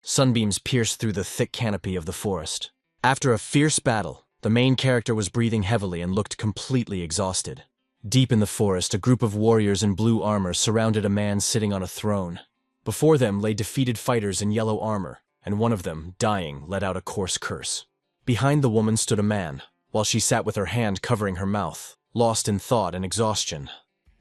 Sunbeams pierced through the thick canopy of the forest. After a fierce battle, the main character was breathing heavily and looked completely exhausted. Deep in the forest, a group of warriors in blue armor surrounded a man sitting on a throne. Before them lay defeated fighters in yellow armor, and one of them, dying, let out a coarse curse. Behind the woman stood a man, while she sat with her hand covering her mouth, lost in thought and exhaustion.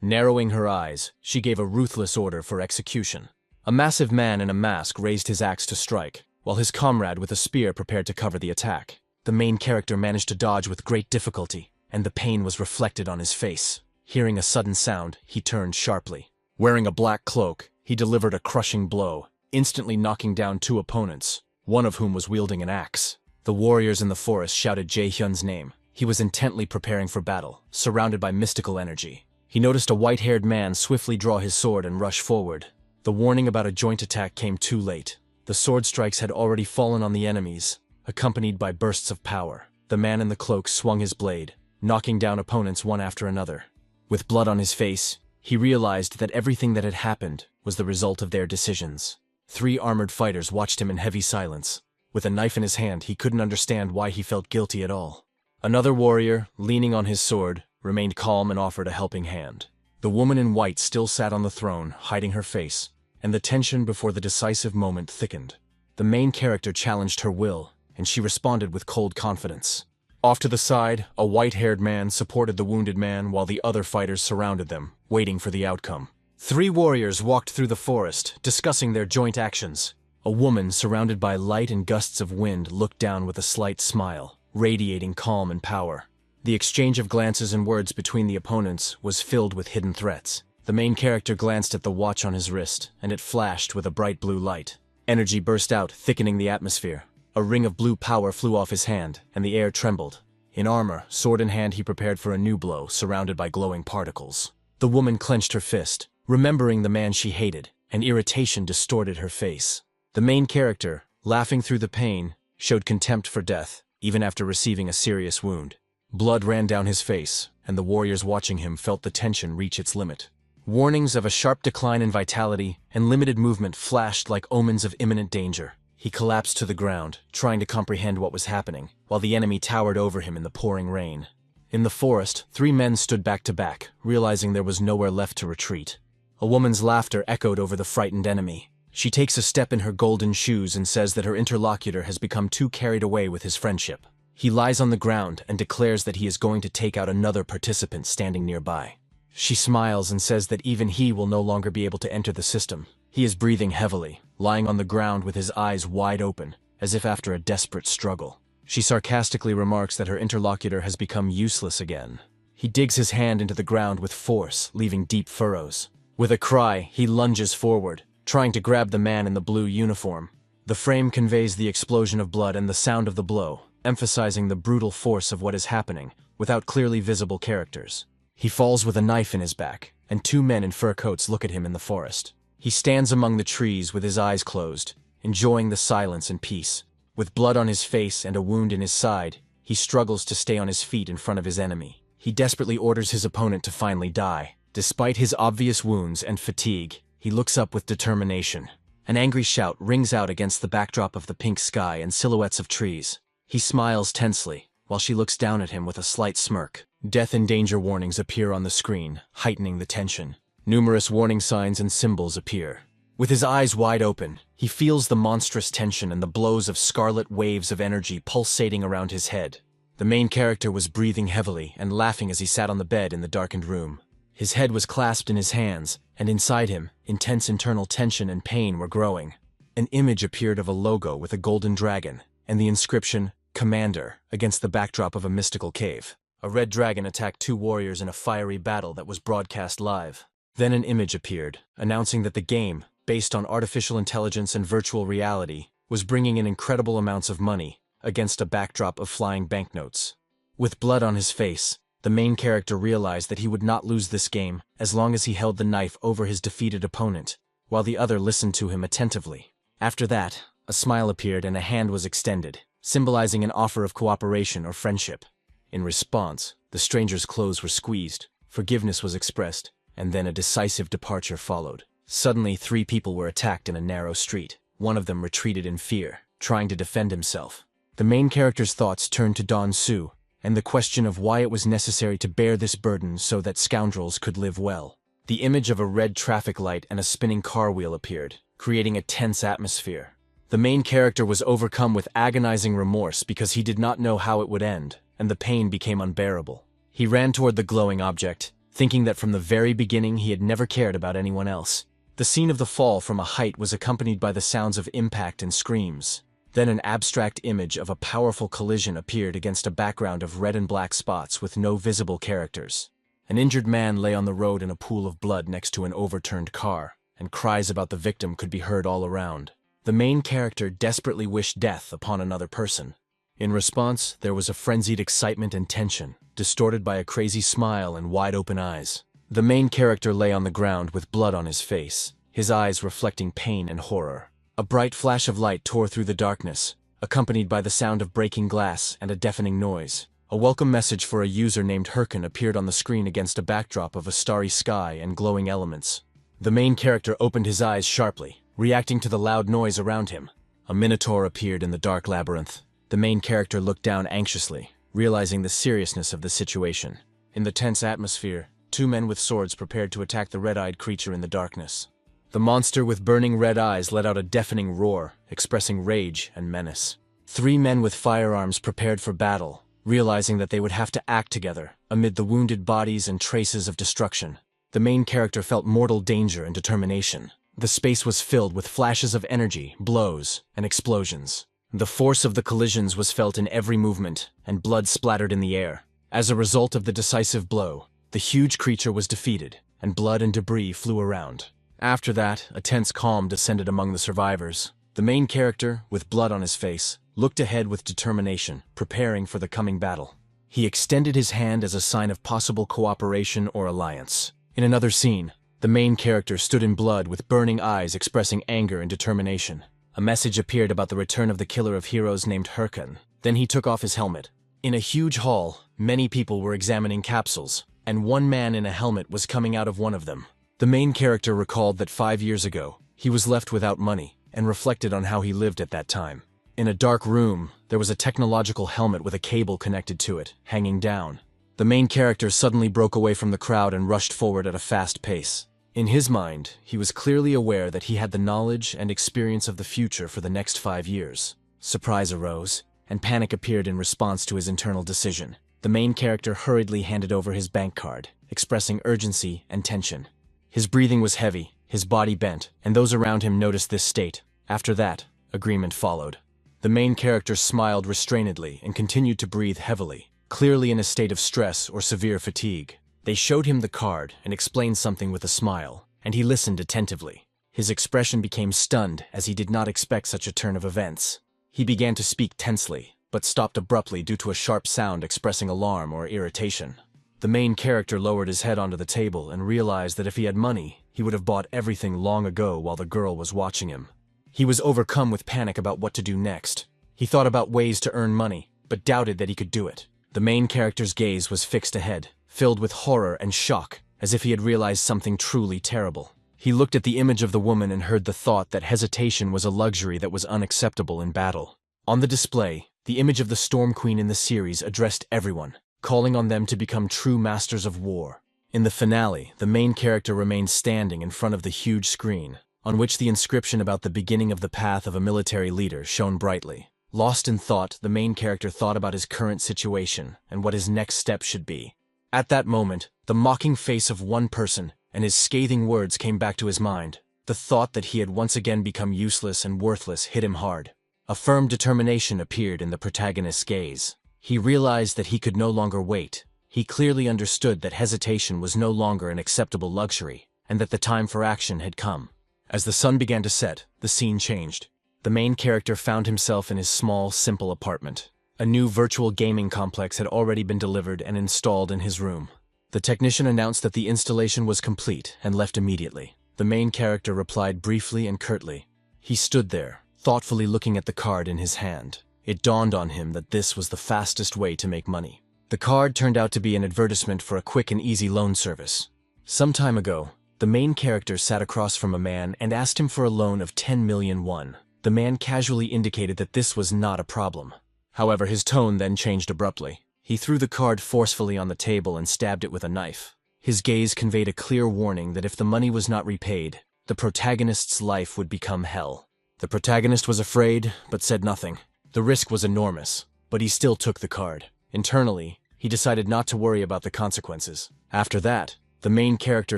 Narrowing her eyes, she gave a ruthless order for execution. A massive man in a mask raised his axe to strike, while his comrade with a spear prepared to cover the attack. The main character managed to dodge with great difficulty, and the pain was reflected on his face. Hearing a sudden sound, he turned sharply. Wearing a black cloak, he delivered a crushing blow, instantly knocking down two opponents, one of whom was wielding an axe. The warriors in the forest shouted Jae-hyun's name. He was intently preparing for battle, surrounded by mystical energy. He noticed a white-haired man swiftly draw his sword and rush forward. The warning about a joint attack came too late. The sword strikes had already fallen on the enemies, accompanied by bursts of power. The man in the cloak swung his blade, knocking down opponents one after another. With blood on his face, he realized that everything that had happened was the result of their decisions. 3 armored fighters watched him in heavy silence. With a knife in his hand, he couldn't understand why he felt guilty at all. Another warrior, leaning on his sword, remained calm and offered a helping hand. The woman in white still sat on the throne, hiding her face, and the tension before the decisive moment thickened. The main character challenged her will, and she responded with cold confidence. Off to the side, a white-haired man supported the wounded man while the other fighters surrounded them, waiting for the outcome. 3 warriors walked through the forest, discussing their joint actions. A woman, surrounded by light and gusts of wind, looked down with a slight smile, radiating calm and power. The exchange of glances and words between the opponents was filled with hidden threats. The main character glanced at the watch on his wrist, and it flashed with a bright blue light. Energy burst out, thickening the atmosphere. A ring of blue power flew off his hand, and the air trembled. In armor, sword in hand, he prepared for a new blow, surrounded by glowing particles. The woman clenched her fist, remembering the man she hated, and irritation distorted her face. The main character, laughing through the pain, showed contempt for death, even after receiving a serious wound. Blood ran down his face, and the warriors watching him felt the tension reach its limit. Warnings of a sharp decline in vitality and limited movement flashed like omens of imminent danger. He collapsed to the ground, trying to comprehend what was happening, while the enemy towered over him in the pouring rain. In the forest, 3 men stood back to back, realizing there was nowhere left to retreat. A woman's laughter echoed over the frightened enemy. She takes a step in her golden shoes and says that her interlocutor has become too carried away with his friendship. He lies on the ground and declares that he is going to take out another participant standing nearby. She smiles and says that even he will no longer be able to enter the system. He is breathing heavily, lying on the ground with his eyes wide open, as if after a desperate struggle. She sarcastically remarks that her interlocutor has become useless again. He digs his hand into the ground with force, leaving deep furrows. With a cry, he lunges forward, trying to grab the man in the blue uniform. The frame conveys the explosion of blood and the sound of the blow, emphasizing the brutal force of what is happening, without clearly visible characters. He falls with a knife in his back, and 2 men in fur coats look at him in the forest. He stands among the trees with his eyes closed, enjoying the silence and peace. With blood on his face and a wound in his side, he struggles to stay on his feet in front of his enemy. He desperately orders his opponent to finally die. Despite his obvious wounds and fatigue, he looks up with determination. An angry shout rings out against the backdrop of the pink sky and silhouettes of trees. He smiles tensely, while she looks down at him with a slight smirk. Death and danger warnings appear on the screen, heightening the tension. Numerous warning signs and symbols appear. With his eyes wide open, he feels the monstrous tension and the blows of scarlet waves of energy pulsating around his head. The main character was breathing heavily and laughing as he sat on the bed in the darkened room. His head was clasped in his hands, and inside him, intense internal tension and pain were growing. An image appeared of a logo with a golden dragon, and the inscription, Commander, against the backdrop of a mystical cave. A red dragon attacked 2 warriors in a fiery battle that was broadcast live. Then an image appeared, announcing that the game, based on artificial intelligence and virtual reality, was bringing in incredible amounts of money, against a backdrop of flying banknotes. With blood on his face, the main character realized that he would not lose this game as long as he held the knife over his defeated opponent, while the other listened to him attentively. After that, a smile appeared and a hand was extended, symbolizing an offer of cooperation or friendship. In response, the stranger's clothes were squeezed, forgiveness was expressed, and then a decisive departure followed. Suddenly, 3 people were attacked in a narrow street. One of them retreated in fear, trying to defend himself. The main character's thoughts turned to Don Su, and the question of why it was necessary to bear this burden so that scoundrels could live well. The image of a red traffic light and a spinning car wheel appeared, creating a tense atmosphere. The main character was overcome with agonizing remorse because he did not know how it would end, and the pain became unbearable. He ran toward the glowing object, thinking that from the very beginning he had never cared about anyone else. The scene of the fall from a height was accompanied by the sounds of impact and screams. Then an abstract image of a powerful collision appeared against a background of red and black spots with no visible characters. An injured man lay on the road in a pool of blood next to an overturned car, and cries about the victim could be heard all around. The main character desperately wished death upon another person. In response, there was a frenzied excitement and tension, distorted by a crazy smile and wide-open eyes. The main character lay on the ground with blood on his face, his eyes reflecting pain and horror. A bright flash of light tore through the darkness, accompanied by the sound of breaking glass and a deafening noise. A welcome message for a user named Herkin appeared on the screen against a backdrop of a starry sky and glowing elements. The main character opened his eyes sharply, reacting to the loud noise around him. A minotaur appeared in the dark labyrinth. The main character looked down anxiously, realizing the seriousness of the situation. In the tense atmosphere, two men with swords prepared to attack the red-eyed creature in the darkness. The monster with burning red eyes let out a deafening roar, expressing rage and menace. Three men with firearms prepared for battle, realizing that they would have to act together amid the wounded bodies and traces of destruction. The main character felt mortal danger and determination. The space was filled with flashes of energy, blows, and explosions. The force of the collisions was felt in every movement, and blood splattered in the air. As a result of the decisive blow, the huge creature was defeated, and blood and debris flew around. After that, a tense calm descended among the survivors. The main character, with blood on his face, looked ahead with determination, preparing for the coming battle. He extended his hand as a sign of possible cooperation or alliance. In another scene, the main character stood in blood with burning eyes expressing anger and determination. A message appeared about the return of the killer of heroes named Herkin. Then he took off his helmet. In a huge hall, many people were examining capsules, and one man in a helmet was coming out of one of them. The main character recalled that 5 years ago, he was left without money, and reflected on how he lived at that time. In a dark room, there was a technological helmet with a cable connected to it, hanging down. The main character suddenly broke away from the crowd and rushed forward at a fast pace. In his mind, he was clearly aware that he had the knowledge and experience of the future for the next 5 years. Surprise arose, and panic appeared in response to his internal decision. The main character hurriedly handed over his bank card, expressing urgency and tension. His breathing was heavy, his body bent, and those around him noticed this state. After that, agreement followed. The main character smiled restrainedly and continued to breathe heavily, clearly in a state of stress or severe fatigue. They showed him the card and explained something with a smile, and he listened attentively. His expression became stunned as he did not expect such a turn of events. He began to speak tensely, but stopped abruptly due to a sharp sound expressing alarm or irritation. The main character lowered his head onto the table and realized that if he had money, he would have bought everything long ago while the girl was watching him. He was overcome with panic about what to do next. He thought about ways to earn money, but doubted that he could do it. The main character's gaze was fixed ahead, filled with horror and shock, as if he had realized something truly terrible. He looked at the image of the woman and heard the thought that hesitation was a luxury that was unacceptable in battle. On the display, the image of the Storm Queen in the series addressed everyone, calling on them to become true masters of war. In the finale, the main character remained standing in front of the huge screen, on which the inscription about the beginning of the path of a military leader shone brightly. Lost in thought, the main character thought about his current situation and what his next step should be. At that moment, the mocking face of one person and his scathing words came back to his mind. The thought that he had once again become useless and worthless hit him hard. A firm determination appeared in the protagonist's gaze. He realized that he could no longer wait. He clearly understood that hesitation was no longer an acceptable luxury, and that the time for action had come. As the sun began to set, the scene changed. The main character found himself in his small, simple apartment. A new virtual gaming complex had already been delivered and installed in his room. The technician announced that the installation was complete and left immediately. The main character replied briefly and curtly. He stood there, thoughtfully looking at the card in his hand. It dawned on him that this was the fastest way to make money. The card turned out to be an advertisement for a quick and easy loan service. Some time ago, the main character sat across from a man and asked him for a loan of 10 million won. The man casually indicated that this was not a problem. However, his tone then changed abruptly. He threw the card forcefully on the table and stabbed it with a knife. His gaze conveyed a clear warning that if the money was not repaid, the protagonist's life would become hell. The protagonist was afraid, but said nothing. The risk was enormous, but he still took the card. Internally, he decided not to worry about the consequences. After that, the main character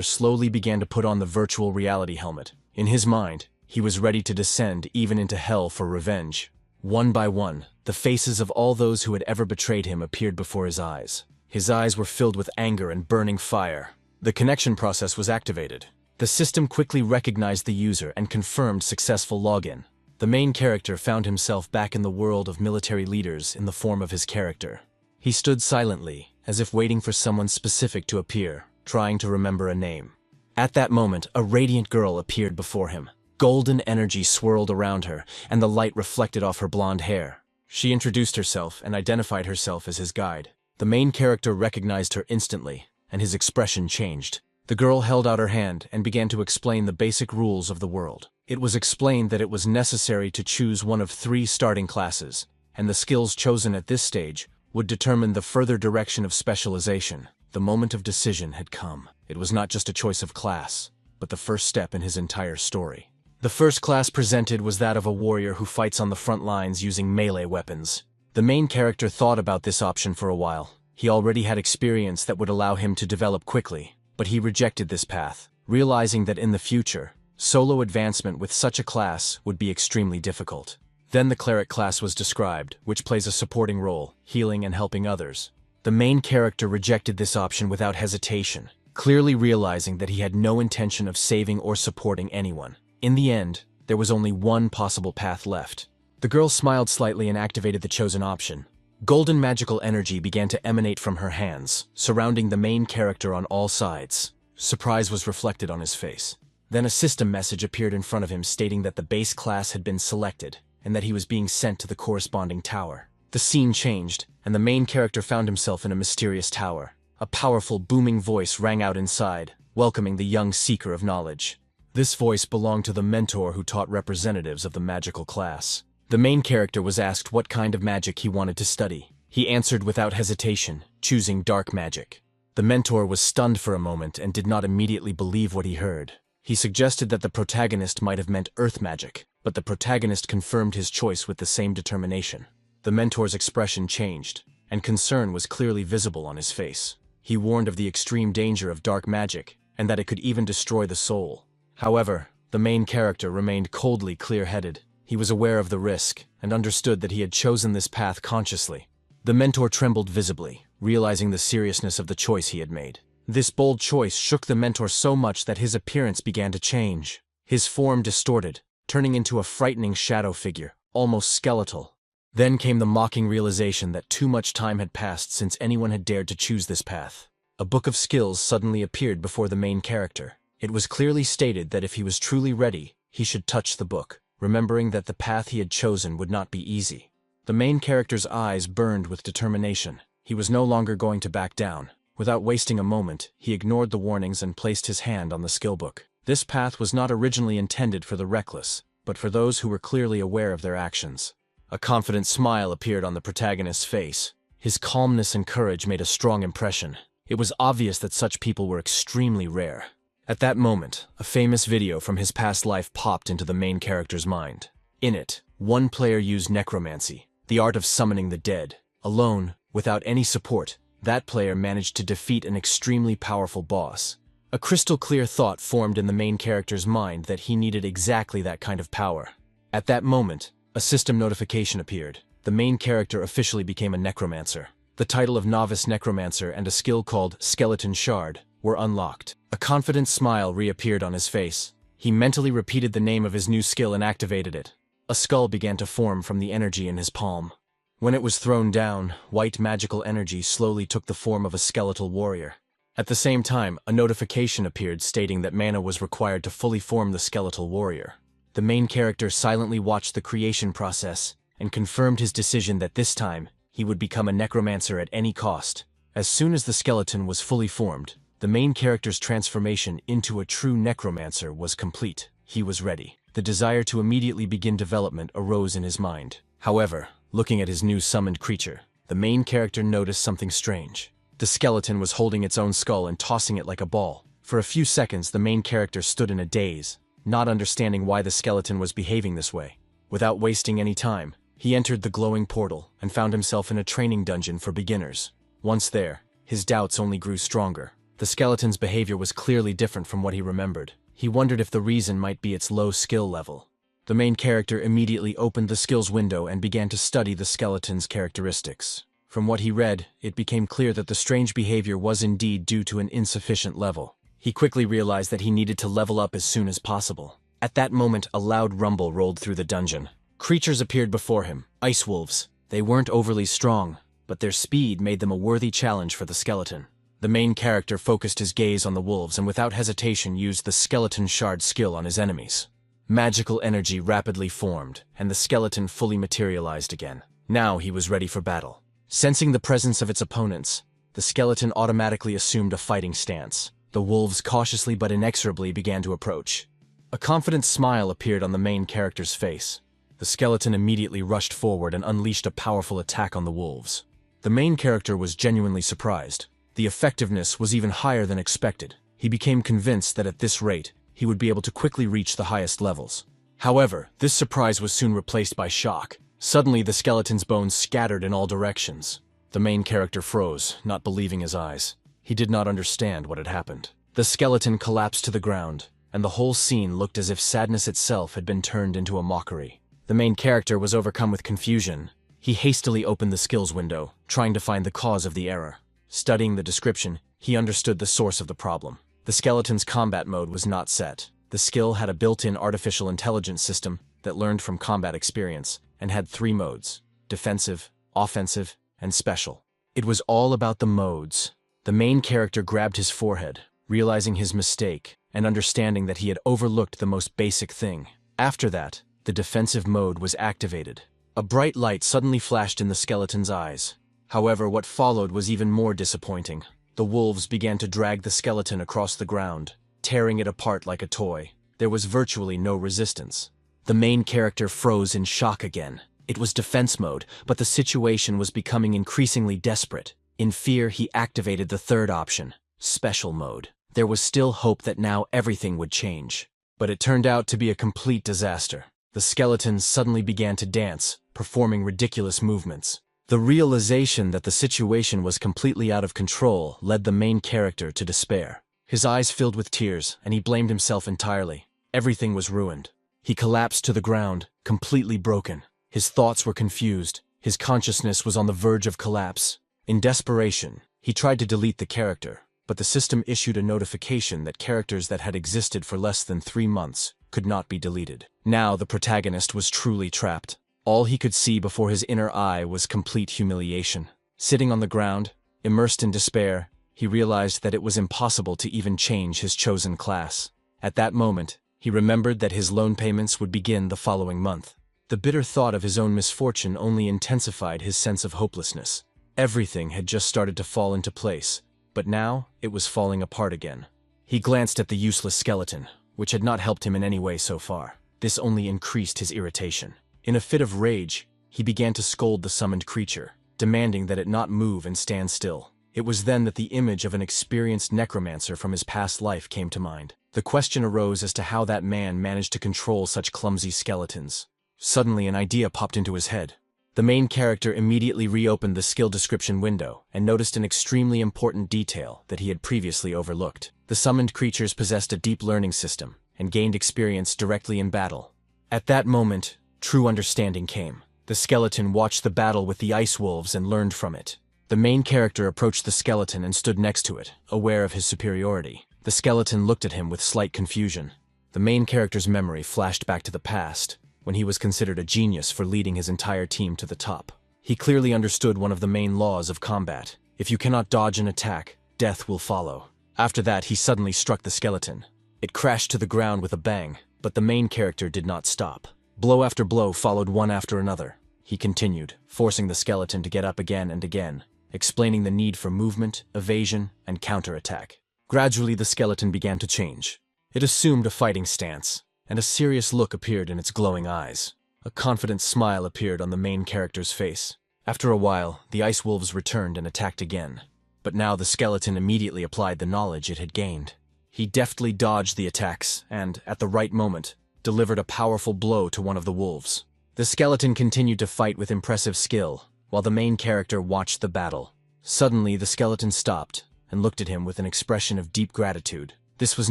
slowly began to put on the virtual reality helmet. In his mind, he was ready to descend even into hell for revenge. One by one, the faces of all those who had ever betrayed him appeared before his eyes. His eyes were filled with anger and burning fire. The connection process was activated. The system quickly recognized the user and confirmed successful login. The main character found himself back in the world of military leaders in the form of his character. He stood silently, as if waiting for someone specific to appear, trying to remember a name. At that moment, a radiant girl appeared before him. Golden energy swirled around her, and the light reflected off her blonde hair. She introduced herself and identified herself as his guide. The main character recognized her instantly, and his expression changed. The girl held out her hand and began to explain the basic rules of the world. It was explained that it was necessary to choose one of 3 starting classes, and the skills chosen at this stage would determine the further direction of specialization. The moment of decision had come. It was not just a choice of class, but the first step in his entire story. The first class presented was that of a warrior who fights on the front lines using melee weapons. The main character thought about this option for a while. He already had experience that would allow him to develop quickly, but he rejected this path, realizing that in the future, solo advancement with such a class would be extremely difficult. Then the cleric class was described, which plays a supporting role, healing and helping others. The main character rejected this option without hesitation, clearly realizing that he had no intention of saving or supporting anyone. In the end, there was only one possible path left. The girl smiled slightly and activated the chosen option. Golden magical energy began to emanate from her hands, surrounding the main character on all sides. Surprise was reflected on his face. Then a system message appeared in front of him stating that the base class had been selected, and that he was being sent to the corresponding tower. The scene changed, and the main character found himself in a mysterious tower. A powerful, booming voice rang out inside, welcoming the young seeker of knowledge. This voice belonged to the mentor who taught representatives of the magical class. The main character was asked what kind of magic he wanted to study. He answered without hesitation, choosing dark magic. The mentor was stunned for a moment and did not immediately believe what he heard. He suggested that the protagonist might have meant earth magic, but the protagonist confirmed his choice with the same determination. The mentor's expression changed, and concern was clearly visible on his face. He warned of the extreme danger of dark magic, and that it could even destroy the soul. However, the main character remained coldly clear-headed. He was aware of the risk, and understood that he had chosen this path consciously. The mentor trembled visibly, realizing the seriousness of the choice he had made. This bold choice shook the mentor so much that his appearance began to change. His form distorted, turning into a frightening shadow figure, almost skeletal. Then came the mocking realization that too much time had passed since anyone had dared to choose this path. A book of skills suddenly appeared before the main character. It was clearly stated that if he was truly ready, he should touch the book, remembering that the path he had chosen would not be easy. The main character's eyes burned with determination. He was no longer going to back down. Without wasting a moment, he ignored the warnings and placed his hand on the skill book. This path was not originally intended for the reckless, but for those who were clearly aware of their actions. A confident smile appeared on the protagonist's face. His calmness and courage made a strong impression. It was obvious that such people were extremely rare. At that moment, a famous video from his past life popped into the main character's mind. In it, one player used necromancy, the art of summoning the dead. Alone, without any support, that player managed to defeat an extremely powerful boss. A crystal-clear thought formed in the main character's mind that he needed exactly that kind of power. At that moment, a system notification appeared. The main character officially became a necromancer. The title of Novice Necromancer and a skill called Skeleton Shard were unlocked. A confident smile reappeared on his face. He mentally repeated the name of his new skill and activated it. A skull began to form from the energy in his palm. When it was thrown down, white magical energy slowly took the form of a skeletal warrior. At the same time, a notification appeared stating that mana was required to fully form the skeletal warrior. The main character silently watched the creation process and confirmed his decision that this time, he would become a necromancer at any cost. As soon as the skeleton was fully formed, the main character's transformation into a true necromancer was complete. He was ready. The desire to immediately begin development arose in his mind. However, looking at his new summoned creature, the main character noticed something strange. The skeleton was holding its own skull and tossing it like a ball. For a few seconds, the main character stood in a daze, not understanding why the skeleton was behaving this way. Without wasting any time, he entered the glowing portal and found himself in a training dungeon for beginners. Once there, his doubts only grew stronger. The skeleton's behavior was clearly different from what he remembered. He wondered if the reason might be its low skill level. The main character immediately opened the skills window and began to study the skeleton's characteristics. From what he read, it became clear that the strange behavior was indeed due to an insufficient level. He quickly realized that he needed to level up as soon as possible. At that moment, a loud rumble rolled through the dungeon. Creatures appeared before him, ice wolves. They weren't overly strong, but their speed made them a worthy challenge for the skeleton. The main character focused his gaze on the wolves and without hesitation used the skeleton shard skill on his enemies. Magical energy rapidly formed, and the skeleton fully materialized again. Now he was ready for battle. Sensing the presence of its opponents, the skeleton automatically assumed a fighting stance. The wolves cautiously but inexorably began to approach. A confident smile appeared on the main character's face. The skeleton immediately rushed forward and unleashed a powerful attack on the wolves. The main character was genuinely surprised. The effectiveness was even higher than expected. He became convinced that at this rate, he would be able to quickly reach the highest levels. However, this surprise was soon replaced by shock. Suddenly, the skeleton's bones scattered in all directions. The main character froze, not believing his eyes. He did not understand what had happened. The skeleton collapsed to the ground, and the whole scene looked as if sadness itself had been turned into a mockery. The main character was overcome with confusion. He hastily opened the skills window, trying to find the cause of the error. Studying the description, he understood the source of the problem. The skeleton's combat mode was not set. The skill had a built-in artificial intelligence system that learned from combat experience and had 3 modes: defensive, offensive, and special. It was all about the modes. The main character grabbed his forehead, realizing his mistake and understanding that he had overlooked the most basic thing. After that, the defensive mode was activated. A bright light suddenly flashed in the skeleton's eyes. However, what followed was even more disappointing. The wolves began to drag the skeleton across the ground, tearing it apart like a toy. There was virtually no resistance. The main character froze in shock again. It was defense mode, but the situation was becoming increasingly desperate. In fear, he activated the third option, special mode. There was still hope that now everything would change. But it turned out to be a complete disaster. The skeleton suddenly began to dance, performing ridiculous movements. The realization that the situation was completely out of control led the main character to despair. His eyes filled with tears, and he blamed himself entirely. Everything was ruined. He collapsed to the ground, completely broken. His thoughts were confused. His consciousness was on the verge of collapse. In desperation, he tried to delete the character, but the system issued a notification that characters that had existed for less than 3 months could not be deleted. Now the protagonist was truly trapped. All he could see before his inner eye was complete humiliation. Sitting on the ground, immersed in despair, he realized that it was impossible to even change his chosen class. At that moment, he remembered that his loan payments would begin the following month. The bitter thought of his own misfortune only intensified his sense of hopelessness. Everything had just started to fall into place, but now it was falling apart again. He glanced at the useless skeleton, which had not helped him in any way so far. This only increased his irritation. In a fit of rage, he began to scold the summoned creature, demanding that it not move and stand still. It was then that the image of an experienced necromancer from his past life came to mind. The question arose as to how that man managed to control such clumsy skeletons. Suddenly, an idea popped into his head. The main character immediately reopened the skill description window and noticed an extremely important detail that he had previously overlooked. The summoned creatures possessed a deep learning system and gained experience directly in battle. At that moment, true understanding came. The skeleton watched the battle with the ice wolves and learned from it. The main character approached the skeleton and stood next to it, aware of his superiority. The skeleton looked at him with slight confusion. The main character's memory flashed back to the past, when he was considered a genius for leading his entire team to the top. He clearly understood one of the main laws of combat. If you cannot dodge an attack, death will follow. After that, he suddenly struck the skeleton. It crashed to the ground with a bang, but the main character did not stop. Blow after blow followed one after another. He continued, forcing the skeleton to get up again and again, explaining the need for movement, evasion, and counterattack. Gradually, the skeleton began to change. It assumed a fighting stance. and a serious look appeared in its glowing eyes. A confident smile appeared on the main character's face. After a while, the ice wolves returned and attacked again. But now the skeleton immediately applied the knowledge it had gained. He deftly dodged the attacks and, at the right moment, delivered a powerful blow to one of the wolves. The skeleton continued to fight with impressive skill, while the main character watched the battle. Suddenly, the skeleton stopped and looked at him with an expression of deep gratitude. This was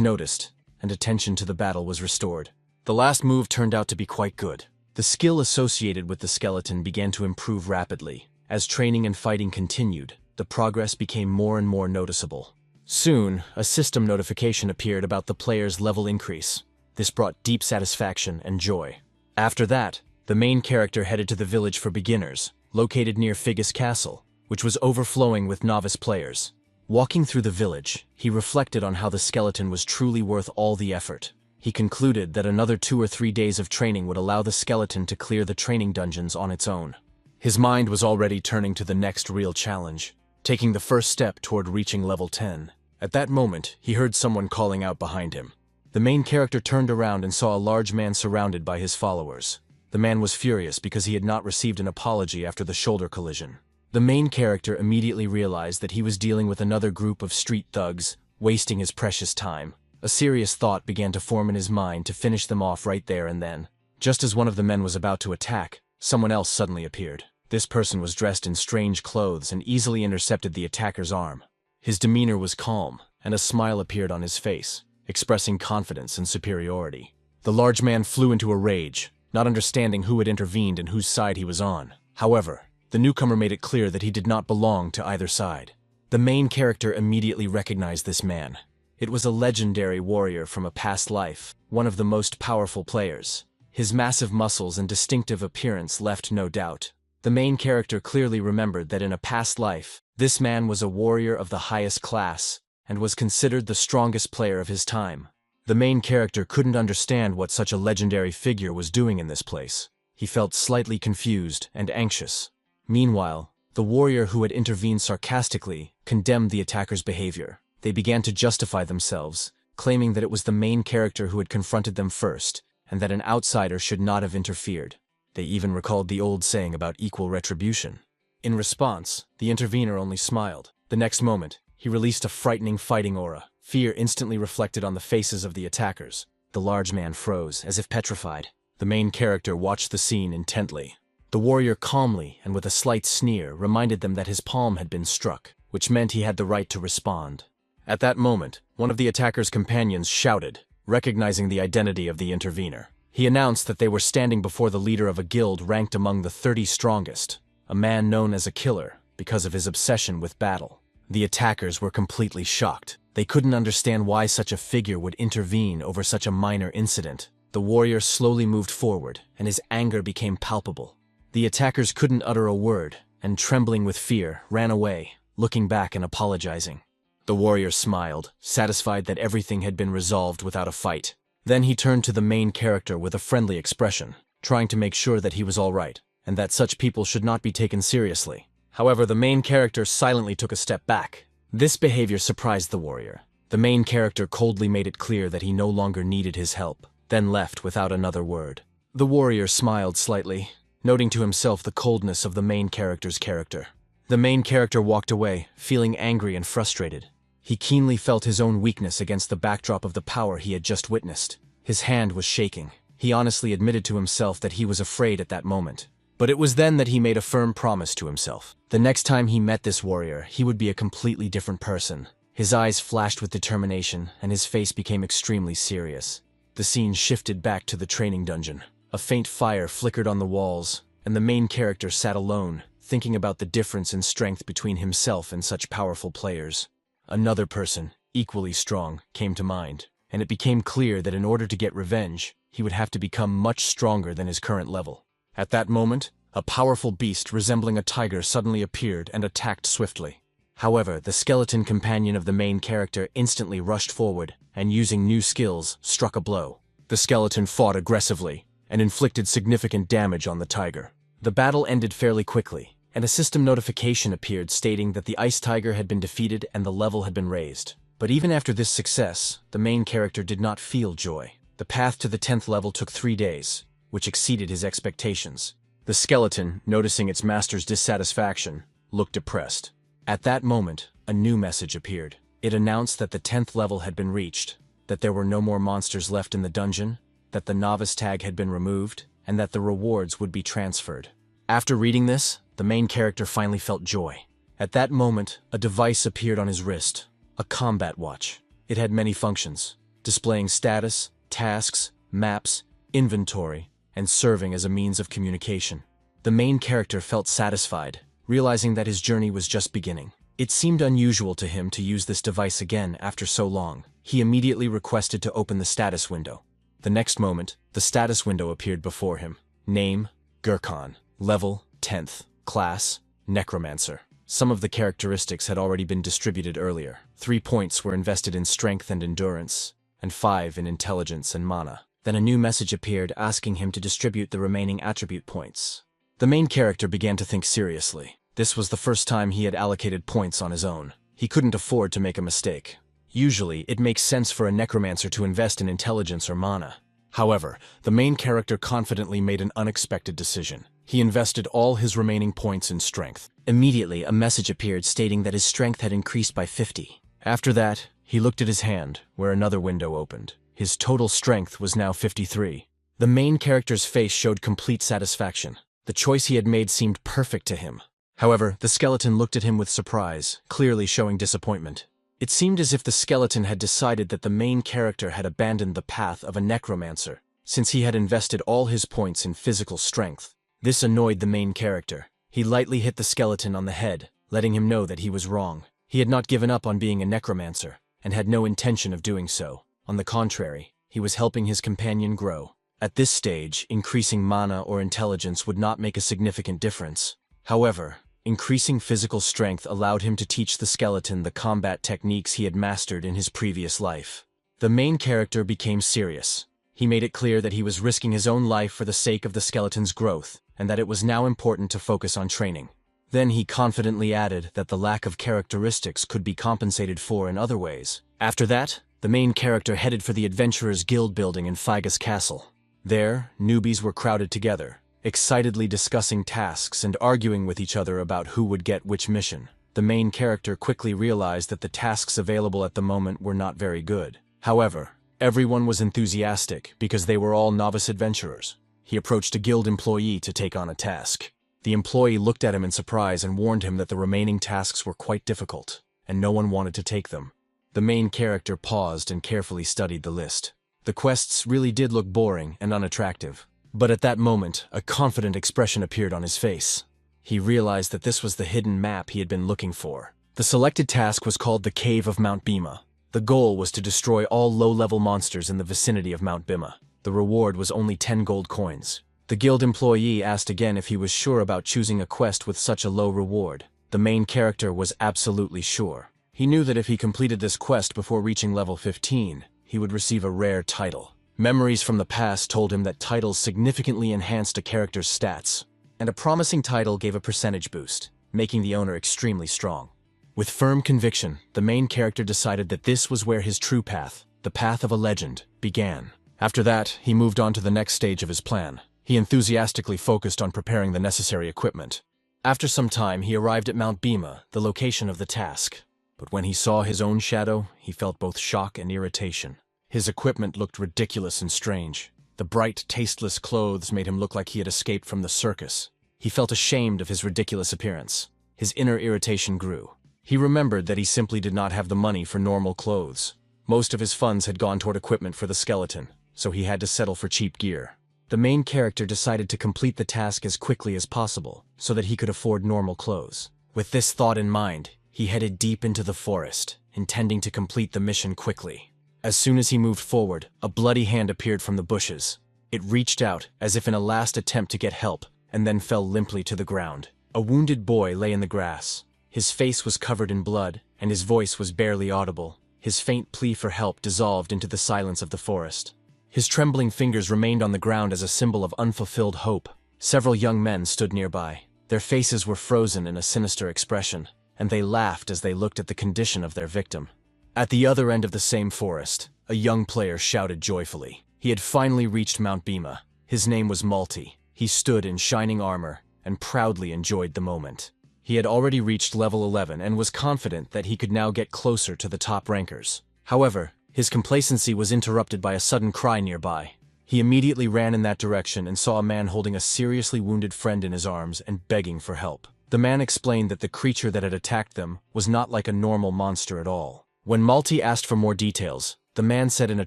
noticed, and attention to the battle was restored. The last move turned out to be quite good. The skill associated with the skeleton began to improve rapidly. As training and fighting continued, the progress became more and more noticeable. Soon, a system notification appeared about the player's level increase. This brought deep satisfaction and joy. After that, the main character headed to the village for beginners, located near Figus Castle, which was overflowing with novice players. Walking through the village, he reflected on how the skeleton was truly worth all the effort. He concluded that another 2 or 3 days of training would allow the skeleton to clear the training dungeons on its own. His mind was already turning to the next real challenge, taking the first step toward reaching level 10. At that moment, he heard someone calling out behind him. The main character turned around and saw a large man surrounded by his followers. The man was furious because he had not received an apology after the shoulder collision. The main character immediately realized that he was dealing with another group of street thugs, wasting his precious time. A serious thought began to form in his mind to finish them off right there and then. Just as one of the men was about to attack, someone else suddenly appeared. This person was dressed in strange clothes and easily intercepted the attacker's arm. His demeanor was calm, and a smile appeared on his face, expressing confidence and superiority. The large man flew into a rage, not understanding who had intervened and whose side he was on. However, the newcomer made it clear that he did not belong to either side. The main character immediately recognized this man. It was a legendary warrior from a past life, one of the most powerful players. His massive muscles and distinctive appearance left no doubt. The main character clearly remembered that in a past life, this man was a warrior of the highest class and was considered the strongest player of his time. The main character couldn't understand what such a legendary figure was doing in this place. He felt slightly confused and anxious. Meanwhile, the warrior who had intervened sarcastically condemned the attacker's behavior. They began to justify themselves, claiming that it was the main character who had confronted them first, and that an outsider should not have interfered. They even recalled the old saying about equal retribution. In response, the intervener only smiled. The next moment, he released a frightening fighting aura. Fear instantly reflected on the faces of the attackers. The large man froze, as if petrified. The main character watched the scene intently. The warrior calmly and with a slight sneer reminded them that his palm had been struck, which meant he had the right to respond. At that moment, one of the attacker's companions shouted, recognizing the identity of the intervener. He announced that they were standing before the leader of a guild ranked among the 30 strongest, a man known as a killer because of his obsession with battle. The attackers were completely shocked. They couldn't understand why such a figure would intervene over such a minor incident. The warrior slowly moved forward, and his anger became palpable. The attackers couldn't utter a word, and trembling with fear, ran away, looking back and apologizing. The warrior smiled, satisfied that everything had been resolved without a fight. Then he turned to the main character with a friendly expression, trying to make sure that he was all right, and that such people should not be taken seriously. However, the main character silently took a step back. This behavior surprised the warrior. The main character coldly made it clear that he no longer needed his help, then left without another word. The warrior smiled slightly, noting to himself the coldness of the main character's character. The main character walked away, feeling angry and frustrated. He keenly felt his own weakness against the backdrop of the power he had just witnessed. His hand was shaking. He honestly admitted to himself that he was afraid at that moment. But it was then that he made a firm promise to himself. The next time he met this warrior, he would be a completely different person. His eyes flashed with determination, and his face became extremely serious. The scene shifted back to the training dungeon. A faint fire flickered on the walls, and the main character sat alone, thinking about the difference in strength between himself and such powerful players. Another person, equally strong, came to mind, and it became clear that in order to get revenge, he would have to become much stronger than his current level. At that moment, a powerful beast resembling a tiger suddenly appeared and attacked swiftly. However, the skeleton companion of the main character instantly rushed forward and, using new skills, struck a blow. The skeleton fought aggressively and inflicted significant damage on the tiger. The battle ended fairly quickly, and a system notification appeared stating that the ice tiger had been defeated and the level had been raised. But even after this success, the main character did not feel joy. The path to the 10th level took 3 days, which exceeded his expectations. The skeleton, noticing its master's dissatisfaction, looked depressed. At that moment, a new message appeared. It announced that the 10th level had been reached, that there were no more monsters left in the dungeon, that the novice tag had been removed, and that the rewards would be transferred. After reading this, the main character finally felt joy. At that moment, a device appeared on his wrist, a combat watch. It had many functions, displaying status, tasks, maps, inventory, and serving as a means of communication. The main character felt satisfied, realizing that his journey was just beginning. It seemed unusual to him to use this device again after so long. He immediately requested to open the status window. The next moment, the status window appeared before him. Name, Gurkhan. Level, 10th. Class, Necromancer. Some of the characteristics had already been distributed earlier. 3 points were invested in strength and endurance, and 5 in intelligence and mana. Then a new message appeared asking him to distribute the remaining attribute points. The main character began to think seriously. This was the first time he had allocated points on his own. He couldn't afford to make a mistake. Usually, it makes sense for a necromancer to invest in intelligence or mana. However, the main character confidently made an unexpected decision. He invested all his remaining points in strength. Immediately, a message appeared stating that his strength had increased by 50. After that, he looked at his hand, where another window opened. His total strength was now 53. The main character's face showed complete satisfaction. The choice he had made seemed perfect to him. However, the skeleton looked at him with surprise, clearly showing disappointment. It seemed as if the skeleton had decided that the main character had abandoned the path of a necromancer, since he had invested all his points in physical strength. This annoyed the main character. He lightly hit the skeleton on the head, letting him know that he was wrong. He had not given up on being a necromancer, and had no intention of doing so. On the contrary, he was helping his companion grow. At this stage, increasing mana or intelligence would not make a significant difference. However, increasing physical strength allowed him to teach the skeleton the combat techniques he had mastered in his previous life. The main character became serious. He made it clear that he was risking his own life for the sake of the skeleton's growth, and that it was now important to focus on training. Then he confidently added that the lack of characteristics could be compensated for in other ways. After that, the main character headed for the Adventurers Guild building in Figus Castle. There, newbies were crowded together, excitedly discussing tasks and arguing with each other about who would get which mission. The main character quickly realized that the tasks available at the moment were not very good. However, everyone was enthusiastic because they were all novice adventurers. He approached a guild employee to take on a task. The employee looked at him in surprise and warned him that the remaining tasks were quite difficult, and no one wanted to take them. The main character paused and carefully studied the list. The quests really did look boring and unattractive. But at that moment, a confident expression appeared on his face. He realized that this was the hidden map he had been looking for. The selected task was called the Cave of Mount Bima. The goal was to destroy all low-level monsters in the vicinity of Mount Bima. The reward was only 10 gold coins. The guild employee asked again if he was sure about choosing a quest with such a low reward. The main character was absolutely sure. He knew that if he completed this quest before reaching level 15, he would receive a rare title. Memories from the past told him that titles significantly enhanced a character's stats, and a promising title gave a percentage boost, making the owner extremely strong. With firm conviction, the main character decided that this was where his true path, the path of a legend, began. After that, he moved on to the next stage of his plan. He enthusiastically focused on preparing the necessary equipment. After some time, he arrived at Mount Bima, the location of the task. But when he saw his own shadow, he felt both shock and irritation. His equipment looked ridiculous and strange. The bright, tasteless clothes made him look like he had escaped from the circus. He felt ashamed of his ridiculous appearance. His inner irritation grew. He remembered that he simply did not have the money for normal clothes. Most of his funds had gone toward equipment for the skeleton, so he had to settle for cheap gear. The main character decided to complete the task as quickly as possible, so that he could afford normal clothes. With this thought in mind, he headed deep into the forest, intending to complete the mission quickly. As soon as he moved forward, a bloody hand appeared from the bushes. It reached out, as if in a last attempt to get help, and then fell limply to the ground. A wounded boy lay in the grass. His face was covered in blood, and his voice was barely audible. His faint plea for help dissolved into the silence of the forest. His trembling fingers remained on the ground as a symbol of unfulfilled hope. Several young men stood nearby. Their faces were frozen in a sinister expression, and they laughed as they looked at the condition of their victim. At the other end of the same forest, a young player shouted joyfully. He had finally reached Mount Bima. His name was Malti. He stood in shining armor and proudly enjoyed the moment. He had already reached level 11 and was confident that he could now get closer to the top rankers. However, his complacency was interrupted by a sudden cry nearby. He immediately ran in that direction and saw a man holding a seriously wounded friend in his arms and begging for help. The man explained that the creature that had attacked them was not like a normal monster at all. When Malti asked for more details, the man said in a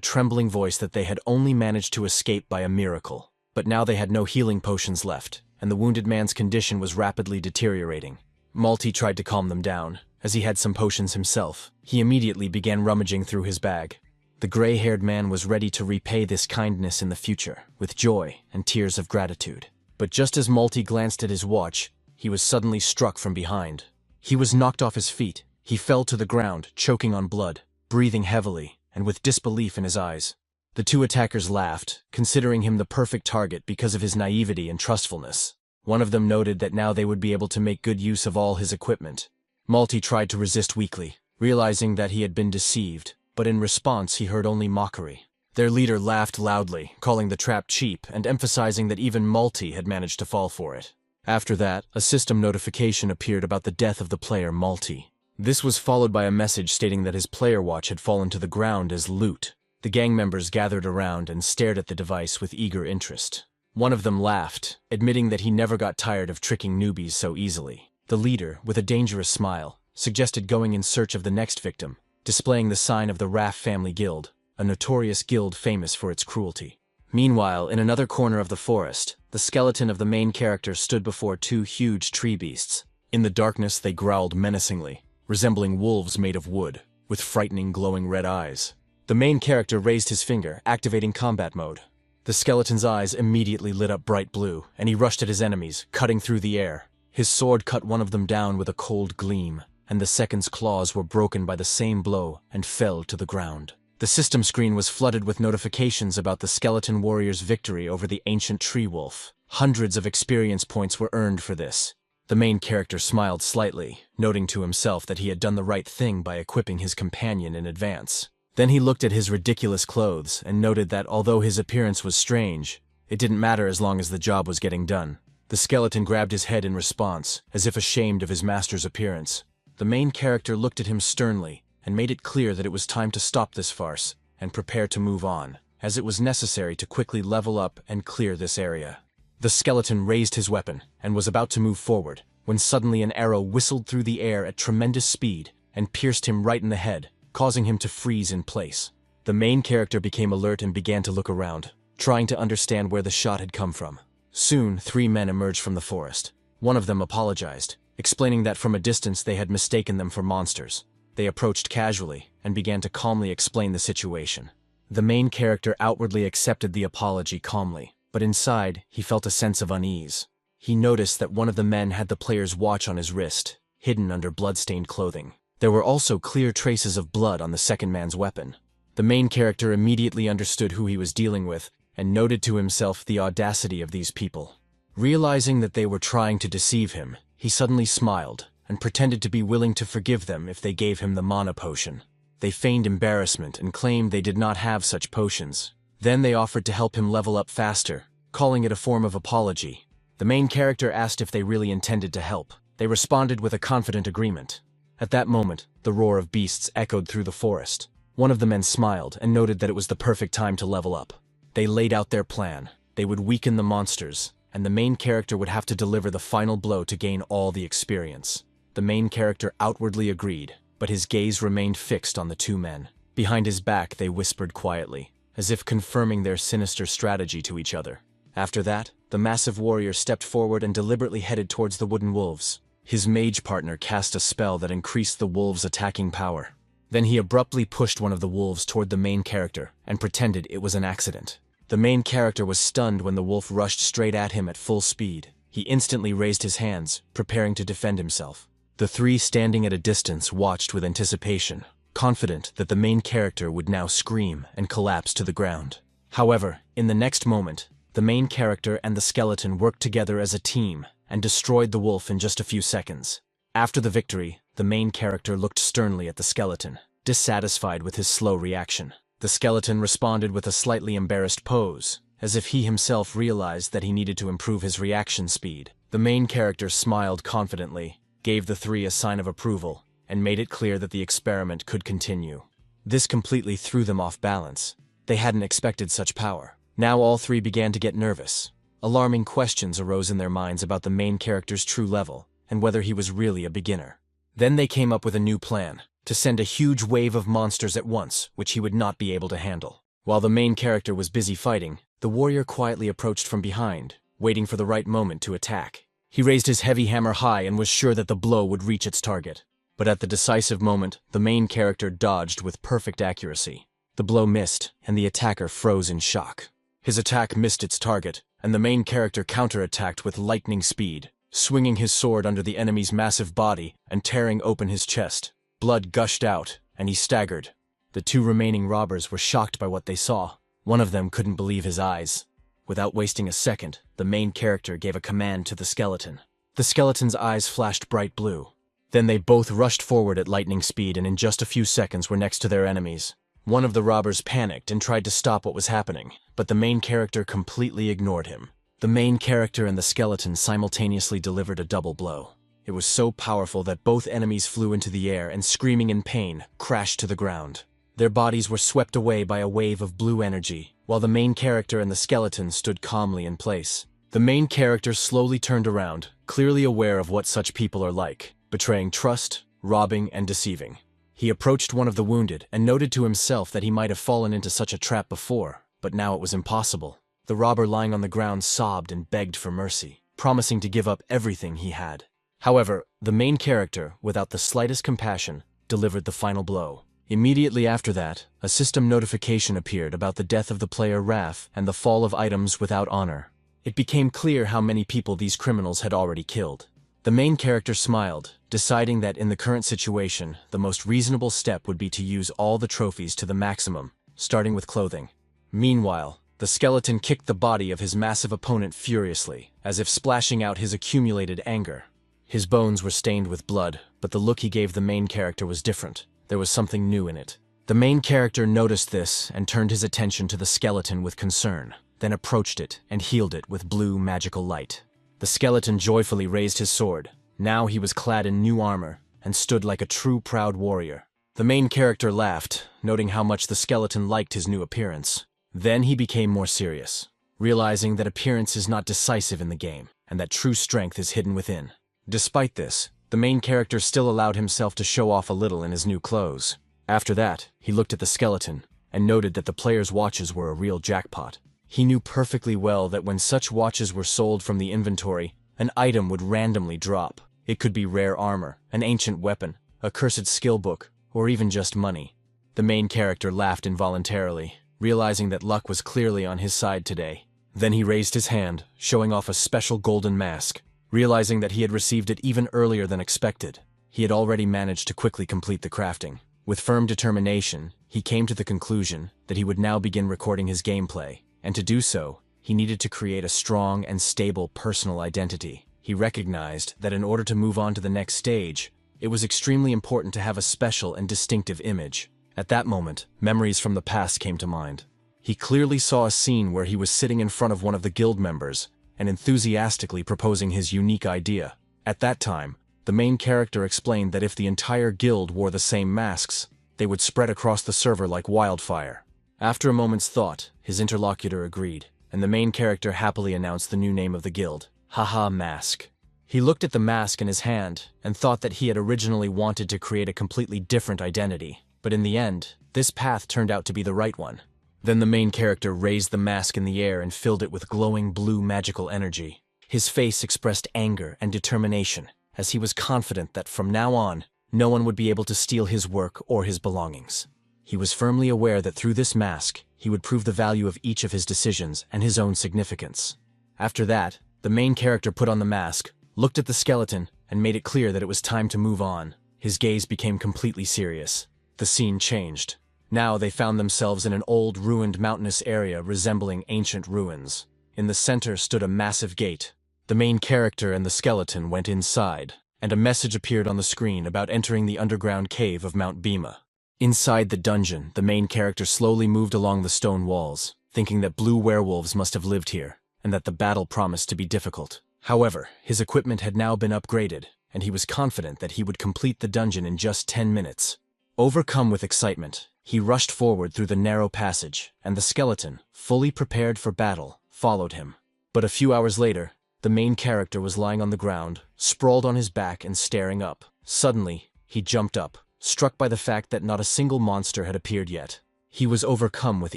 trembling voice that they had only managed to escape by a miracle. But now they had no healing potions left, and the wounded man's condition was rapidly deteriorating. Malti tried to calm them down, as he had some potions himself. He immediately began rummaging through his bag. The gray-haired man was ready to repay this kindness in the future, with joy and tears of gratitude. But just as Malti glanced at his watch, he was suddenly struck from behind. He was knocked off his feet. He fell to the ground, choking on blood, breathing heavily, and with disbelief in his eyes. The two attackers laughed, considering him the perfect target because of his naivety and trustfulness. One of them noted that now they would be able to make good use of all his equipment. Malti tried to resist weakly, realizing that he had been deceived, but in response he heard only mockery. Their leader laughed loudly, calling the trap cheap and emphasizing that even Malti had managed to fall for it. After that, a system notification appeared about the death of the player Malti. This was followed by a message stating that his player watch had fallen to the ground as loot. The gang members gathered around and stared at the device with eager interest. One of them laughed, admitting that he never got tired of tricking newbies so easily. The leader, with a dangerous smile, suggested going in search of the next victim, displaying the sign of the Raff family guild, a notorious guild famous for its cruelty. Meanwhile, in another corner of the forest, the skeleton of the main character stood before two huge tree beasts. In the darkness they growled menacingly, resembling wolves made of wood, with frightening glowing red eyes. The main character raised his finger, activating combat mode. The skeleton's eyes immediately lit up bright blue, and he rushed at his enemies, cutting through the air. His sword cut one of them down with a cold gleam, and the second's claws were broken by the same blow and fell to the ground. The system screen was flooded with notifications about the skeleton warrior's victory over the ancient tree wolf. Hundreds of experience points were earned for this. The main character smiled slightly, noting to himself that he had done the right thing by equipping his companion in advance. Then he looked at his ridiculous clothes and noted that although his appearance was strange, it didn't matter as long as the job was getting done. The skeleton grabbed his head in response, as if ashamed of his master's appearance. The main character looked at him sternly and made it clear that it was time to stop this farce and prepare to move on, as it was necessary to quickly level up and clear this area. The skeleton raised his weapon and was about to move forward, when suddenly an arrow whistled through the air at tremendous speed and pierced him right in the head, causing him to freeze in place. The main character became alert and began to look around, trying to understand where the shot had come from. Soon, three men emerged from the forest. One of them apologized, explaining that from a distance they had mistaken them for monsters. They approached casually and began to calmly explain the situation. The main character outwardly accepted the apology calmly, but inside he felt a sense of unease. He noticed that one of the men had the player's watch on his wrist, hidden under blood-stained clothing. There were also clear traces of blood on the second man's weapon. The main character immediately understood who he was dealing with and noted to himself the audacity of these people. Realizing that they were trying to deceive him, he suddenly smiled and pretended to be willing to forgive them if they gave him the mana potion. They feigned embarrassment and claimed they did not have such potions. Then they offered to help him level up faster, calling it a form of apology. The main character asked if they really intended to help. They responded with a confident agreement. At that moment, the roar of beasts echoed through the forest. One of the men smiled and noted that it was the perfect time to level up. They laid out their plan. They would weaken the monsters, and the main character would have to deliver the final blow to gain all the experience. The main character outwardly agreed, but his gaze remained fixed on the two men. Behind his back, they whispered quietly, as if confirming their sinister strategy to each other. After that, the massive warrior stepped forward and deliberately headed towards the wooden wolves. His mage partner cast a spell that increased the wolves' attacking power. Then he abruptly pushed one of the wolves toward the main character and pretended it was an accident. The main character was stunned when the wolf rushed straight at him at full speed. He instantly raised his hands, preparing to defend himself. The three standing at a distance watched with anticipation, confident that the main character would now scream and collapse to the ground. However, in the next moment, the main character and the skeleton worked together as a team and destroyed the wolf in just a few seconds. After the victory, the main character looked sternly at the skeleton, dissatisfied with his slow reaction. The skeleton responded with a slightly embarrassed pose, as if he himself realized that he needed to improve his reaction speed. The main character smiled confidently, gave the three a sign of approval, and made it clear that the experiment could continue. This completely threw them off balance. They hadn't expected such power. Now all three began to get nervous. Alarming questions arose in their minds about the main character's true level, and whether he was really a beginner. Then they came up with a new plan, to send a huge wave of monsters at once, which he would not be able to handle. While the main character was busy fighting, the warrior quietly approached from behind, waiting for the right moment to attack. He raised his heavy hammer high and was sure that the blow would reach its target. But at the decisive moment, the main character dodged with perfect accuracy. The blow missed, and the attacker froze in shock. His attack missed its target, and the main character counterattacked with lightning speed, swinging his sword under the enemy's massive body and tearing open his chest. Blood gushed out, and he staggered. The two remaining robbers were shocked by what they saw. One of them couldn't believe his eyes. Without wasting a second, the main character gave a command to the skeleton. The skeleton's eyes flashed bright blue. Then they both rushed forward at lightning speed and in just a few seconds were next to their enemies. One of the robbers panicked and tried to stop what was happening, but the main character completely ignored him. The main character and the skeleton simultaneously delivered a double blow. It was so powerful that both enemies flew into the air and, screaming in pain, crashed to the ground. Their bodies were swept away by a wave of blue energy, while the main character and the skeleton stood calmly in place. The main character slowly turned around, clearly aware of what such people are like, betraying trust, robbing, and deceiving. He approached one of the wounded and noted to himself that he might have fallen into such a trap before, but now it was impossible. The robber lying on the ground sobbed and begged for mercy, promising to give up everything he had. However, the main character, without the slightest compassion, delivered the final blow. Immediately after that, a system notification appeared about the death of the player Raph and the fall of items without honor. It became clear how many people these criminals had already killed. The main character smiled, deciding that in the current situation, the most reasonable step would be to use all the trophies to the maximum, starting with clothing. Meanwhile, the skeleton kicked the body of his massive opponent furiously, as if splashing out his accumulated anger. His bones were stained with blood, but the look he gave the main character was different. There was something new in it. The main character noticed this and turned his attention to the skeleton with concern, then approached it and healed it with blue magical light. The skeleton joyfully raised his sword. Now he was clad in new armor and stood like a true proud warrior. The main character laughed, noting how much the skeleton liked his new appearance. Then he became more serious, realizing that appearance is not decisive in the game, and that true strength is hidden within. Despite this, the main character still allowed himself to show off a little in his new clothes. After that, he looked at the skeleton and noted that the player's watches were a real jackpot. He knew perfectly well that when such watches were sold from the inventory, an item would randomly drop. It could be rare armor, an ancient weapon, a cursed skill book, or even just money. The main character laughed involuntarily, realizing that luck was clearly on his side today. Then he raised his hand, showing off a special golden mask. Realizing that he had received it even earlier than expected, he had already managed to quickly complete the crafting. With firm determination, he came to the conclusion that he would now begin recording his gameplay, and to do so, he needed to create a strong and stable personal identity. He recognized that in order to move on to the next stage, it was extremely important to have a special and distinctive image. At that moment, memories from the past came to mind. He clearly saw a scene where he was sitting in front of one of the guild members and enthusiastically proposing his unique idea. At that time, the main character explained that if the entire guild wore the same masks, they would spread across the server like wildfire. After a moment's thought, his interlocutor agreed, and the main character happily announced the new name of the guild, Haha Mask. He looked at the mask in his hand and thought that he had originally wanted to create a completely different identity, but in the end, this path turned out to be the right one. Then the main character raised the mask in the air and filled it with glowing blue magical energy. His face expressed anger and determination, as he was confident that from now on, no one would be able to steal his work or his belongings. He was firmly aware that through this mask, he would prove the value of each of his decisions and his own significance. After that, the main character put on the mask, looked at the skeleton, and made it clear that it was time to move on. His gaze became completely serious. The scene changed. Now they found themselves in an old, ruined mountainous area resembling ancient ruins. In the center stood a massive gate. The main character and the skeleton went inside, and a message appeared on the screen about entering the underground cave of Mount Bhima. Inside the dungeon, the main character slowly moved along the stone walls, thinking that blue werewolves must have lived here, and that the battle promised to be difficult. However, his equipment had now been upgraded, and he was confident that he would complete the dungeon in just 10 minutes. Overcome with excitement, he rushed forward through the narrow passage, and the skeleton, fully prepared for battle, followed him. But a few hours later, the main character was lying on the ground, sprawled on his back and staring up. Suddenly, he jumped up, struck by the fact that not a single monster had appeared yet. He was overcome with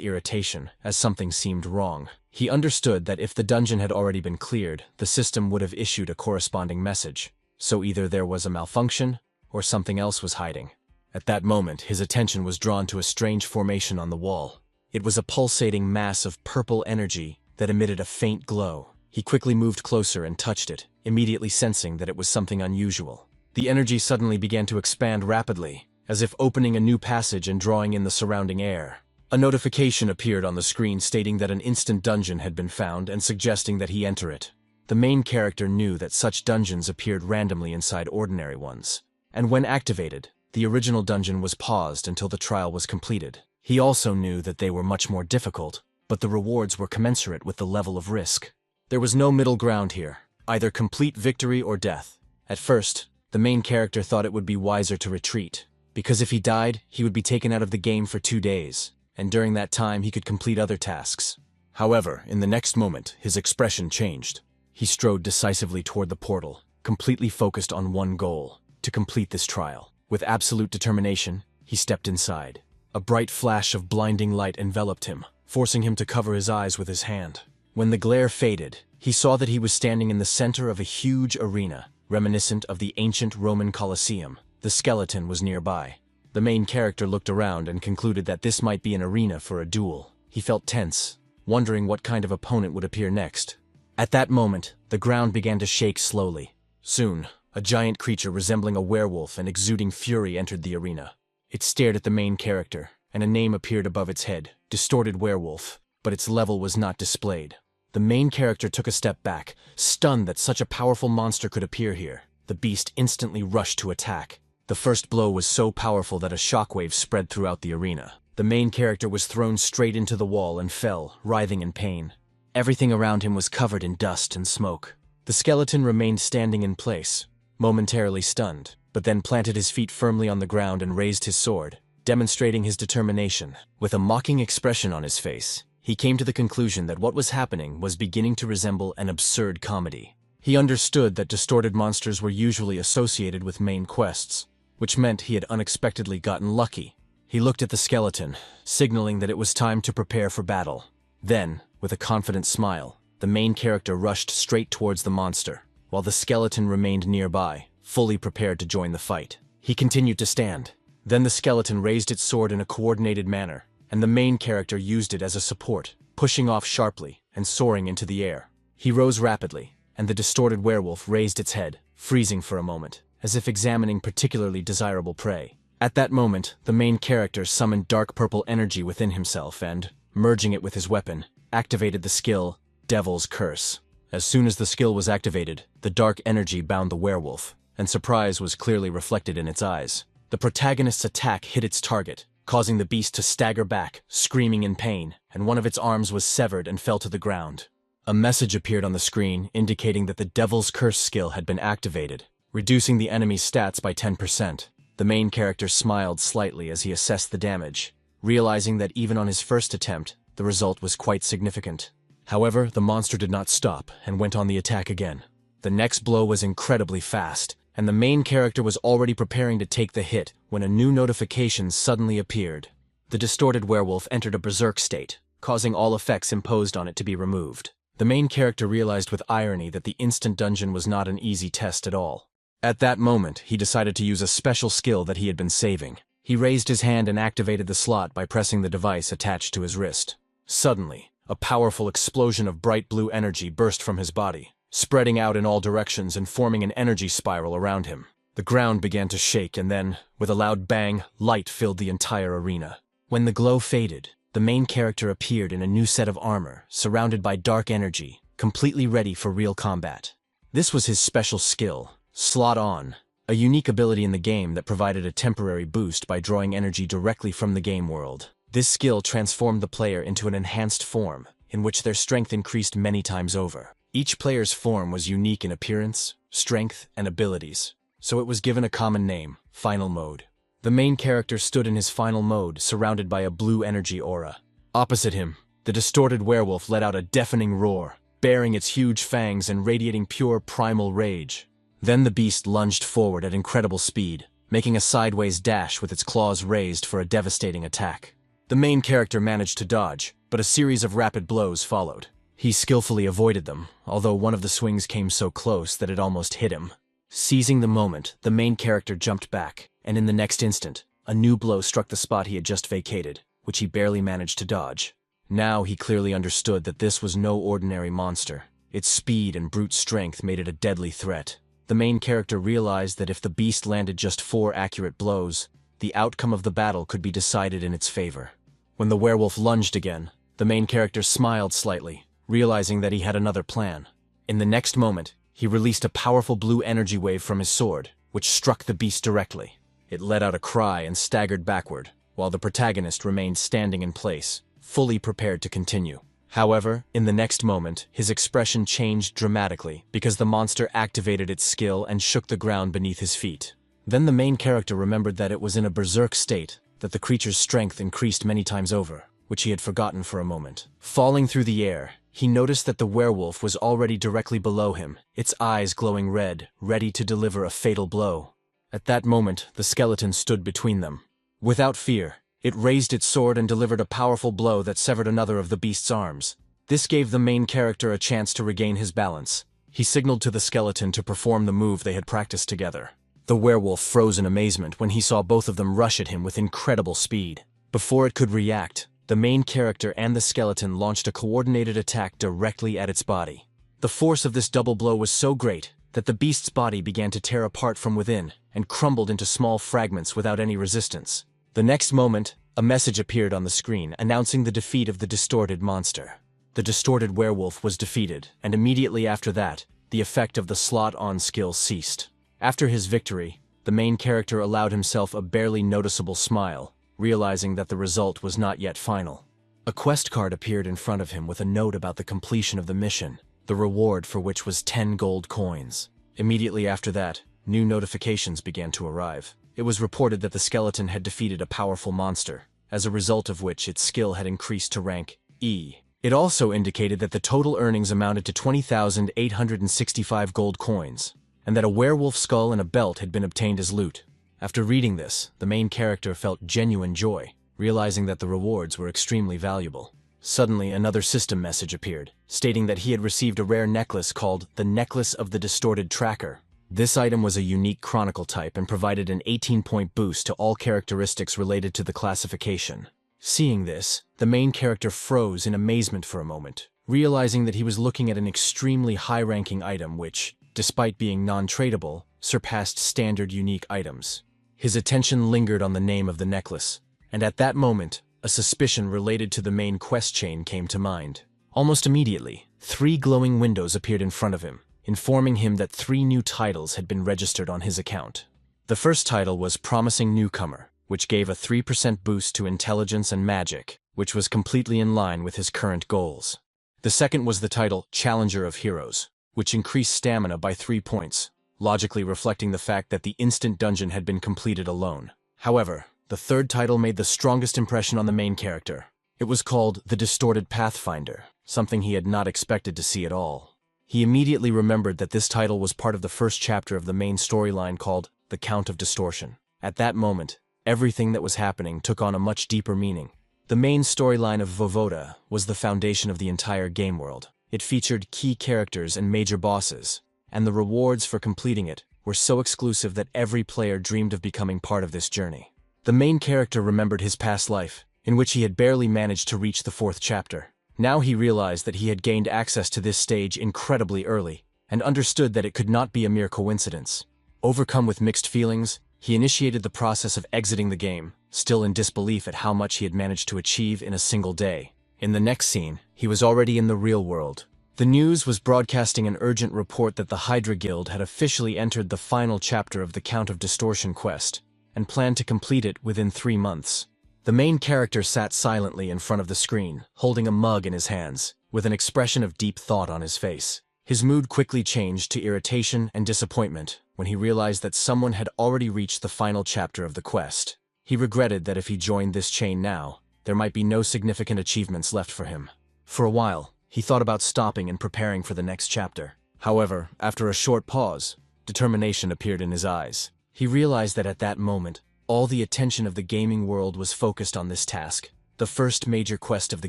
irritation, as something seemed wrong. He understood that if the dungeon had already been cleared, the system would have issued a corresponding message. So either there was a malfunction, or something else was hiding. At that moment, his attention was drawn to a strange formation on the wall. It was a pulsating mass of purple energy that emitted a faint glow. He quickly moved closer and touched it, immediately sensing that it was something unusual. The energy suddenly began to expand rapidly, as if opening a new passage and drawing in the surrounding air. A notification appeared on the screen stating that an instant dungeon had been found and suggesting that he enter it. The main character knew that such dungeons appeared randomly inside ordinary ones, and when activated, the original dungeon was paused until the trial was completed. He also knew that they were much more difficult, but the rewards were commensurate with the level of risk. There was no middle ground here, either complete victory or death. At first, the main character thought it would be wiser to retreat, because if he died, he would be taken out of the game for 2 days, and during that time he could complete other tasks. However, in the next moment, his expression changed. He strode decisively toward the portal, completely focused on one goal: to complete this trial. With absolute determination, he stepped inside. A bright flash of blinding light enveloped him, forcing him to cover his eyes with his hand. When the glare faded, he saw that he was standing in the center of a huge arena, reminiscent of the ancient Roman Colosseum. The skeleton was nearby. The main character looked around and concluded that this might be an arena for a duel. He felt tense, wondering what kind of opponent would appear next. At that moment, the ground began to shake slowly. Soon, a giant creature resembling a werewolf and exuding fury entered the arena. It stared at the main character, and a name appeared above its head: Distorted Werewolf, but its level was not displayed. The main character took a step back, stunned that such a powerful monster could appear here. The beast instantly rushed to attack. The first blow was so powerful that a shockwave spread throughout the arena. The main character was thrown straight into the wall and fell, writhing in pain. Everything around him was covered in dust and smoke. The skeleton remained standing in place, momentarily stunned, but then planted his feet firmly on the ground and raised his sword, demonstrating his determination. With a mocking expression on his face, he came to the conclusion that what was happening was beginning to resemble an absurd comedy. He understood that distorted monsters were usually associated with main quests, which meant he had unexpectedly gotten lucky. He looked at the skeleton, signaling that it was time to prepare for battle. Then, with a confident smile, the main character rushed straight towards the monster, while the skeleton remained nearby, fully prepared to join the fight. He continued to stand. Then the skeleton raised its sword in a coordinated manner, and the main character used it as a support, pushing off sharply and soaring into the air. He rose rapidly, and the distorted werewolf raised its head, freezing for a moment, as if examining particularly desirable prey. At that moment, the main character summoned dark purple energy within himself and, merging it with his weapon, activated the skill, Devil's Curse. As soon as the skill was activated, the dark energy bound the werewolf, and surprise was clearly reflected in its eyes. The protagonist's attack hit its target, causing the beast to stagger back, screaming in pain, and one of its arms was severed and fell to the ground. A message appeared on the screen indicating that the Devil's Curse skill had been activated, reducing the enemy's stats by 10%. The main character smiled slightly as he assessed the damage, realizing that even on his first attempt, the result was quite significant. However, the monster did not stop and went on the attack again. The next blow was incredibly fast, and the main character was already preparing to take the hit when a new notification suddenly appeared. The distorted werewolf entered a berserk state, causing all effects imposed on it to be removed. The main character realized with irony that the instant dungeon was not an easy test at all. At that moment, he decided to use a special skill that he had been saving. He raised his hand and activated the slot by pressing the device attached to his wrist. Suddenly, a powerful explosion of bright blue energy burst from his body, spreading out in all directions and forming an energy spiral around him. The ground began to shake and then, with a loud bang, light filled the entire arena. When the glow faded, the main character appeared in a new set of armor, surrounded by dark energy, completely ready for real combat. This was his special skill, Slot On, a unique ability in the game that provided a temporary boost by drawing energy directly from the game world. This skill transformed the player into an enhanced form, in which their strength increased many times over. Each player's form was unique in appearance, strength, and abilities, so it was given a common name, Final Mode. The main character stood in his final mode, surrounded by a blue energy aura. Opposite him, the distorted werewolf let out a deafening roar, baring its huge fangs and radiating pure primal rage. Then the beast lunged forward at incredible speed, making a sideways dash with its claws raised for a devastating attack. The main character managed to dodge, but a series of rapid blows followed. He skillfully avoided them, although one of the swings came so close that it almost hit him. Seizing the moment, the main character jumped back, and in the next instant, a new blow struck the spot he had just vacated, which he barely managed to dodge. Now he clearly understood that this was no ordinary monster. Its speed and brute strength made it a deadly threat. The main character realized that if the beast landed just 4 accurate blows, the outcome of the battle could be decided in its favor. When the werewolf lunged again, the main character smiled slightly, realizing that he had another plan. In the next moment, he released a powerful blue energy wave from his sword, which struck the beast directly. It let out a cry and staggered backward, while the protagonist remained standing in place, fully prepared to continue. However, in the next moment, his expression changed dramatically because the monster activated its skill and shook the ground beneath his feet. Then the main character remembered that it was in a berserk state, that the creature's strength increased many times over, which he had forgotten for a moment. Falling through the air, he noticed that the werewolf was already directly below him, its eyes glowing red, ready to deliver a fatal blow. At that moment, the skeleton stood between them. Without fear, it raised its sword and delivered a powerful blow that severed another of the beast's arms. This gave the main character a chance to regain his balance. He signaled to the skeleton to perform the move they had practiced together. The werewolf froze in amazement when he saw both of them rush at him with incredible speed. Before it could react, the main character and the skeleton launched a coordinated attack directly at its body. The force of this double blow was so great that the beast's body began to tear apart from within and crumbled into small fragments without any resistance. The next moment, a message appeared on the screen announcing the defeat of the distorted monster. The distorted werewolf was defeated, and immediately after that, the effect of the slot-on skill ceased. After his victory, the main character allowed himself a barely noticeable smile, realizing that the result was not yet final. A quest card appeared in front of him with a note about the completion of the mission, the reward for which was 10 gold coins. Immediately after that, new notifications began to arrive. It was reported that the skeleton had defeated a powerful monster, as a result of which its skill had increased to rank E. It also indicated that the total earnings amounted to 20,865 gold coins, and that a werewolf skull and a belt had been obtained as loot. After reading this, the main character felt genuine joy, realizing that the rewards were extremely valuable. Suddenly, another system message appeared, stating that he had received a rare necklace called the Necklace of the Distorted Tracker. This item was a unique chronicle type and provided an 18-point boost to all characteristics related to the classification. Seeing this, the main character froze in amazement for a moment, realizing that he was looking at an extremely high-ranking item which, despite being non-tradable, surpassed standard unique items. His attention lingered on the name of the necklace, and at that moment, a suspicion related to the main quest chain came to mind. Almost immediately, 3 glowing windows appeared in front of him, informing him that 3 new titles had been registered on his account. The first title was Promising Newcomer, which gave a 3% boost to intelligence and magic, which was completely in line with his current goals. The second was the title Challenger of Heroes, which increased stamina by 3 points, logically reflecting the fact that the instant dungeon had been completed alone. However, the third title made the strongest impression on the main character. It was called The Distorted Pathfinder, something he had not expected to see at all. He immediately remembered that this title was part of the first chapter of the main storyline called The Count of Distortion. At that moment, everything that was happening took on a much deeper meaning. The main storyline of Vovoda was the foundation of the entire game world. It featured key characters and major bosses, and the rewards for completing it were so exclusive that every player dreamed of becoming part of this journey. The main character remembered his past life, in which he had barely managed to reach the 4th chapter. Now he realized that he had gained access to this stage incredibly early, and understood that it could not be a mere coincidence. Overcome with mixed feelings, he initiated the process of exiting the game, still in disbelief at how much he had managed to achieve in a single day. In the next scene, he was already in the real world, The news was broadcasting an urgent report that the Hydra Guild had officially entered the final chapter of the Count of Distortion quest, and planned to complete it within 3 months. The main character sat silently in front of the screen, holding a mug in his hands, with an expression of deep thought on his face. His mood quickly changed to irritation and disappointment when he realized that someone had already reached the final chapter of the quest. He regretted that if he joined this chain now, there might be no significant achievements left for him. For a while, he thought about stopping and preparing for the next chapter. However, after a short pause, determination appeared in his eyes. He realized that at that moment, all the attention of the gaming world was focused on this task, the first major quest of the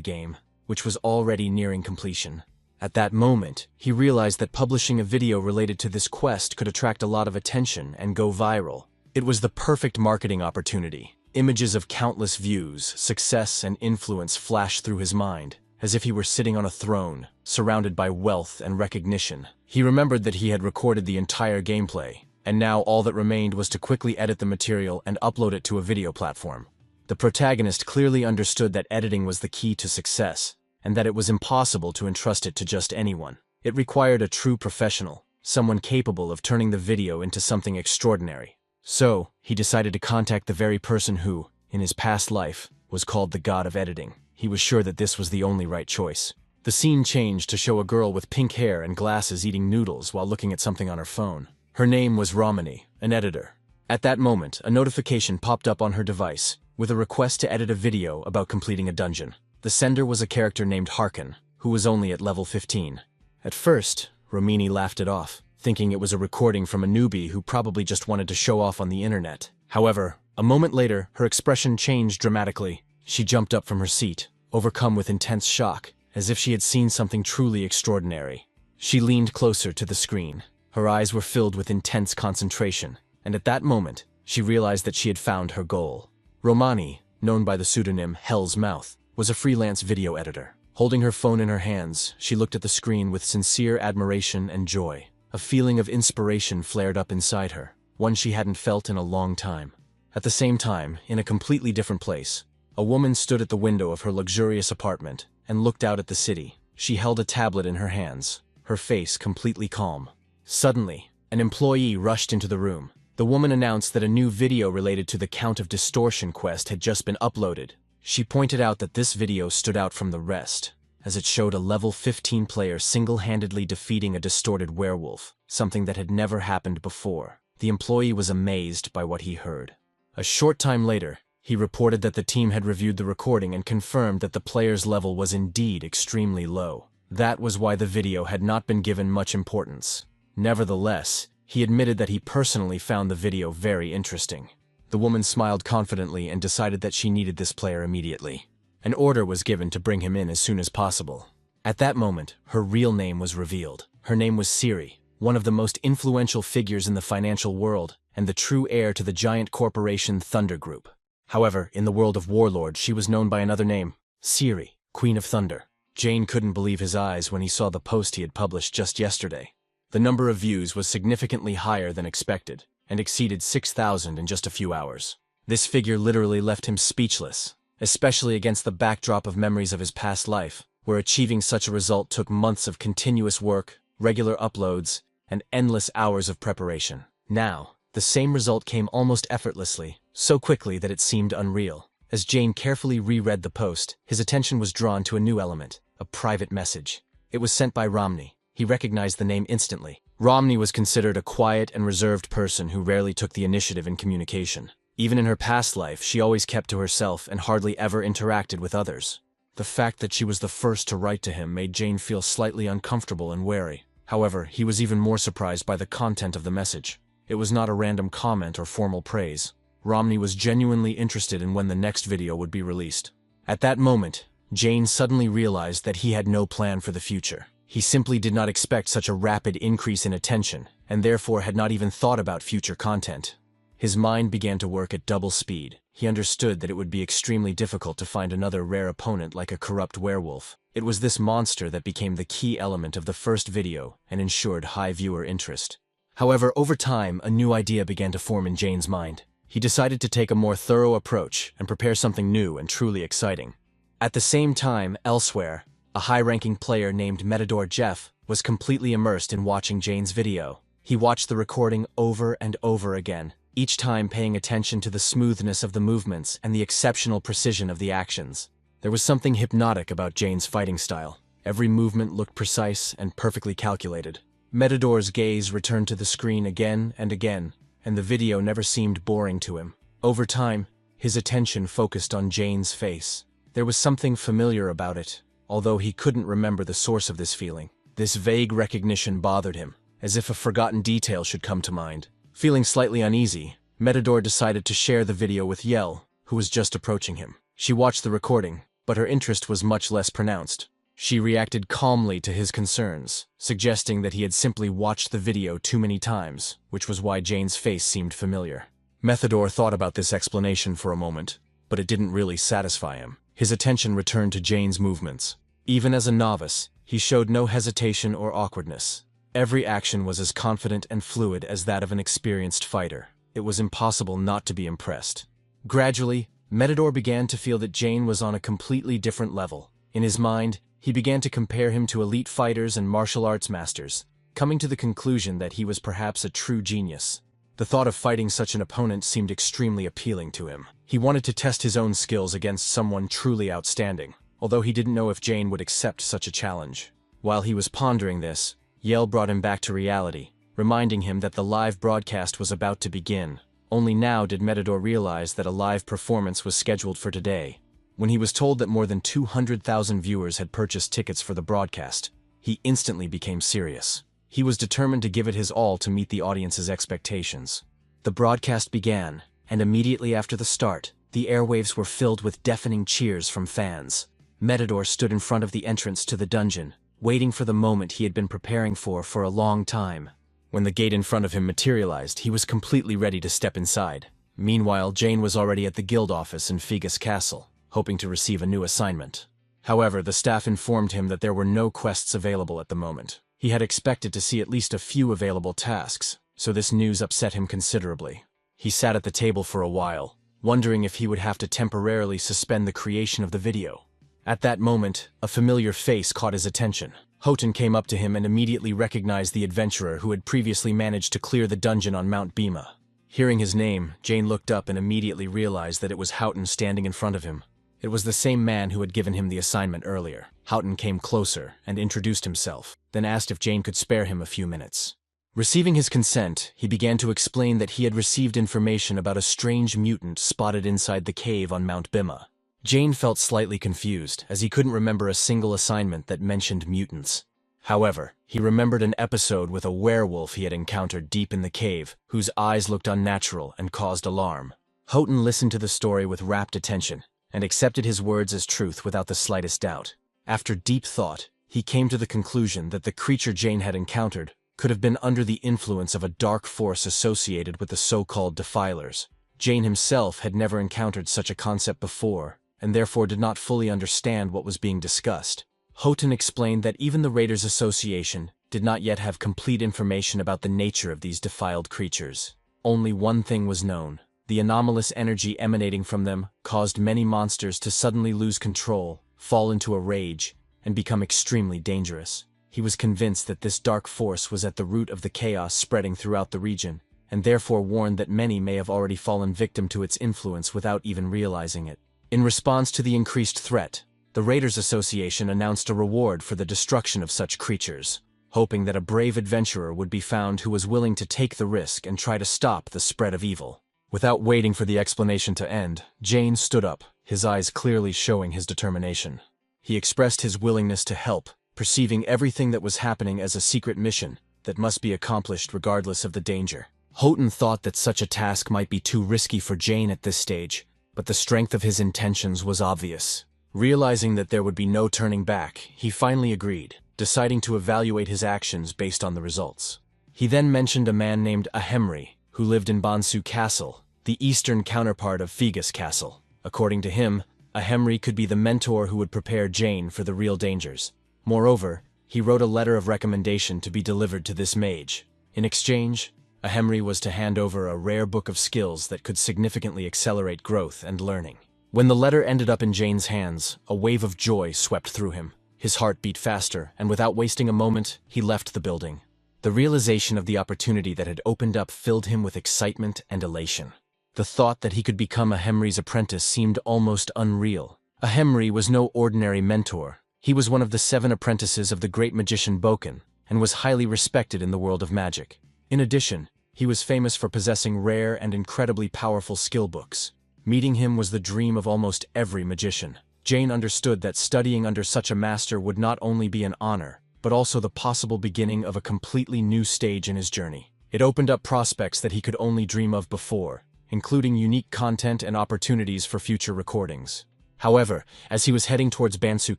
game, which was already nearing completion. At that moment, he realized that publishing a video related to this quest could attract a lot of attention and go viral. It was the perfect marketing opportunity. Images of countless views, success, and influence flashed through his mind, as if he were sitting on a throne, surrounded by wealth and recognition. He remembered that he had recorded the entire gameplay, and now all that remained was to quickly edit the material and upload it to a video platform. The protagonist clearly understood that editing was the key to success, and that it was impossible to entrust it to just anyone. It required a true professional, someone capable of turning the video into something extraordinary. So, he decided to contact the very person who, in his past life, was called the god of editing. He was sure that this was the only right choice. The scene changed to show a girl with pink hair and glasses eating noodles while looking at something on her phone. Her name was Romani, an editor. At that moment, a notification popped up on her device, with a request to edit a video about completing a dungeon. The sender was a character named Harkin, who was only at level 15. At first, Romani laughed it off, thinking it was a recording from a newbie who probably just wanted to show off on the internet. However, a moment later, her expression changed dramatically. She jumped up from her seat, overcome with intense shock, as if she had seen something truly extraordinary. She leaned closer to the screen. Her eyes were filled with intense concentration, and at that moment, she realized that she had found her goal. Romani, known by the pseudonym Hell's Mouth, was a freelance video editor. Holding her phone in her hands, she looked at the screen with sincere admiration and joy. A feeling of inspiration flared up inside her, one she hadn't felt in a long time. At the same time, in a completely different place, a woman stood at the window of her luxurious apartment and looked out at the city. She held a tablet in her hands, her face completely calm. Suddenly, an employee rushed into the room. The woman announced that a new video related to the Count of Distortion quest had just been uploaded. She pointed out that this video stood out from the rest, as it showed a level 15 player single-handedly defeating a distorted werewolf, something that had never happened before. The employee was amazed by what he heard. A short time later, he reported that the team had reviewed the recording and confirmed that the player's level was indeed extremely low. That was why the video had not been given much importance. Nevertheless, he admitted that he personally found the video very interesting. The woman smiled confidently and decided that she needed this player immediately. An order was given to bring him in as soon as possible. At that moment, her real name was revealed. Her name was Siri, one of the most influential figures in the financial world and the true heir to the giant corporation Thunder Group. However, in the world of Warlord, she was known by another name, Siri, Queen of Thunder. Jane couldn't believe his eyes when he saw the post he had published just yesterday. The number of views was significantly higher than expected, and exceeded 6,000 in just a few hours. This figure literally left him speechless, especially against the backdrop of memories of his past life, where achieving such a result took months of continuous work, regular uploads, and endless hours of preparation. Now, the same result came almost effortlessly, so quickly that it seemed unreal. As Jane carefully reread the post, his attention was drawn to a new element, a private message. It was sent by Romney. He recognized the name instantly. Romney was considered a quiet and reserved person who rarely took the initiative in communication. Even in her past life, she always kept to herself and hardly ever interacted with others. The fact that she was the first to write to him made Jane feel slightly uncomfortable and wary. However, he was even more surprised by the content of the message. It was not a random comment or formal praise. Romney was genuinely interested in when the next video would be released. At that moment, Jane suddenly realized that he had no plan for the future. He simply did not expect such a rapid increase in attention, and therefore had not even thought about future content. His mind began to work at double speed. He understood that it would be extremely difficult to find another rare opponent like a corrupt werewolf. It was this monster that became the key element of the first video and ensured high viewer interest. However, over time, a new idea began to form in Jane's mind. He decided to take a more thorough approach and prepare something new and truly exciting. At the same time, elsewhere, A high-ranking player named Matador Jeff was completely immersed in watching Jane's video. He watched the recording over and over again, each time paying attention to the smoothness of the movements and the exceptional precision of the actions. There was something hypnotic about Jane's fighting style. Every movement looked precise and perfectly calculated. Matador's gaze returned to the screen again and again, and the video never seemed boring to him. Over time, his attention focused on Jane's face. There was something familiar about it, although he couldn't remember the source of this feeling. This vague recognition bothered him, as if a forgotten detail should come to mind. Feeling slightly uneasy, Matador decided to share the video with Yell, who was just approaching him. She watched the recording, but her interest was much less pronounced. She reacted calmly to his concerns, suggesting that he had simply watched the video too many times, which was why Jane's face seemed familiar. Matador thought about this explanation for a moment, but it didn't really satisfy him. His attention returned to Jane's movements. Even as a novice, he showed no hesitation or awkwardness. Every action was as confident and fluid as that of an experienced fighter. It was impossible not to be impressed. Gradually, Matador began to feel that Jane was on a completely different level. In his mind, he began to compare him to elite fighters and martial arts masters, coming to the conclusion that he was perhaps a true genius. The thought of fighting such an opponent seemed extremely appealing to him. He wanted to test his own skills against someone truly outstanding, although he didn't know if Jane would accept such a challenge. While he was pondering this, Yell brought him back to reality, reminding him that the live broadcast was about to begin. Only now did Matador realize that a live performance was scheduled for today. When he was told that more than 200,000 viewers had purchased tickets for the broadcast, he instantly became serious. He was determined to give it his all to meet the audience's expectations. The broadcast began, and immediately after the start, the airwaves were filled with deafening cheers from fans. Matador stood in front of the entrance to the dungeon, waiting for the moment he had been preparing for a long time. When the gate in front of him materialized, he was completely ready to step inside. Meanwhile, Jane was already at the guild office in Figus Castle, hoping to receive a new assignment. However, the staff informed him that there were no quests available at the moment. He had expected to see at least a few available tasks, so this news upset him considerably. He sat at the table for a while, wondering if he would have to temporarily suspend the creation of the video. At that moment, a familiar face caught his attention. Houghton came up to him and immediately recognized the adventurer who had previously managed to clear the dungeon on Mount Bima. Hearing his name, Jane looked up and immediately realized that it was Houghton standing in front of him. It was the same man who had given him the assignment earlier. Houghton came closer and introduced himself, then asked if Jane could spare him a few minutes. Receiving his consent, he began to explain that he had received information about a strange mutant spotted inside the cave on Mount Bima. Jane felt slightly confused, as he couldn't remember a single assignment that mentioned mutants. However, he remembered an episode with a werewolf he had encountered deep in the cave, whose eyes looked unnatural and caused alarm. Houghton listened to the story with rapt attention, and accepted his words as truth without the slightest doubt. After deep thought, he came to the conclusion that the creature Jane had encountered could have been under the influence of a dark force associated with the so-called Defilers. Jane himself had never encountered such a concept before, and therefore did not fully understand what was being discussed. Houghton explained that even the Raiders Association did not yet have complete information about the nature of these defiled creatures. Only one thing was known. The anomalous energy emanating from them caused many monsters to suddenly lose control, fall into a rage, and become extremely dangerous. He was convinced that this dark force was at the root of the chaos spreading throughout the region, and therefore warned that many may have already fallen victim to its influence without even realizing it. In response to the increased threat, the Raiders Association announced a reward for the destruction of such creatures, hoping that a brave adventurer would be found who was willing to take the risk and try to stop the spread of evil. Without waiting for the explanation to end, Jane stood up, his eyes clearly showing his determination. He expressed his willingness to help, perceiving everything that was happening as a secret mission that must be accomplished regardless of the danger. Houghton thought that such a task might be too risky for Jane at this stage, but the strength of his intentions was obvious. Realizing that there would be no turning back, he finally agreed, deciding to evaluate his actions based on the results. He then mentioned a man named Ahemry, who lived in Bansu Castle, the eastern counterpart of Figus Castle. According to him, Ahemry could be the mentor who would prepare Jane for the real dangers. Moreover, he wrote a letter of recommendation to be delivered to this mage. In exchange, Ahemry was to hand over a rare book of skills that could significantly accelerate growth and learning. When the letter ended up in Jane's hands, a wave of joy swept through him. His heart beat faster, and without wasting a moment, he left the building. The realization of the opportunity that had opened up filled him with excitement and elation. The thought that he could become a Hemri's apprentice seemed almost unreal. A Hemri was no ordinary mentor. He was one of the 7 apprentices of the great magician Boken, and was highly respected in the world of magic. In addition, he was famous for possessing rare and incredibly powerful skill books. Meeting him was the dream of almost every magician. Jane understood that studying under such a master would not only be an honor, but also the possible beginning of a completely new stage in his journey. It opened up prospects that he could only dream of before, including unique content and opportunities for future recordings. However, as he was heading towards Bansu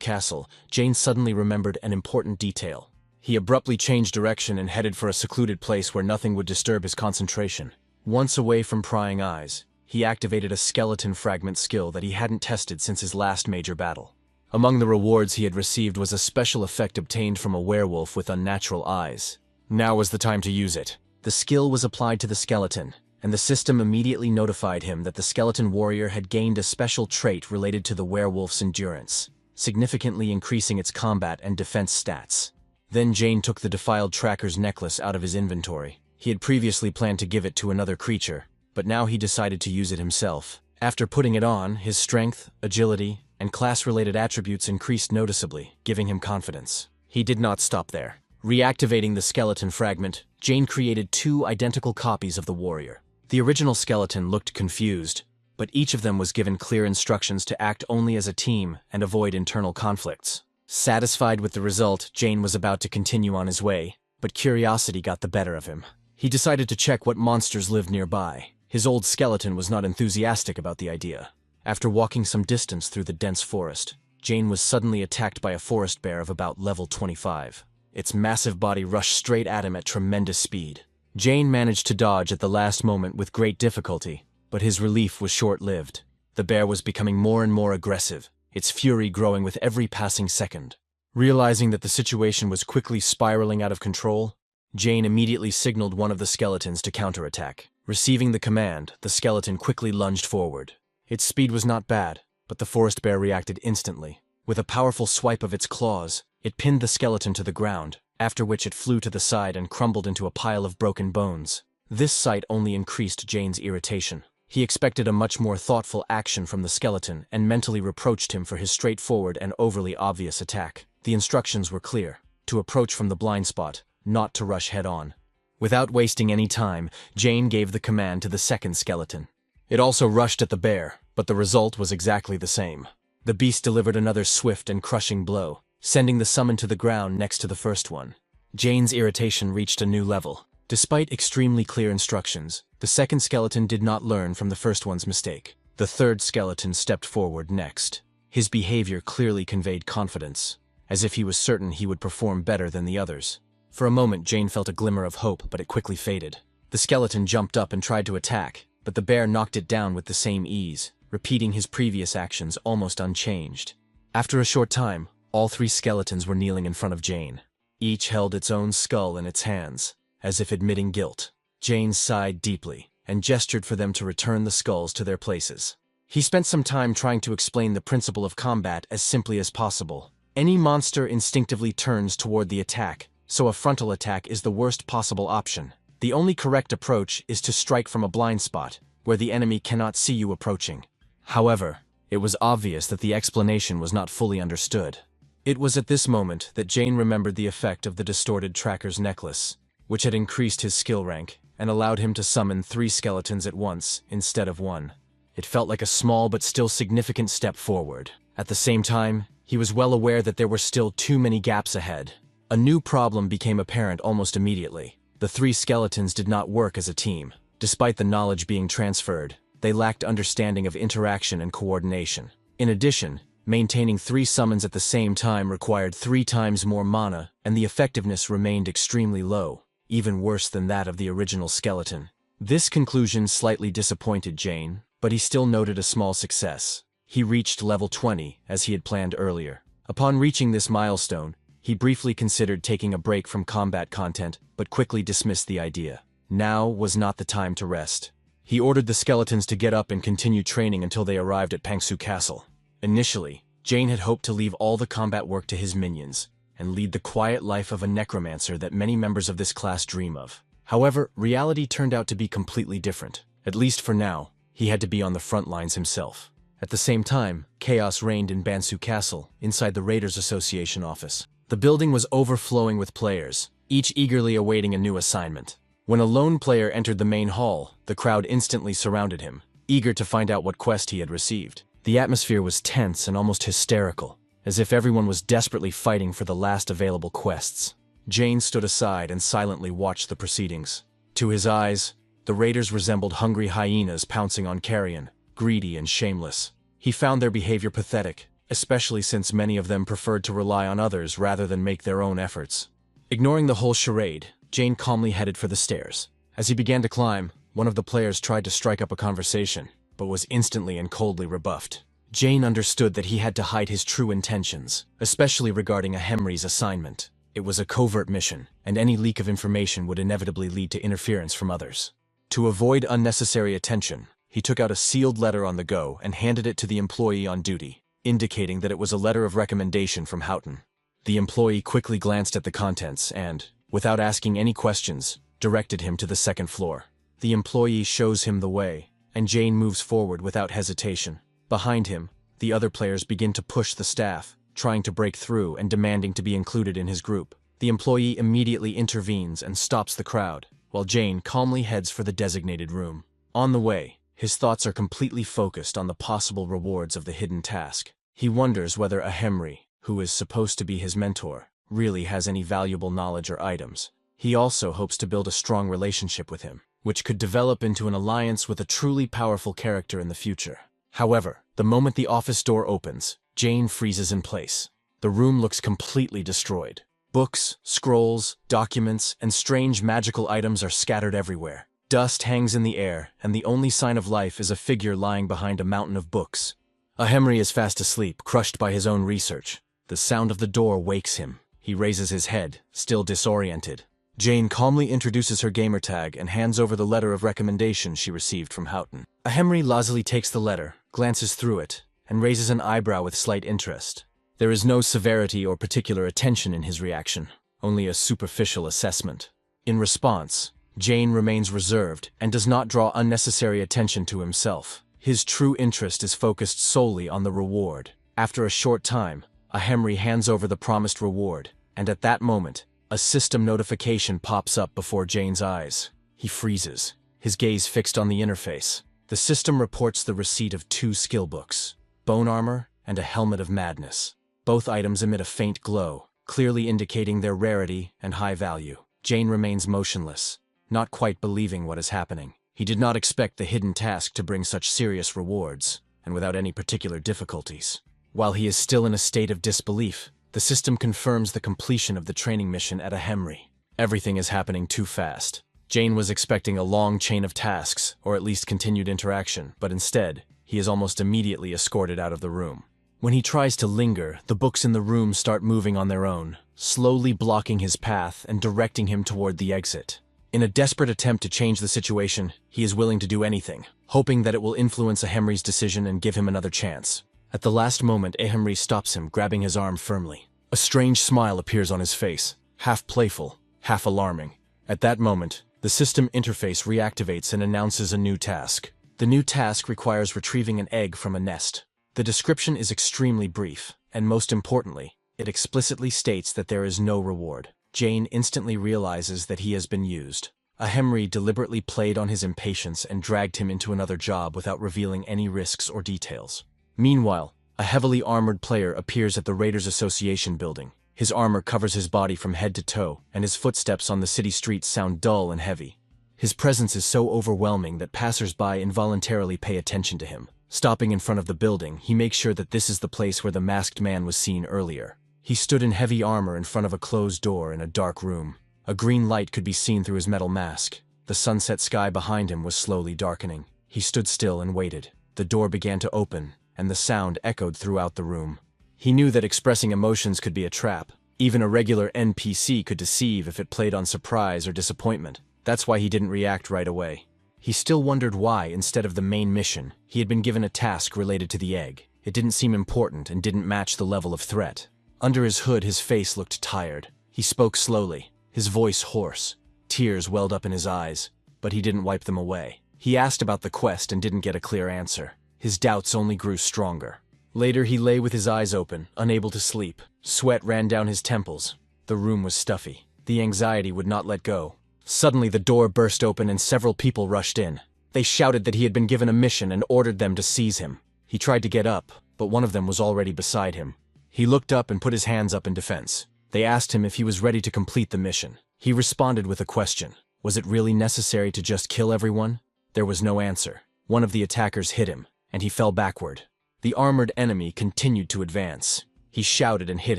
Castle, Jane suddenly remembered an important detail. He abruptly changed direction and headed for a secluded place where nothing would disturb his concentration. Once away from prying eyes, he activated a skeleton fragment skill that he hadn't tested since his last major battle. Among the rewards he had received was a special effect obtained from a werewolf with unnatural eyes. Now was the time to use it. The skill was applied to the skeleton, and the system immediately notified him that the skeleton warrior had gained a special trait related to the werewolf's endurance, significantly increasing its combat and defense stats. Then Jane took the defiled tracker's necklace out of his inventory. He had previously planned to give it to another creature, but now he decided to use it himself. After putting it on, his strength, agility, and class-related attributes increased noticeably, giving him confidence. He did not stop there. Reactivating the skeleton fragment, Jane created 2 identical copies of the warrior. The original skeleton looked confused, but each of them was given clear instructions to act only as a team and avoid internal conflicts. Satisfied with the result, Jane was about to continue on his way, but curiosity got the better of him. He decided to check what monsters lived nearby. His old skeleton was not enthusiastic about the idea. After walking some distance through the dense forest, Jane was suddenly attacked by a forest bear of about level 25. Its massive body rushed straight at him at tremendous speed. Jane managed to dodge at the last moment with great difficulty, but his relief was short-lived. The bear was becoming more and more aggressive, its fury growing with every passing second. Realizing that the situation was quickly spiraling out of control, Jane immediately signaled one of the skeletons to counterattack. Receiving the command, the skeleton quickly lunged forward. Its speed was not bad, but the forest bear reacted instantly. With a powerful swipe of its claws, it pinned the skeleton to the ground, after which it flew to the side and crumbled into a pile of broken bones. This sight only increased Jane's irritation. He expected a much more thoughtful action from the skeleton and mentally reproached him for his straightforward and overly obvious attack. The instructions were clear: to approach from the blind spot, not to rush head-on. Without wasting any time, Jane gave the command to the second skeleton. It also rushed at the bear, but the result was exactly the same. The beast delivered another swift and crushing blow, sending the summon to the ground next to the first one. Jane's irritation reached a new level. Despite extremely clear instructions, the second skeleton did not learn from the first one's mistake. The third skeleton stepped forward next. His behavior clearly conveyed confidence, as if he was certain he would perform better than the others. For a moment, Jane felt a glimmer of hope, but it quickly faded. The skeleton jumped up and tried to attack, but the bear knocked it down with the same ease, repeating his previous actions almost unchanged. After a short time, all 3 skeletons were kneeling in front of Jane. Each held its own skull in its hands, as if admitting guilt. Jane sighed deeply and gestured for them to return the skulls to their places. He spent some time trying to explain the principle of combat as simply as possible. Any monster instinctively turns toward the attack, so a frontal attack is the worst possible option. The only correct approach is to strike from a blind spot, where the enemy cannot see you approaching. However, it was obvious that the explanation was not fully understood. It was at this moment that Jane remembered the effect of the distorted tracker's necklace, which had increased his skill rank and allowed him to summon 3 skeletons at once instead of 1. It felt like a small but still significant step forward. At the same time, he was well aware that there were still too many gaps ahead. A new problem became apparent almost immediately. The 3 skeletons did not work as a team. Despite the knowledge being transferred, they lacked understanding of interaction and coordination. In addition, maintaining 3 summons at the same time required 3 times more mana, and the effectiveness remained extremely low, even worse than that of the original skeleton. This conclusion slightly disappointed Jane, but he still noted a small success. He reached level 20, as he had planned earlier. Upon reaching this milestone, he briefly considered taking a break from combat content, but quickly dismissed the idea. Now was not the time to rest. He ordered the skeletons to get up and continue training until they arrived at Pangsu Castle. Initially, Jane had hoped to leave all the combat work to his minions and lead the quiet life of a necromancer that many members of this class dream of. However, reality turned out to be completely different. At least for now, he had to be on the front lines himself. At the same time, chaos reigned in Bansu Castle, inside the Raiders Association office. The building was overflowing with players, each eagerly awaiting a new assignment. When a lone player entered the main hall, the crowd instantly surrounded him, eager to find out what quest he had received. The atmosphere was tense and almost hysterical, as if everyone was desperately fighting for the last available quests. Jane stood aside and silently watched the proceedings. To his eyes, the raiders resembled hungry hyenas pouncing on carrion, greedy and shameless. He found their behavior pathetic, especially since many of them preferred to rely on others rather than make their own efforts. Ignoring the whole charade, Jane calmly headed for the stairs. As he began to climb, one of the players tried to strike up a conversation, but was instantly and coldly rebuffed. Jane understood that he had to hide his true intentions, especially regarding a Henry's assignment. It was a covert mission, and any leak of information would inevitably lead to interference from others. To avoid unnecessary attention, he took out a sealed letter on the go and handed it to the employee on duty, indicating that it was a letter of recommendation from Houghton. The employee quickly glanced at the contents and, without asking any questions, directed him to the second floor. The employee shows him the way, and Jane moves forward without hesitation. Behind him, the other players begin to push the staff, trying to break through and demanding to be included in his group. The employee immediately intervenes and stops the crowd, while Jane calmly heads for the designated room. On the way, his thoughts are completely focused on the possible rewards of the hidden task. He wonders whether a Henry, who is supposed to be his mentor, really has any valuable knowledge or items. He also hopes to build a strong relationship with him, which could develop into an alliance with a truly powerful character in the future. However, the moment the office door opens, Jane freezes in place. The room looks completely destroyed. Books, scrolls, documents, and strange magical items are scattered everywhere. Dust hangs in the air, and the only sign of life is a figure lying behind a mountain of books. A Henry is fast asleep, crushed by his own research. The sound of the door wakes him. He raises his head, still disoriented. Jane calmly introduces her gamertag and hands over the letter of recommendation she received from Houghton. A Henry lazily takes the letter, glances through it, and raises an eyebrow with slight interest. There is no severity or particular attention in his reaction, only a superficial assessment. In response, Jane remains reserved and does not draw unnecessary attention to himself. His true interest is focused solely on the reward. After a short time, a Henry hands over the promised reward, and at that moment, a system notification pops up before Jane's eyes. He freezes, his gaze fixed on the interface. The system reports the receipt of 2 skill books, bone armor and a helmet of madness. Both items emit a faint glow, clearly indicating their rarity and high value. Jane remains motionless, not quite believing what is happening. He did not expect the hidden task to bring such serious rewards, and without any particular difficulties. While he is still in a state of disbelief, the system confirms the completion of the training mission at a Henry. Everything is happening too fast. Jane was expecting a long chain of tasks, or at least continued interaction, but instead, he is almost immediately escorted out of the room. When he tries to linger, the books in the room start moving on their own, slowly blocking his path and directing him toward the exit. In a desperate attempt to change the situation, he is willing to do anything, hoping that it will influence a Henry's decision and give him another chance. At the last moment, a Henry stops him, grabbing his arm firmly. A strange smile appears on his face, half playful, half alarming. At that moment, the system interface reactivates and announces a new task. The new task requires retrieving an egg from a nest. The description is extremely brief, and most importantly, it explicitly states that there is no reward. Jane instantly realizes that he has been used. A Henry deliberately played on his impatience and dragged him into another job without revealing any risks or details. Meanwhile, a heavily armored player appears at the Raiders Association building. His armor covers his body from head to toe, and his footsteps on the city streets sound dull and heavy. His presence is so overwhelming that passers-by involuntarily pay attention to him. Stopping in front of the building, he makes sure that this is the place where the masked man was seen earlier. He stood in heavy armor in front of a closed door in a dark room. A green light could be seen through his metal mask. The sunset sky behind him was slowly darkening. He stood still and waited. The door began to open, and the sound echoed throughout the room. He knew that expressing emotions could be a trap. Even a regular NPC could deceive if it played on surprise or disappointment. That's why he didn't react right away. He still wondered why, instead of the main mission, he had been given a task related to the egg. It didn't seem important and didn't match the level of threat. Under his hood, his face looked tired. He spoke slowly, his voice hoarse. Tears welled up in his eyes, but he didn't wipe them away. He asked about the quest and didn't get a clear answer. His doubts only grew stronger. Later, he lay with his eyes open, unable to sleep. Sweat ran down his temples. The room was stuffy. The anxiety would not let go. Suddenly, the door burst open and several people rushed in. They shouted that he had been given a mission and ordered them to seize him. He tried to get up, but one of them was already beside him. He looked up and put his hands up in defense. They asked him if he was ready to complete the mission. He responded with a question. Was it really necessary to just kill everyone? There was no answer. One of the attackers hit him, and he fell backward. The armored enemy continued to advance. He shouted and hit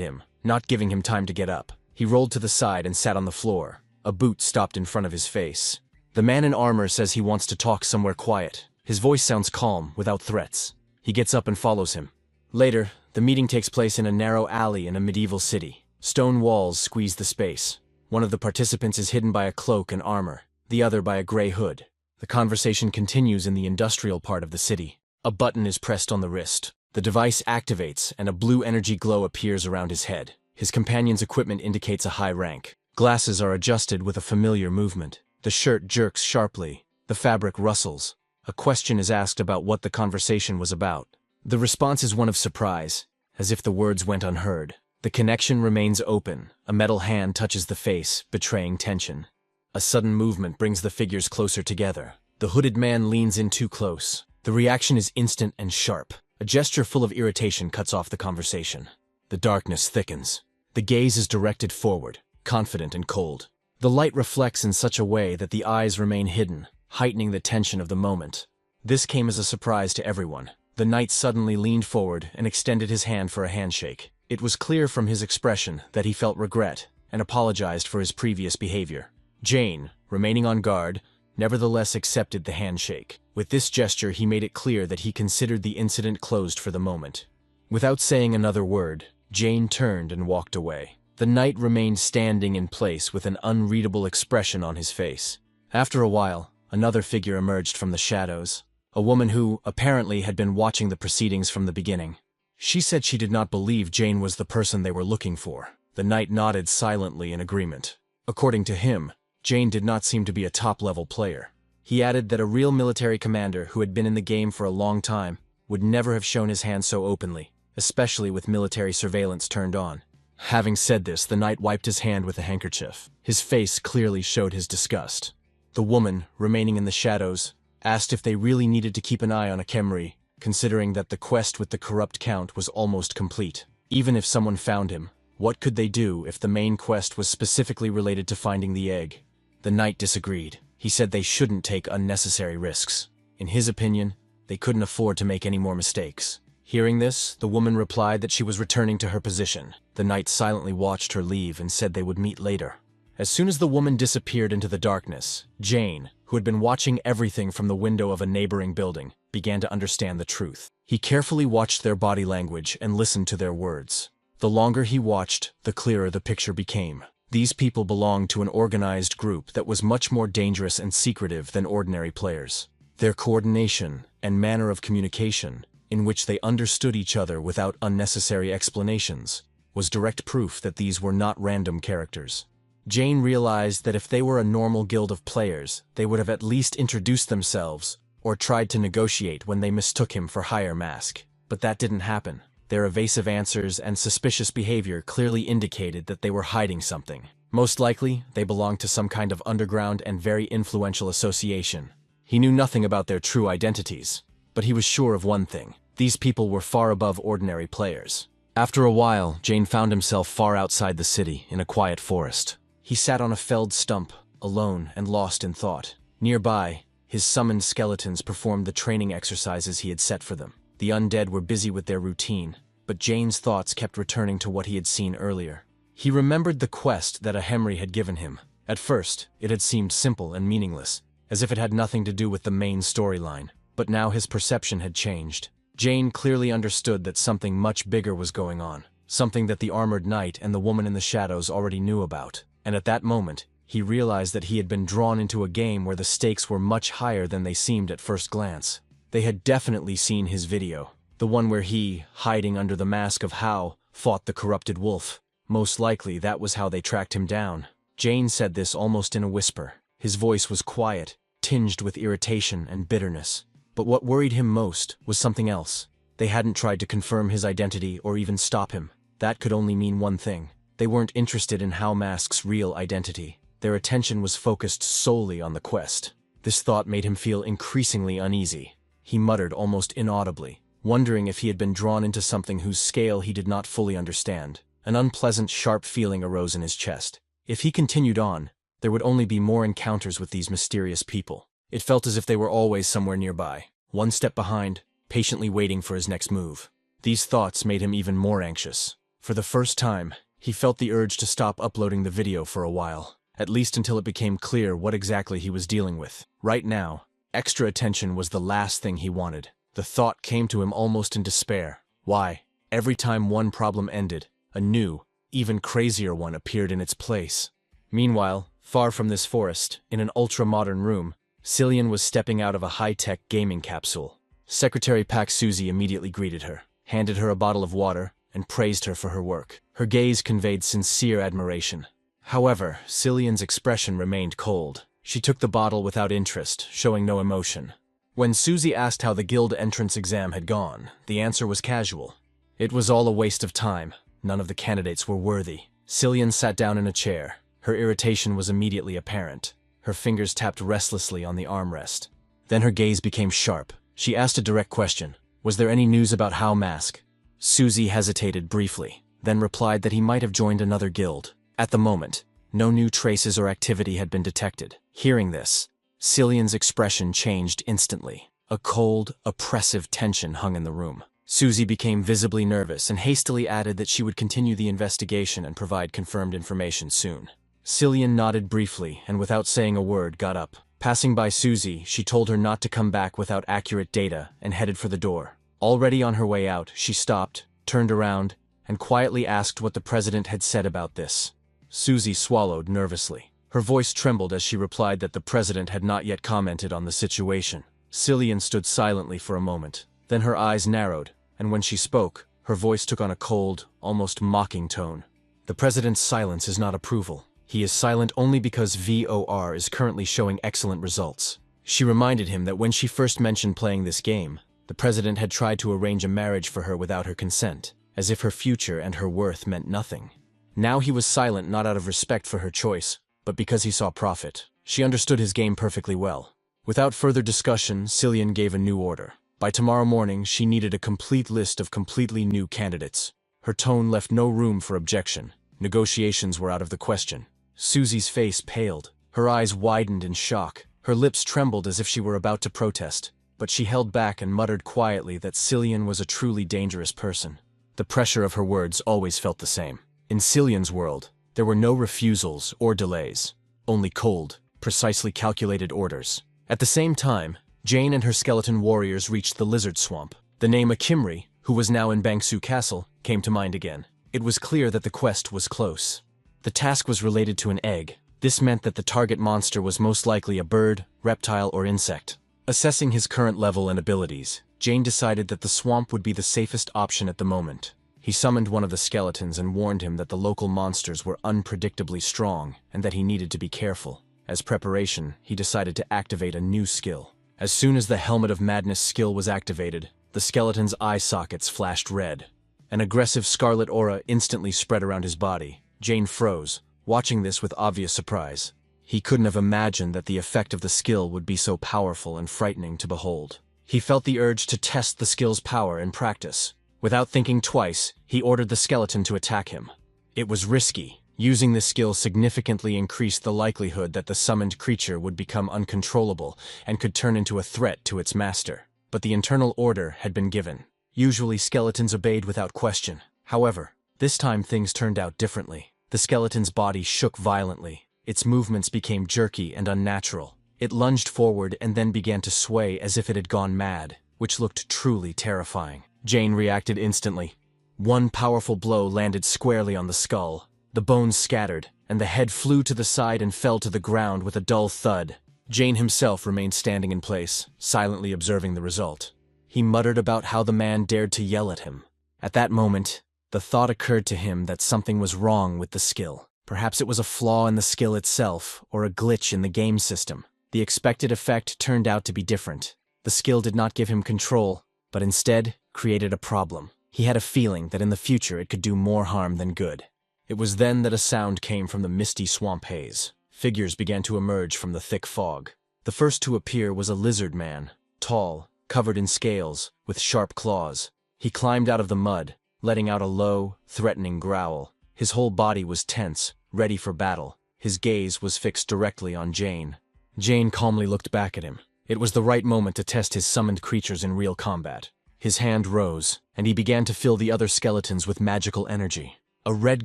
him, not giving him time to get up. He rolled to the side and sat on the floor. A boot stopped in front of his face. The man in armor says he wants to talk somewhere quiet. His voice sounds calm, without threats. He gets up and follows him. Later, the meeting takes place in a narrow alley in a medieval city. Stone walls squeeze the space. One of the participants is hidden by a cloak and armor, the other by a gray hood. The conversation continues in the industrial part of the city. A button is pressed on the wrist. The device activates, and a blue energy glow appears around his head. His companion's equipment indicates a high rank. Glasses are adjusted with a familiar movement. The shirt jerks sharply. The fabric rustles. A question is asked about what the conversation was about. The response is one of surprise, as if the words went unheard. The connection remains open. A metal hand touches the face, betraying tension. A sudden movement brings the figures closer together. The hooded man leans in too close. The reaction is instant and sharp. A gesture full of irritation cuts off the conversation. The darkness thickens. The gaze is directed forward, confident and cold. The light reflects in such a way that the eyes remain hidden, heightening the tension of the moment. This came as a surprise to everyone. The knight suddenly leaned forward and extended his hand for a handshake. It was clear from his expression that he felt regret and apologized for his previous behavior. Jane, remaining on guard, nevertheless accepted the handshake. With this gesture, he made it clear that he considered the incident closed for the moment. Without saying another word, Jane turned and walked away. The knight remained standing in place with an unreadable expression on his face. After a while, another figure emerged from the shadows. A woman who, apparently, had been watching the proceedings from the beginning. She said she did not believe Jane was the person they were looking for. The knight nodded silently in agreement. According to him, Jane did not seem to be a top-level player. He added that a real military commander who had been in the game for a long time would never have shown his hand so openly, especially with military surveillance turned on. Having said this, the knight wiped his hand with a handkerchief. His face clearly showed his disgust. The woman, remaining in the shadows, asked if they really needed to keep an eye on a Khemri, considering that the quest with the corrupt count was almost complete. Even if someone found him, what could they do if the main quest was specifically related to finding the egg? The knight disagreed. He said they shouldn't take unnecessary risks. In his opinion, they couldn't afford to make any more mistakes. Hearing this, the woman replied that she was returning to her position. The knight silently watched her leave and said they would meet later. As soon as the woman disappeared into the darkness, Jane, who had been watching everything from the window of a neighboring building, began to understand the truth. He carefully watched their body language and listened to their words. The longer he watched, the clearer the picture became. These people belonged to an organized group that was much more dangerous and secretive than ordinary players. Their coordination and manner of communication, in which they understood each other without unnecessary explanations, was direct proof that these were not random characters. Jane realized that if they were a normal guild of players, they would have at least introduced themselves or tried to negotiate when they mistook him for Higher Mask. But that didn't happen. Their evasive answers and suspicious behavior clearly indicated that they were hiding something. Most likely, they belonged to some kind of underground and very influential association. He knew nothing about their true identities, but he was sure of one thing. These people were far above ordinary players. After a while, Jane found himself far outside the city, in a quiet forest. He sat on a felled stump, alone and lost in thought. Nearby, his summoned skeletons performed the training exercises he had set for them. The undead were busy with their routine, but Jane's thoughts kept returning to what he had seen earlier. He remembered the quest that a Khemri had given him. At first, it had seemed simple and meaningless, as if it had nothing to do with the main storyline. But now his perception had changed. Jane clearly understood that something much bigger was going on, something that the armored knight and the woman in the shadows already knew about. And at that moment, he realized that he had been drawn into a game where the stakes were much higher than they seemed at first glance. They had definitely seen his video. The one where he, hiding under the mask of Hao, fought the corrupted wolf. Most likely that was how they tracked him down. Jane said this almost in a whisper. His voice was quiet, tinged with irritation and bitterness. But what worried him most was something else. They hadn't tried to confirm his identity or even stop him. That could only mean one thing. They weren't interested in Hao Mask's real identity. Their attention was focused solely on the quest. This thought made him feel increasingly uneasy. He muttered almost inaudibly, wondering if he had been drawn into something whose scale he did not fully understand. An unpleasant, sharp feeling arose in his chest. If he continued on, there would only be more encounters with these mysterious people. It felt as if they were always somewhere nearby, one step behind, patiently waiting for his next move. These thoughts made him even more anxious. For the first time, he felt the urge to stop uploading the video for a while, at least until it became clear what exactly he was dealing with. Right now, extra attention was the last thing he wanted. The thought came to him almost in despair. Why? Every time one problem ended, a new, even crazier one appeared in its place. Meanwhile, far from this forest, in an ultra-modern room, Cillian was stepping out of a high-tech gaming capsule. Secretary Pak Suzy immediately greeted her, handed her a bottle of water, and praised her for her work. Her gaze conveyed sincere admiration. However, Cillian's expression remained cold. She took the bottle without interest, showing no emotion. When Suzy asked how the guild entrance exam had gone, the answer was casual. It was all a waste of time. None of the candidates were worthy. Cillian sat down in a chair. Her irritation was immediately apparent. Her fingers tapped restlessly on the armrest. Then her gaze became sharp. She asked a direct question. Was there any news about Hao Mask? Suzy hesitated briefly, then replied that he might have joined another guild. At the moment, no new traces or activity had been detected. Hearing this, Cillian's expression changed instantly. A cold, oppressive tension hung in the room. Suzy became visibly nervous and hastily added that she would continue the investigation and provide confirmed information soon. Cillian nodded briefly and without saying a word got up. Passing by Suzy, she told her not to come back without accurate data and headed for the door. Already on her way out, she stopped, turned around, and quietly asked what the president had said about this. Suzy swallowed nervously. Her voice trembled as she replied that the president had not yet commented on the situation. Cillian stood silently for a moment. Then her eyes narrowed, and when she spoke, her voice took on a cold, almost mocking tone. The president's silence is not approval. He is silent only because VOR is currently showing excellent results. She reminded him that when she first mentioned playing this game, the president had tried to arrange a marriage for her without her consent, as if her future and her worth meant nothing. Now he was silent not out of respect for her choice, but because he saw profit. She understood his game perfectly well. Without further discussion, Cillian gave a new order. By tomorrow morning, she needed a complete list of completely new candidates. Her tone left no room for objection. Negotiations were out of the question. Suzy's face paled. Her eyes widened in shock. Her lips trembled as if she were about to protest. But she held back and muttered quietly that Cillian was a truly dangerous person. The pressure of her words always felt the same. In Cillian's world, there were no refusals or delays. Only cold, precisely calculated orders. At the same time, Jane and her skeleton warriors reached the lizard swamp. The name Akimri, who was now in Bangsu Castle, came to mind again. It was clear that the quest was close. The task was related to an egg. This meant that the target monster was most likely a bird, reptile, or insect. Assessing his current level and abilities, Jane decided that the swamp would be the safest option at the moment. He summoned one of the skeletons and warned him that the local monsters were unpredictably strong and that he needed to be careful. As preparation, he decided to activate a new skill. As soon as the Helmet of Madness skill was activated, the skeleton's eye sockets flashed red. An aggressive scarlet aura instantly spread around his body. Jane froze, watching this with obvious surprise. He couldn't have imagined that the effect of the skill would be so powerful and frightening to behold. He felt the urge to test the skill's power in practice. Without thinking twice, he ordered the skeleton to attack him. It was risky. Using this skill significantly increased the likelihood that the summoned creature would become uncontrollable and could turn into a threat to its master. But the internal order had been given. Usually skeletons obeyed without question. However, this time things turned out differently. The skeleton's body shook violently. Its movements became jerky and unnatural. It lunged forward and then began to sway as if it had gone mad, which looked truly terrifying. Jane reacted instantly. One powerful blow landed squarely on the skull. The bones scattered, and the head flew to the side and fell to the ground with a dull thud. Jane himself remained standing in place, silently observing the result. He muttered about how the man dared to yell at him. At that moment, the thought occurred to him that something was wrong with the skill. Perhaps it was a flaw in the skill itself, or a glitch in the game system. The expected effect turned out to be different. The skill did not give him control, but instead created a problem. He had a feeling that in the future it could do more harm than good. It was then that a sound came from the misty swamp haze. Figures began to emerge from the thick fog. The first to appear was a lizard man, tall, covered in scales, with sharp claws. He climbed out of the mud, letting out a low, threatening growl. His whole body was tense, ready for battle. His gaze was fixed directly on Jane. Jane calmly looked back at him. It was the right moment to test his summoned creatures in real combat. His hand rose, and he began to fill the other skeletons with magical energy. A red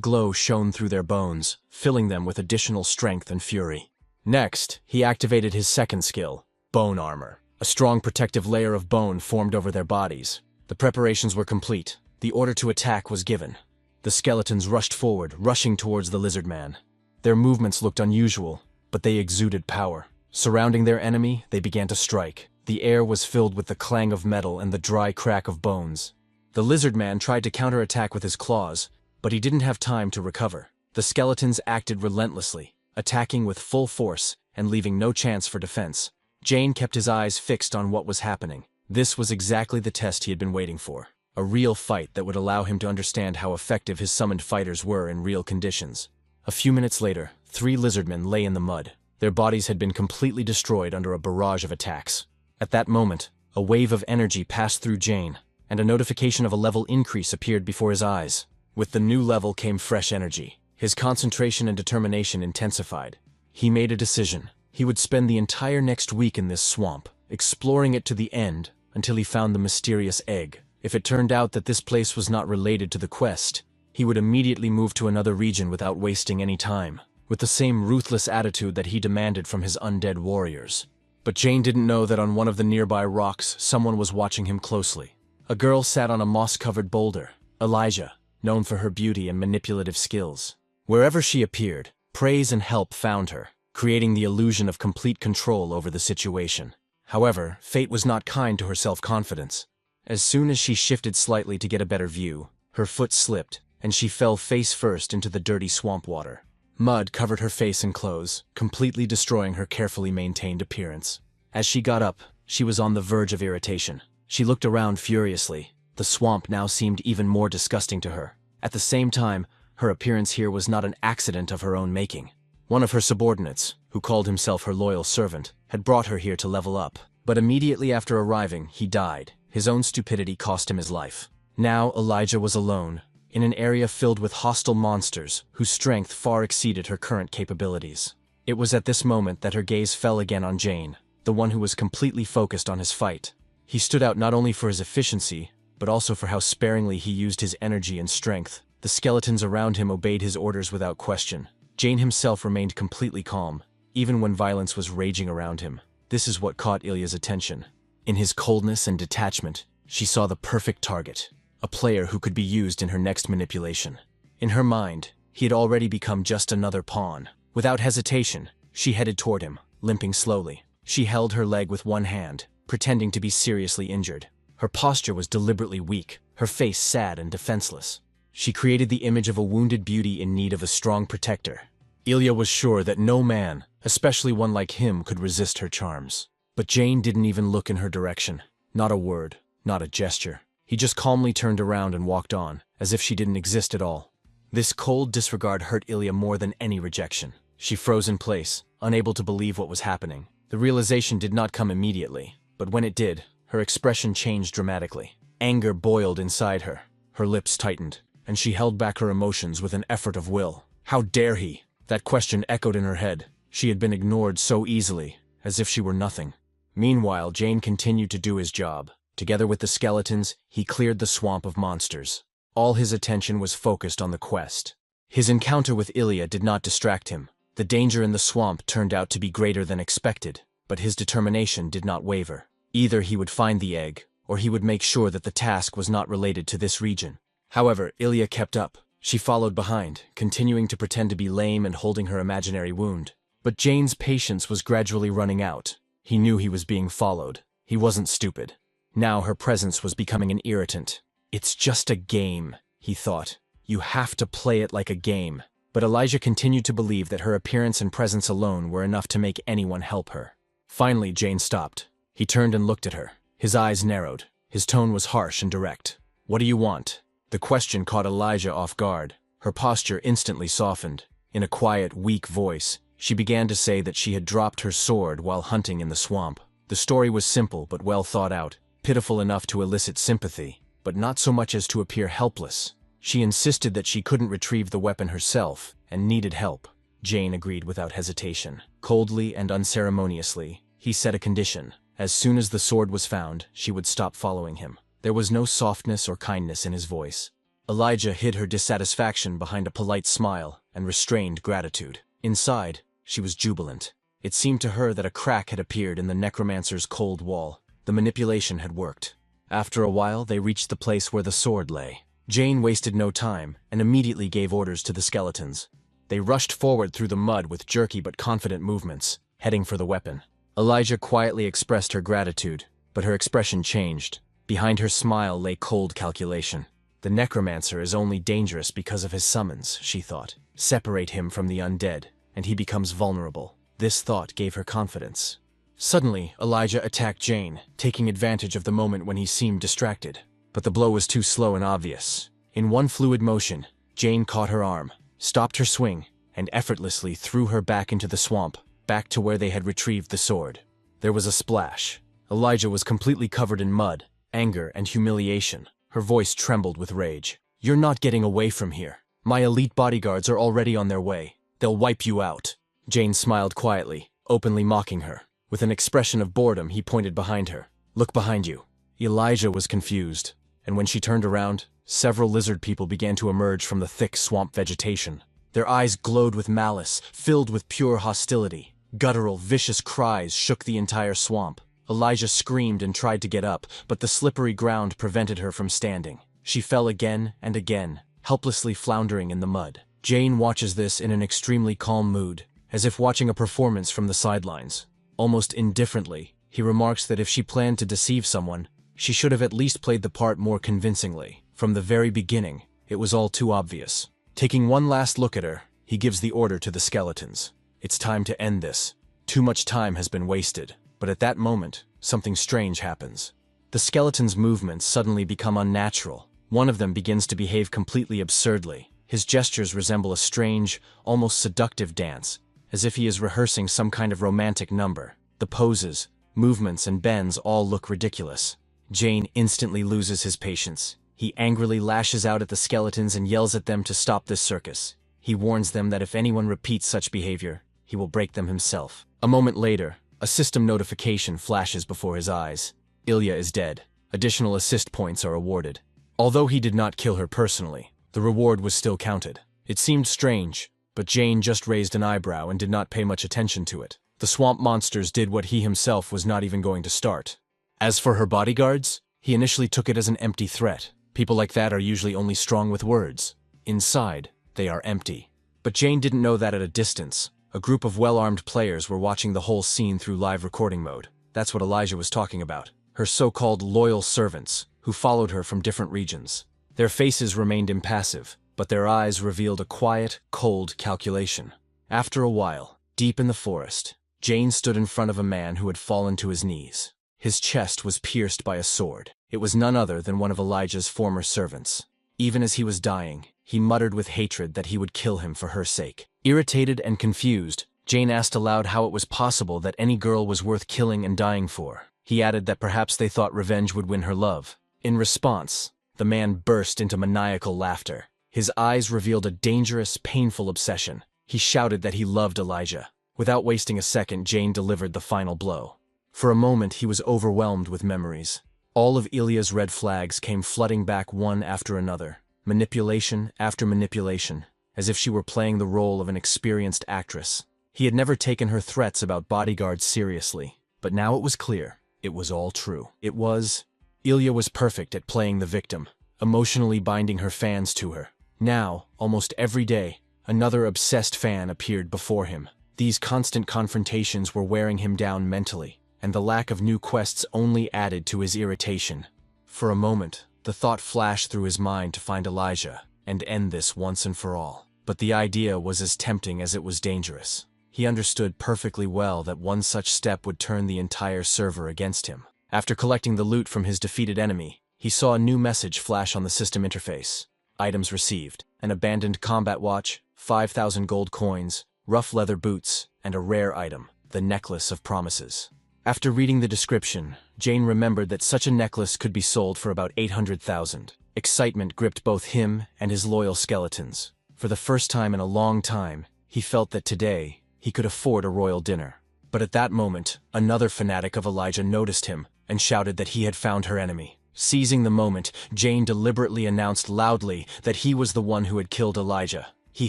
glow shone through their bones, filling them with additional strength and fury. Next, he activated his second skill, bone armor. A strong protective layer of bone formed over their bodies. The preparations were complete. The order to attack was given. The skeletons rushed forward, rushing towards the lizard man. Their movements looked unusual, but they exuded power. Surrounding their enemy, they began to strike. The air was filled with the clang of metal and the dry crack of bones. The lizard man tried to counterattack with his claws, but he didn't have time to recover. The skeletons acted relentlessly, attacking with full force and leaving no chance for defense. Jane kept his eyes fixed on what was happening. This was exactly the test he had been waiting for. A real fight that would allow him to understand how effective his summoned fighters were in real conditions. A few minutes later, 3 lizardmen lay in the mud. Their bodies had been completely destroyed under a barrage of attacks. At that moment, a wave of energy passed through Jane, and a notification of a level increase appeared before his eyes. With the new level came fresh energy. His concentration and determination intensified. He made a decision. He would spend the entire next week in this swamp, exploring it to the end until he found the mysterious egg. If it turned out that this place was not related to the quest, he would immediately move to another region without wasting any time, with the same ruthless attitude that he demanded from his undead warriors. But Jane didn't know that on one of the nearby rocks someone was watching him closely. A girl sat on a moss-covered boulder, Elijah, known for her beauty and manipulative skills. Wherever she appeared, praise and help found her, creating the illusion of complete control over the situation. However, fate was not kind to her self-confidence. As soon as she shifted slightly to get a better view, her foot slipped, and she fell face first into the dirty swamp water. Mud covered her face and clothes, completely destroying her carefully maintained appearance. As she got up, she was on the verge of irritation. She looked around furiously. The swamp now seemed even more disgusting to her. At the same time, her appearance here was not an accident of her own making. One of her subordinates, who called himself her loyal servant, had brought her here to level up. But immediately after arriving, he died. His own stupidity cost him his life. Now Elijah was alone, in an area filled with hostile monsters whose strength far exceeded her current capabilities. It was at this moment that her gaze fell again on Jane, the one who was completely focused on his fight. He stood out not only for his efficiency, but also for how sparingly he used his energy and strength. The skeletons around him obeyed his orders without question. Jane himself remained completely calm, even when violence was raging around him. This is what caught Ilya's attention. In his coldness and detachment, she saw the perfect target, a player who could be used in her next manipulation. In her mind, he had already become just another pawn. Without hesitation, she headed toward him, limping slowly. She held her leg with one hand, pretending to be seriously injured. Her posture was deliberately weak, her face sad and defenseless. She created the image of a wounded beauty in need of a strong protector. Ilya was sure that no man, especially one like him, could resist her charms. But Jane didn't even look in her direction. Not a word, not a gesture. He just calmly turned around and walked on, as if she didn't exist at all. This cold disregard hurt Ilya more than any rejection. She froze in place, unable to believe what was happening. The realization did not come immediately, but when it did, her expression changed dramatically. Anger boiled inside her. Her lips tightened, and she held back her emotions with an effort of will. How dare he? That question echoed in her head. She had been ignored so easily, as if she were nothing. Meanwhile, Jane continued to do his job. Together with the skeletons, he cleared the swamp of monsters. All his attention was focused on the quest. His encounter with Ilya did not distract him. The danger in the swamp turned out to be greater than expected, but his determination did not waver. Either he would find the egg, or he would make sure that the task was not related to this region. However, Ilya kept up. She followed behind, continuing to pretend to be lame and holding her imaginary wound. But Jane's patience was gradually running out. He knew he was being followed. He wasn't stupid. Now her presence was becoming an irritant. "It's just a game," he thought. "You have to play it like a game." But Elijah continued to believe that her appearance and presence alone were enough to make anyone help her. Finally, Jane stopped. He turned and looked at her. His eyes narrowed. His tone was harsh and direct. "What do you want?" The question caught Elijah off guard. Her posture instantly softened. In a quiet, weak voice, she began to say that she had dropped her sword while hunting in the swamp. The story was simple but well thought out, pitiful enough to elicit sympathy, but not so much as to appear helpless. She insisted that she couldn't retrieve the weapon herself and needed help. Jane agreed without hesitation. Coldly and unceremoniously, he set a condition. As soon as the sword was found, she would stop following him. There was no softness or kindness in his voice. Elijah hid her dissatisfaction behind a polite smile and restrained gratitude. Inside, she was jubilant. It seemed to her that a crack had appeared in the necromancer's cold wall. The manipulation had worked. After a while, they reached the place where the sword lay. Jane wasted no time and immediately gave orders to the skeletons. They rushed forward through the mud with jerky but confident movements, heading for the weapon. Elijah quietly expressed her gratitude, but her expression changed. Behind her smile lay cold calculation. The necromancer is only dangerous because of his summons, she thought. Separate him from the undead, and he becomes vulnerable. This thought gave her confidence. Suddenly, Elijah attacked Jane, taking advantage of the moment when he seemed distracted. But the blow was too slow and obvious. In one fluid motion, Jane caught her arm, stopped her swing, and effortlessly threw her back into the swamp, back to where they had retrieved the sword. There was a splash. Elijah was completely covered in mud, anger, and humiliation. Her voice trembled with rage. "You're not getting away from here. My elite bodyguards are already on their way. They'll wipe you out." Jane smiled quietly, openly mocking her. With an expression of boredom, he pointed behind her. "Look behind you." Elijah was confused, and when she turned around, several lizard people began to emerge from the thick swamp vegetation. Their eyes glowed with malice, filled with pure hostility. Guttural, vicious cries shook the entire swamp. Elijah screamed and tried to get up, but the slippery ground prevented her from standing. She fell again and again, helplessly floundering in the mud. Jane watches this in an extremely calm mood, as if watching a performance from the sidelines. Almost indifferently, he remarks that if she planned to deceive someone, she should have at least played the part more convincingly. From the very beginning, it was all too obvious. Taking one last look at her, he gives the order to the skeletons. It's time to end this. Too much time has been wasted. But at that moment, something strange happens. The skeleton's movements suddenly become unnatural. One of them begins to behave completely absurdly. His gestures resemble a strange, almost seductive dance, as if he is rehearsing some kind of romantic number. The poses, movements, and bends all look ridiculous. Jane instantly loses his patience. He angrily lashes out at the skeletons and yells at them to stop this circus. He warns them that if anyone repeats such behavior, he will break them himself. A moment later, a system notification flashes before his eyes. Ilya is dead. Additional assist points are awarded. Although he did not kill her personally, the reward was still counted. It seemed strange, but Jane just raised an eyebrow and did not pay much attention to it. The swamp monsters did what he himself was not even going to start. As for her bodyguards, he initially took it as an empty threat. People like that are usually only strong with words. Inside, they are empty. But Jane didn't know that at a distance. A group of well-armed players were watching the whole scene through live recording mode. That's what Elijah was talking about. Her so-called loyal servants, who followed her from different regions. Their faces remained impassive, but their eyes revealed a quiet, cold calculation. After a while, deep in the forest, Jane stood in front of a man who had fallen to his knees. His chest was pierced by a sword. It was none other than one of Elijah's former servants. Even as he was dying, he muttered with hatred that he would kill him for her sake. Irritated and confused, Jane asked aloud how it was possible that any girl was worth killing and dying for. He added that perhaps they thought revenge would win her love. In response, the man burst into maniacal laughter. His eyes revealed a dangerous, painful obsession. He shouted that he loved Elijah. Without wasting a second, Jane delivered the final blow. For a moment, he was overwhelmed with memories. All of Ilya's red flags came flooding back one after another. Manipulation after manipulation, as if she were playing the role of an experienced actress. He had never taken her threats about bodyguards seriously, but now it was clear. It was all true. Ilya was perfect at playing the victim, emotionally binding her fans to her. Now, almost every day, another obsessed fan appeared before him. These constant confrontations were wearing him down mentally. and the lack of new quests only added to his irritation. For a moment, the thought flashed through his mind to find Elijah and end this once and for all. But the idea was as tempting as it was dangerous. He understood perfectly well that one such step would turn the entire server against him. After collecting the loot from his defeated enemy, he saw a new message flash on the system interface. Items received: an abandoned combat watch, 5,000 gold coins, rough leather boots, and a rare item, the necklace of promises. After reading the description, Jane remembered that such a necklace could be sold for about 800,000. Excitement gripped both him and his loyal skeletons. For the first time in a long time, he felt that today he could afford a royal dinner. But at that moment, another fanatic of Elijah noticed him and shouted that he had found her enemy. Seizing the moment, Jane deliberately announced loudly that he was the one who had killed Elijah. He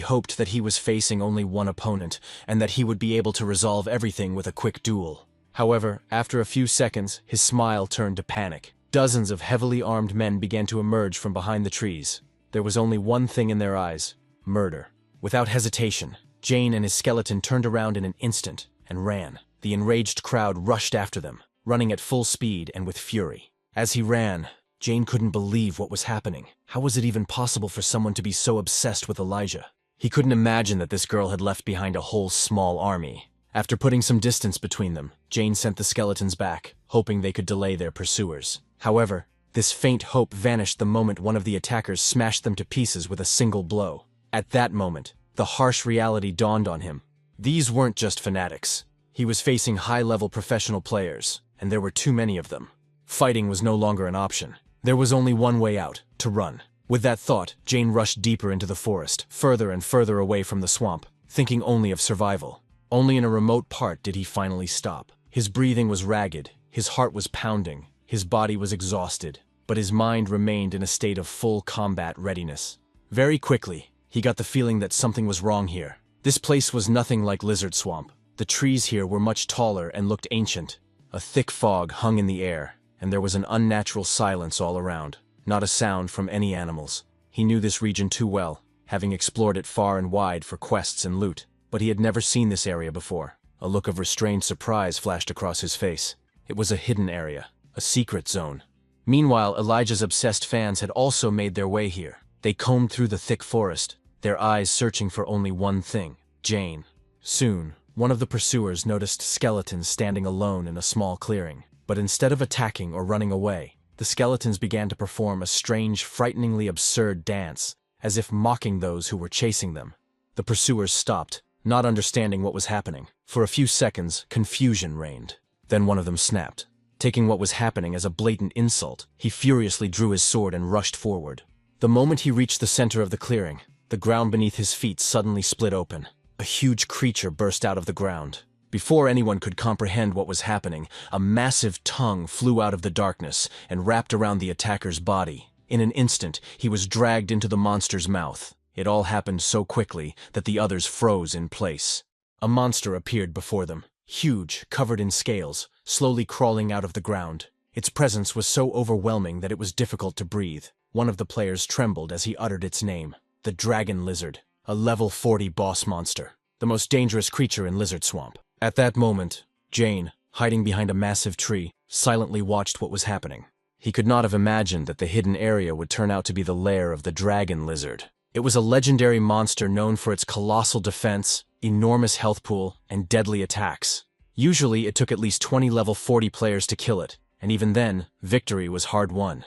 hoped that he was facing only one opponent and that he would be able to resolve everything with a quick duel. However, after a few seconds, his smile turned to panic. Dozens of heavily armed men began to emerge from behind the trees. There was only one thing in their eyes: murder. Without hesitation, Jane and his skeleton turned around in an instant and ran. The enraged crowd rushed after them, running at full speed and with fury. As he ran, Jane couldn't believe what was happening. How was it even possible for someone to be so obsessed with Elijah? He couldn't imagine that this girl had left behind a whole small army. After putting some distance between them, Jane sent the skeletons back, hoping they could delay their pursuers. However, this faint hope vanished the moment one of the attackers smashed them to pieces with a single blow. At that moment, the harsh reality dawned on him. These weren't just fanatics. He was facing high-level professional players, and there were too many of them. Fighting was no longer an option. There was only one way out: to run. With that thought, Jane rushed deeper into the forest, further and further away from the swamp, thinking only of survival. Only in a remote part did he finally stop. His breathing was ragged, his heart was pounding, his body was exhausted, but his mind remained in a state of full combat readiness. Very quickly, he got the feeling that something was wrong here. This place was nothing like Lizard Swamp. The trees here were much taller and looked ancient. A thick fog hung in the air, and there was an unnatural silence all around. Not a sound from any animals. He knew this region too well, having explored it far and wide for quests and loot. But he had never seen this area before. A look of restrained surprise flashed across his face. It was a hidden area, a secret zone. Meanwhile, Elijah's obsessed fans had also made their way here. They combed through the thick forest, their eyes searching for only one thing: Jane. Soon, one of the pursuers noticed skeletons standing alone in a small clearing. But instead of attacking or running away, the skeletons began to perform a strange, frighteningly absurd dance, as if mocking those who were chasing them. The pursuers stopped, not understanding what was happening. For a few seconds, confusion reigned. Then one of them snapped. Taking what was happening as a blatant insult, he furiously drew his sword and rushed forward. The moment he reached the center of the clearing, the ground beneath his feet suddenly split open. A huge creature burst out of the ground. Before anyone could comprehend what was happening, a massive tongue flew out of the darkness and wrapped around the attacker's body. In an instant, he was dragged into the monster's mouth. It all happened so quickly that the others froze in place. A monster appeared before them, huge, covered in scales, slowly crawling out of the ground. Its presence was so overwhelming that it was difficult to breathe. One of the players trembled as he uttered its name: the Dragon Lizard, a level 40 boss monster, the most dangerous creature in Lizard Swamp. At that moment, Jane, hiding behind a massive tree, silently watched what was happening. He could not have imagined that the hidden area would turn out to be the lair of the Dragon Lizard. It was a legendary monster known for its colossal defense, enormous health pool, and deadly attacks. Usually, it took at least 20 level 40 players to kill it, and even then, victory was hard won.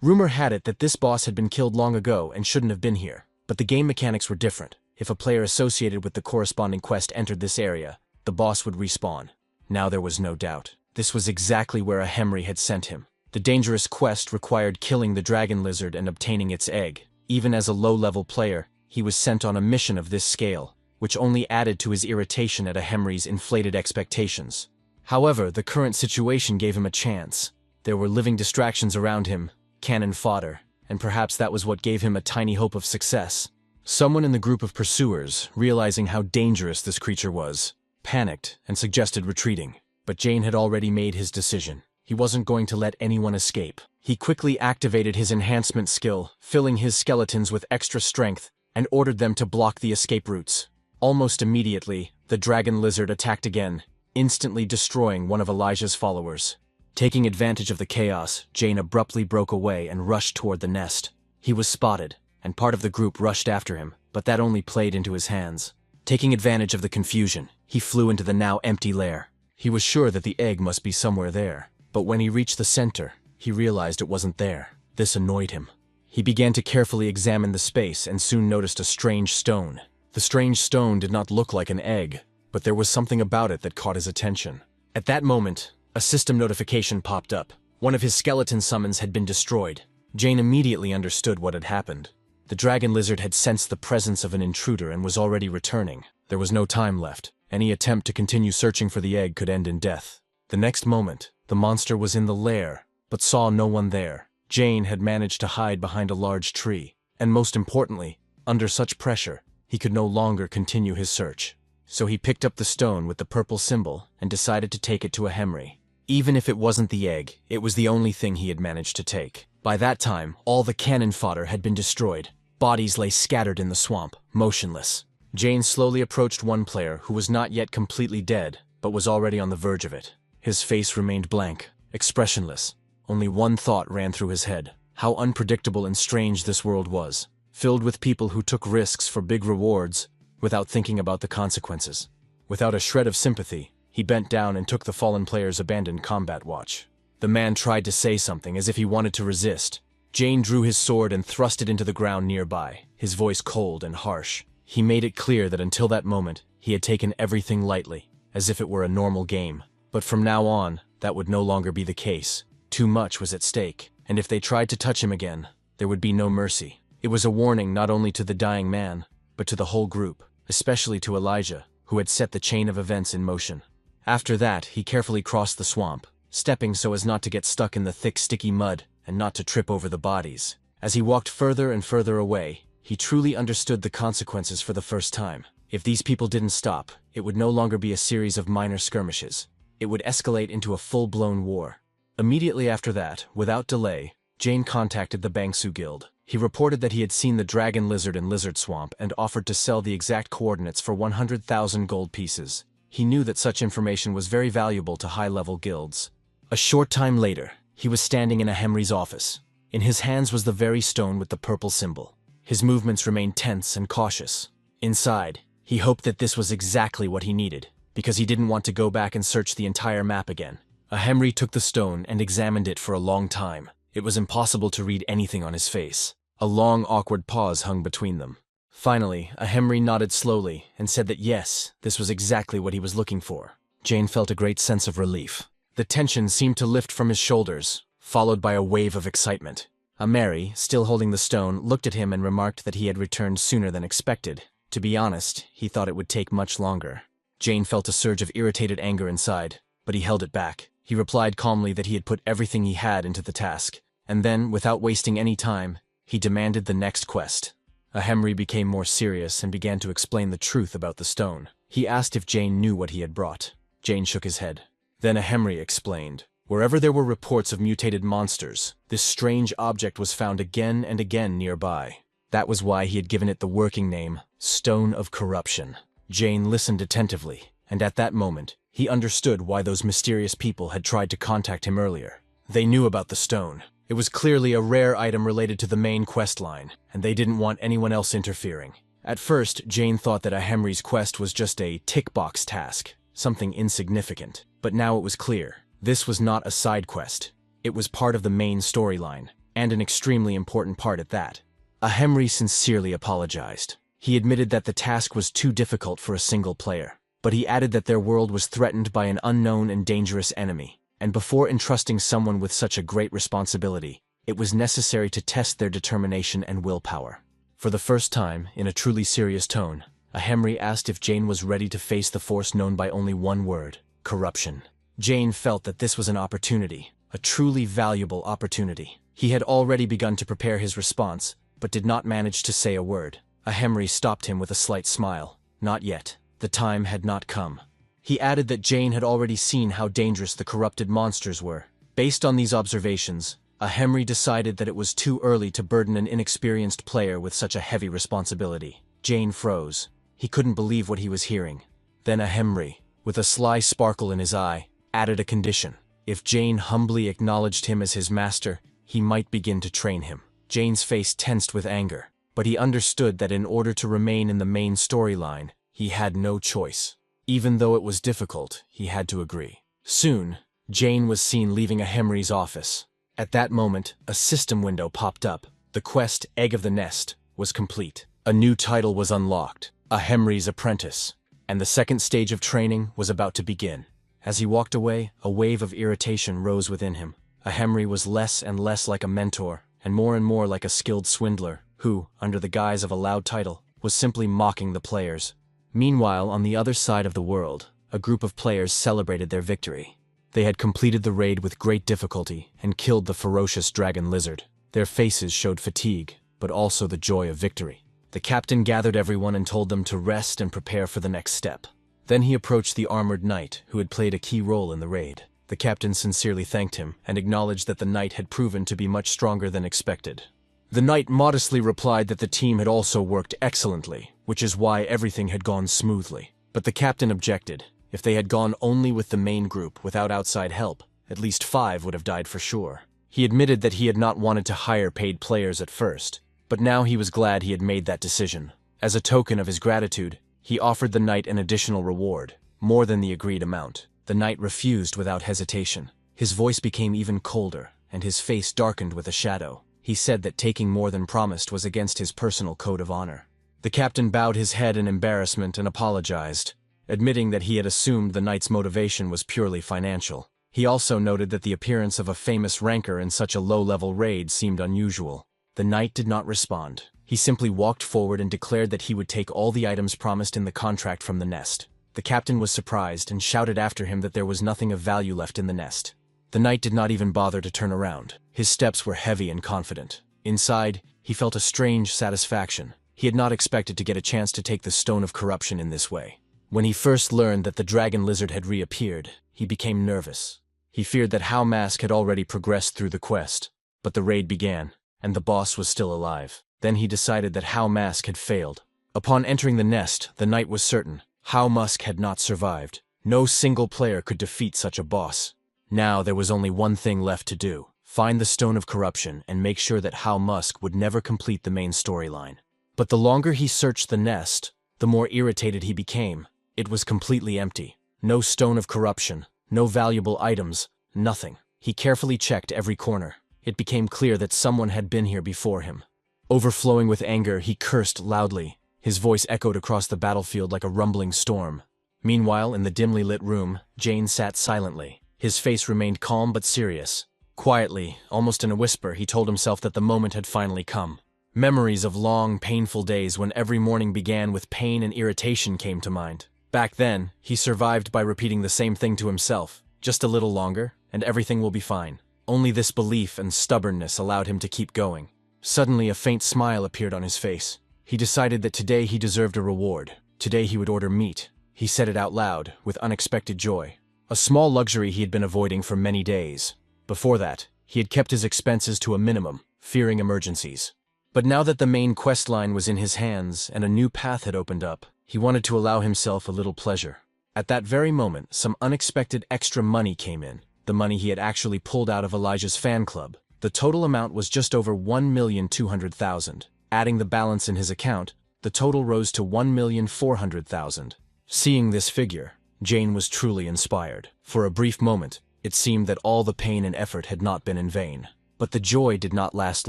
Rumor had it that this boss had been killed long ago and shouldn't have been here, but the game mechanics were different. If a player associated with the corresponding quest entered this area, the boss would respawn. Now there was no doubt. This was exactly where a Hemry had sent him. The dangerous quest required killing the Dragon Lizard and obtaining its egg. Even as a low-level player, he was sent on a mission of this scale, which only added to his irritation at a Hemry's inflated expectations. However, the current situation gave him a chance. There were living distractions around him, cannon fodder, and perhaps that was what gave him a tiny hope of success. Someone in the group of pursuers, realizing how dangerous this creature was, panicked and suggested retreating. But Jane had already made his decision. He wasn't going to let anyone escape. He quickly activated his enhancement skill, filling his skeletons with extra strength, and ordered them to block the escape routes. Almost immediately, the Dragon Lizard attacked again, instantly destroying one of Elijah's followers. Taking advantage of the chaos, Jane abruptly broke away and rushed toward the nest. He was spotted, and part of the group rushed after him, but that only played into his hands. Taking advantage of the confusion, he flew into the now empty lair. He was sure that the egg must be somewhere there, but when he reached the center, he realized it wasn't there. This annoyed him. He began to carefully examine the space and soon noticed a strange stone. The strange stone did not look like an egg, but there was something about it that caught his attention. At that moment, a system notification popped up. One of his skeleton summons had been destroyed. Jane immediately understood what had happened. The dragon lizard had sensed the presence of an intruder and was already returning. There was no time left. Any attempt to continue searching for the egg could end in death. The next moment, the monster was in the lair, but saw no one there. Jane had managed to hide behind a large tree, and most importantly, under such pressure, he could no longer continue his search. So he picked up the stone with the purple symbol and decided to take it to a Henry. Even if it wasn't the egg, it was the only thing he had managed to take. By that time, all the cannon fodder had been destroyed. Bodies lay scattered in the swamp, motionless. Jane slowly approached one player who was not yet completely dead, but was already on the verge of it. His face remained blank, expressionless. Only one thought ran through his head: how unpredictable and strange this world was, filled with people who took risks for big rewards without thinking about the consequences. Without a shred of sympathy, he bent down and took the fallen player's abandoned combat watch. The man tried to say something as if he wanted to resist. Jane drew his sword and thrust it into the ground nearby, his voice cold and harsh. He made it clear that until that moment, he had taken everything lightly, as if it were a normal game. But from now on, that would no longer be the case. Too much was at stake, and if they tried to touch him again, there would be no mercy. It was a warning not only to the dying man, but to the whole group, especially to Elijah, who had set the chain of events in motion. After that, he carefully crossed the swamp, stepping so as not to get stuck in the thick, sticky mud and not to trip over the bodies. As he walked further and further away, he truly understood the consequences for the first time. If these people didn't stop, it would no longer be a series of minor skirmishes. It would escalate into a full-blown war. Immediately after that, without delay, Jane contacted the Bangsu Guild. He reported that he had seen the dragon lizard in Lizard Swamp and offered to sell the exact coordinates for 100,000 gold pieces. He knew that such information was very valuable to high-level guilds. A short time later, he was standing in a Henry's office. In his hands was the very stone with the purple symbol. His movements remained tense and cautious. Inside, he hoped that this was exactly what he needed, because he didn't want to go back and search the entire map again. A Henry took the stone and examined it for a long time. It was impossible to read anything on his face. A long, awkward pause hung between them. Finally, a Henry nodded slowly and said that yes, this was exactly what he was looking for. Jane felt a great sense of relief. The tension seemed to lift from his shoulders, followed by a wave of excitement. Mary, still holding the stone, looked at him and remarked that he had returned sooner than expected. To be honest, he thought it would take much longer. Jane felt a surge of irritated anger inside, but he held it back. He replied calmly that he had put everything he had into the task, and then, without wasting any time, he demanded the next quest. Henry became more serious and began to explain the truth about the stone. He asked if Jane knew what he had brought. Jane shook his head. Then Henry explained. Wherever there were reports of mutated monsters, this strange object was found again and again nearby. That was why he had given it the working name, Stone of Corruption. Jane listened attentively, and at that moment, he understood why those mysterious people had tried to contact him earlier. They knew about the stone. It was clearly a rare item related to the main quest line, and they didn't want anyone else interfering. At first, Jane thought that Henry's quest was just a tick-box task, something insignificant. But now it was clear. This was not a side quest. It was part of the main storyline, and an extremely important part at that. Henry sincerely apologized. He admitted that the task was too difficult for a single player, but he added that their world was threatened by an unknown and dangerous enemy, and before entrusting someone with such a great responsibility, it was necessary to test their determination and willpower. For the first time, in a truly serious tone, Henry asked if Jane was ready to face the force known by only one word: corruption. Jane felt that this was an opportunity, a truly valuable opportunity. He had already begun to prepare his response, but did not manage to say a word. Henry stopped him with a slight smile. Not yet. The time had not come. He added that Jane had already seen how dangerous the corrupted monsters were. Based on these observations, Henry decided that it was too early to burden an inexperienced player with such a heavy responsibility. Jane froze. He couldn't believe what he was hearing. Then Henry, with a sly sparkle in his eye, added a condition. If Jane humbly acknowledged him as his master, he might begin to train him. Jane's face tensed with anger, but he understood that in order to remain in the main storyline, he had no choice. Even though it was difficult, he had to agree. Soon, Jane was seen leaving a Henry's office. At that moment, a system window popped up. The quest, Egg of the Nest, was complete. A new title was unlocked, a Henry's Apprentice, and the second stage of training was about to begin. As he walked away, a wave of irritation rose within him. A Henry was less and less like a mentor, and more like a skilled swindler, who, under the guise of a loud title, was simply mocking the players. Meanwhile, on the other side of the world, a group of players celebrated their victory. They had completed the raid with great difficulty and killed the ferocious dragon lizard. Their faces showed fatigue, but also the joy of victory. The captain gathered everyone and told them to rest and prepare for the next step. Then he approached the armored knight, who had played a key role in the raid. The captain sincerely thanked him and acknowledged that the knight had proven to be much stronger than expected. The knight modestly replied that the team had also worked excellently, which is why everything had gone smoothly. But the captain objected. If they had gone only with the main group without outside help, at least 5 would have died for sure. He admitted that he had not wanted to hire paid players at first, but now he was glad he had made that decision. As a token of his gratitude, he offered the knight an additional reward, more than the agreed amount. The knight refused without hesitation. His voice became even colder, and his face darkened with a shadow. He said that taking more than promised was against his personal code of honor. The captain bowed his head in embarrassment and apologized, admitting that he had assumed the knight's motivation was purely financial. He also noted that the appearance of a famous ranker in such a low-level raid seemed unusual. The knight did not respond. He simply walked forward and declared that he would take all the items promised in the contract from the nest. The captain was surprised and shouted after him that there was nothing of value left in the nest. The knight did not even bother to turn around. His steps were heavy and confident. Inside, he felt a strange satisfaction. He had not expected to get a chance to take the stone of corruption in this way. When he first learned that the dragon lizard had reappeared, he became nervous. He feared that Hao Mask had already progressed through the quest, but the raid began, and the boss was still alive. Then he decided that Hao Mask had failed. Upon entering the nest, the knight was certain Hao Mask had not survived. No single player could defeat such a boss. Now there was only one thing left to do: find the stone of corruption and make sure that Hao Mask would never complete the main storyline. But the longer he searched the nest, the more irritated he became. It was completely empty. No stone of corruption, no valuable items, nothing. He carefully checked every corner. It became clear that someone had been here before him. Overflowing with anger, he cursed loudly. His voice echoed across the battlefield like a rumbling storm. Meanwhile, in the dimly lit room, Jane sat silently. His face remained calm but serious. Quietly, almost in a whisper, he told himself that the moment had finally come. Memories of long, painful days when every morning began with pain and irritation came to mind. Back then, he survived by repeating the same thing to himself. Just a little longer, and everything will be fine. Only this belief and stubbornness allowed him to keep going. Suddenly, a faint smile appeared on his face. He decided that today he deserved a reward. Today he would order meat. He said it out loud, with unexpected joy. A small luxury he had been avoiding for many days. Before that, he had kept his expenses to a minimum, fearing emergencies. But now that the main quest line was in his hands and a new path had opened up, he wanted to allow himself a little pleasure. At that very moment, some unexpected extra money came in. The money he had actually pulled out of Elijah's fan club. The total amount was just over 1,200,000. Adding the balance in his account, the total rose to 1,400,000. Seeing this figure, Jane was truly inspired. For a brief moment, it seemed that all the pain and effort had not been in vain. But the joy did not last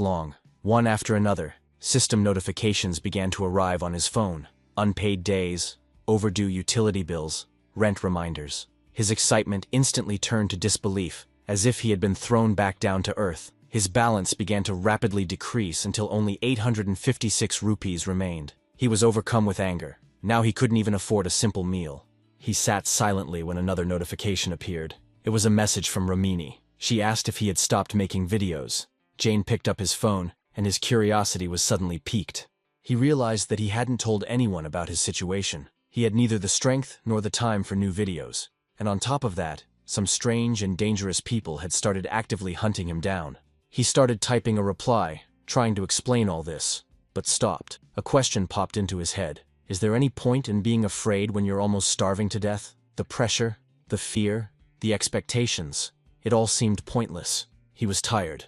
long. One after another, system notifications began to arrive on his phone. Unpaid days, overdue utility bills, rent reminders. His excitement instantly turned to disbelief, as if he had been thrown back down to earth. His balance began to rapidly decrease until only 856 rupees remained. He was overcome with anger. Now he couldn't even afford a simple meal. He sat silently when another notification appeared. It was a message from Ramini. She asked if he had stopped making videos. Jane picked up his phone, and his curiosity was suddenly piqued. He realized that he hadn't told anyone about his situation. He had neither the strength nor the time for new videos. And on top of that, some strange and dangerous people had started actively hunting him down. He started typing a reply, trying to explain all this, but stopped. A question popped into his head. Is there any point in being afraid when you're almost starving to death? The pressure, the fear, the expectations, it all seemed pointless. He was tired